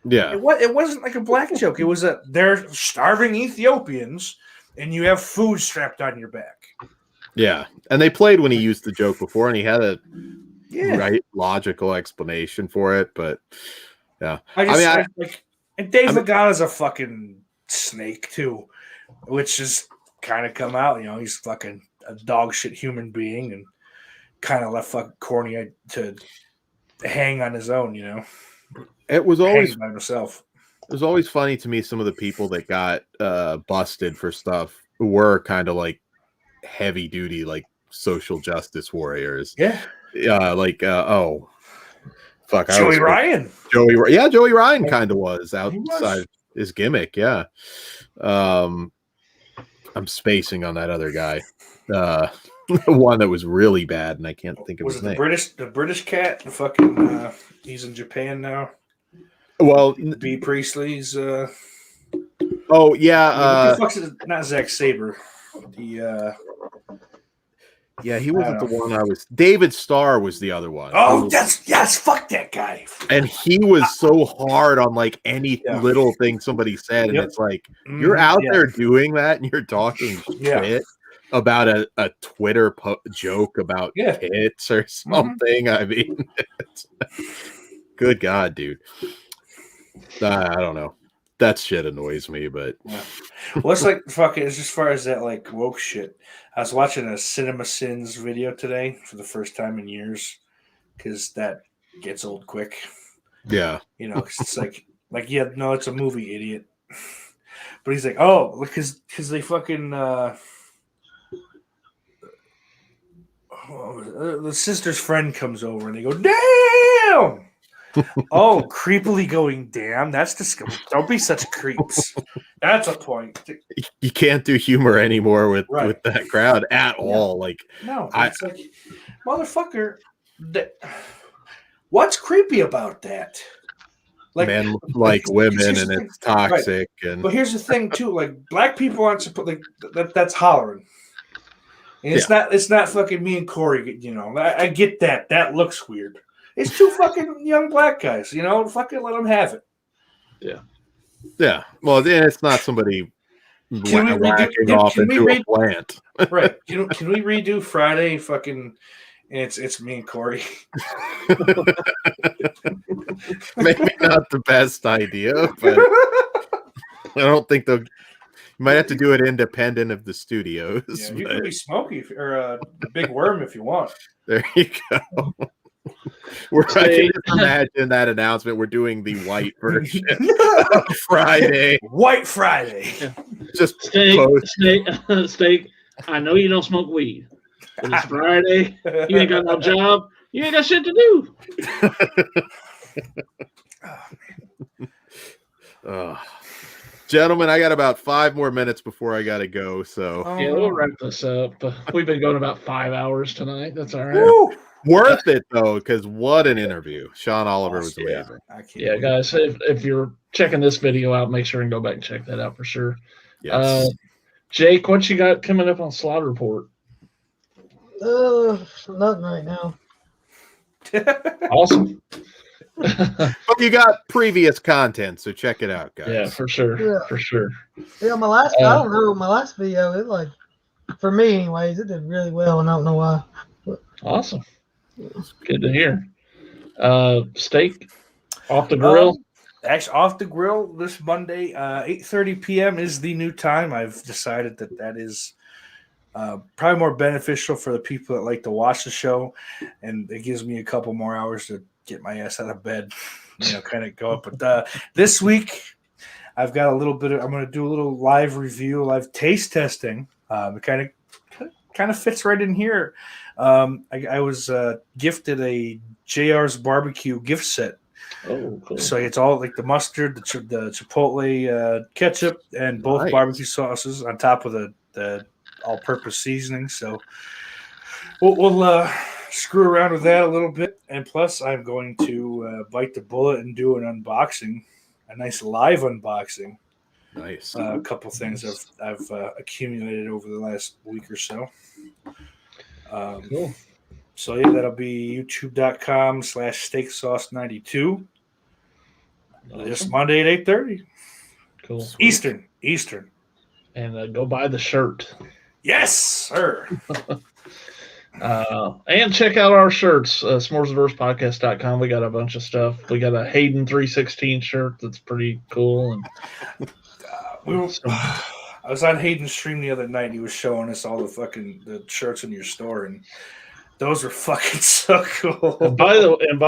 Yeah, it wasn't like a black joke. It was they're starving Ethiopians, and you have food strapped on your back. Yeah, and they played when he used the joke before, and he had a logical explanation for it, but yeah, and Dave Lagana's a fucking snake too, which is kind of come out, he's fucking a dog shit human being and kind of left fucking corny to hang on his own, It was always by himself. It was always funny to me, some of the people that got busted for stuff were kind of like heavy duty, like social justice warriors. Yeah. Joey Ryan. Joey Ryan kind of was outside his gimmick. Yeah. I'm spacing on that other guy. One that was really bad, and I can't think of his name. The British cat? The fucking he's in Japan now. Well, B. Priestley's. Oh yeah. Not Zack Sabre. Yeah, he wasn't the one I was. David Starr was the other one. Oh, yes, fuck that guy. And he was so hard on like any little thing somebody said, and it's like you're out there doing that, and you're talking shit about a Twitter joke about tits or something. I mean, good God, dude. I don't know. That shit annoys me, but well, it's like fucking. As far as that like woke shit, I was watching a Cinema Sins video today for the first time in years because that gets old quick. Yeah, cause it's like it's a movie, idiot. But he's like, oh, because they fucking. the sister's friend comes over and they go, damn. Oh, creepily going, damn. That's disgusting. Don't be such creeps. That's a point. You can't do humor anymore with that crowd at all. Like, no, it's like, motherfucker, what's creepy about that? Like, men like women, and it's toxic. Right. And but here's the thing too: like, black people aren't supposed that's hollering. And it's not fucking me and Corey. You know, I get that. That looks weird. It's two fucking young black guys. You know, fucking let them have it. Yeah. Yeah. Well, then it's not somebody whacking off into a plant. Right. Can we redo Friday? Fucking. It's me and Corey. Maybe not the best idea, but I don't think they'll. You might have to do it independent of the studios. Yeah, you can be Smokey or Big Worm if you want. There you go. I can just imagine that announcement. We're doing the white version Friday. White Friday. Just steak. I know you don't smoke weed. But it's Friday. You ain't got no job. You ain't got shit to do. Gentlemen, I got about 5 more minutes before I got to go. So yeah, we'll wrap this up. We've been going about 5 hours tonight. That's all right. Woo! Worth it though, because what an interview! Sean Oliver was amazing. Yeah, guys, if you're checking this video out, make sure and go back and check that out for sure. Yes. Jake, what you got coming up on Slot Report? Nothing right now. Awesome. But you got previous content, so check it out, guys. Yeah, for sure. Yeah. For sure. Yeah, my last I don't know, my last video, it like for me anyways, it did really well and I don't know why. Awesome. Good to hear. Steak off the grill. Actually, off the grill this Monday, 8:30 p.m. is the new time. I've decided that is probably more beneficial for the people that like to watch the show, and it gives me a couple more hours to get my ass out of bed, kind of go up. But this week, I've got a little bit of. I'm going to do a little live review, live taste testing. It kind of fits right in here. I was gifted a JR's barbecue gift set. Oh, cool. So it's all like the mustard, the chipotle ketchup, and both barbecue sauces on top of the all-purpose seasoning. So we'll screw around with that a little bit, and plus I'm going to bite the bullet and do an unboxing, a nice live unboxing. Nice. A couple things I've accumulated over the last week or so. Cool. So yeah, that'll be youtube.com/steaksauce92. Awesome. Just Monday at 8:30. Cool. Sweet. Eastern. And go buy the shirt. Yes, sir. And check out our shirts, s'moresadorspodcast.com. We got a bunch of stuff. We got a Hayden 316 shirt that's pretty cool. And I was on Hayden's stream the other night. He was showing us all the shirts in your store, and those are fucking so cool. And by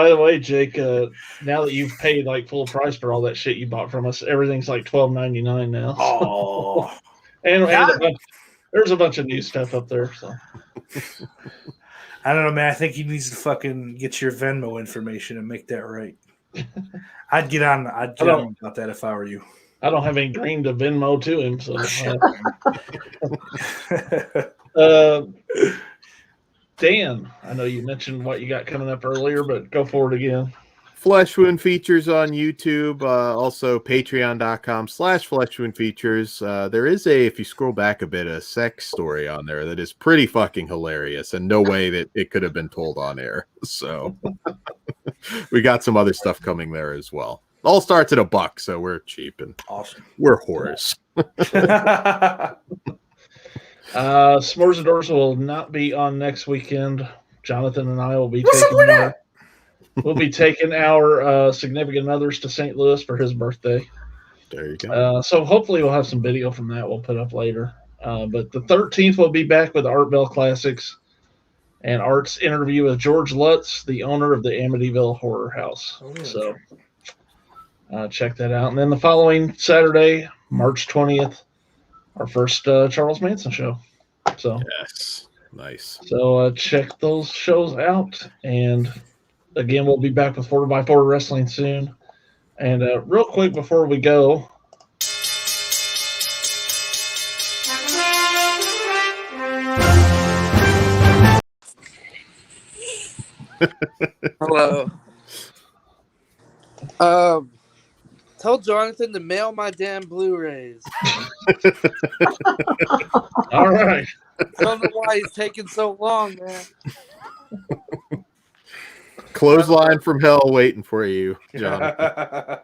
the way, Jake, now that you've paid like full price for all that shit you bought from us, everything's like $12.99 now. Oh, and there's a bunch of new stuff up there. So I don't know, man. I think he needs to fucking get your Venmo information and make that right. I'd get on about that if I were you. I don't have any green to Venmo to him, so. Dan, I know you mentioned what you got coming up earlier, but go for it again. Flesh Wound Features on YouTube, also patreon.com/Flesh Wound Features. There is if you scroll back a bit, a sex story on there that is pretty fucking hilarious, and no way that it could have been told on air. So we got some other stuff coming there as well. All starts at $1, so we're cheap and awesome. We're whores. S'mores Adors will not be on next weekend. Jonathan and I will be taking our significant others to St. Louis for his birthday. There you go. So hopefully we'll have some video from that we'll put up later. But the 13th we'll be back with Art Bell Classics and Art's interview with George Lutz, the owner of the Amityville Horror House. Oh, yeah. So check that out. And then the following Saturday, March 20th, our first Charles Manson show. So yes. Nice. So check those shows out. And again, we'll be back with 4x4 Wrestling soon. And real quick before we go, Hello. Tell Jonathan to mail my damn Blu-rays. all right. I don't know why he's taking so long, man. Clothesline from hell waiting for you, Jonathan.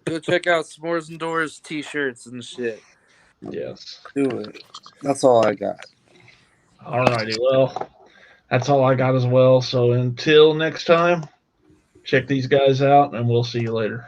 Go check out S'mores and Doors t-shirts and shit. Yes. Do it. That's all I got. All righty. Well, that's all I got as well. So until next time, check these guys out, and we'll see you later.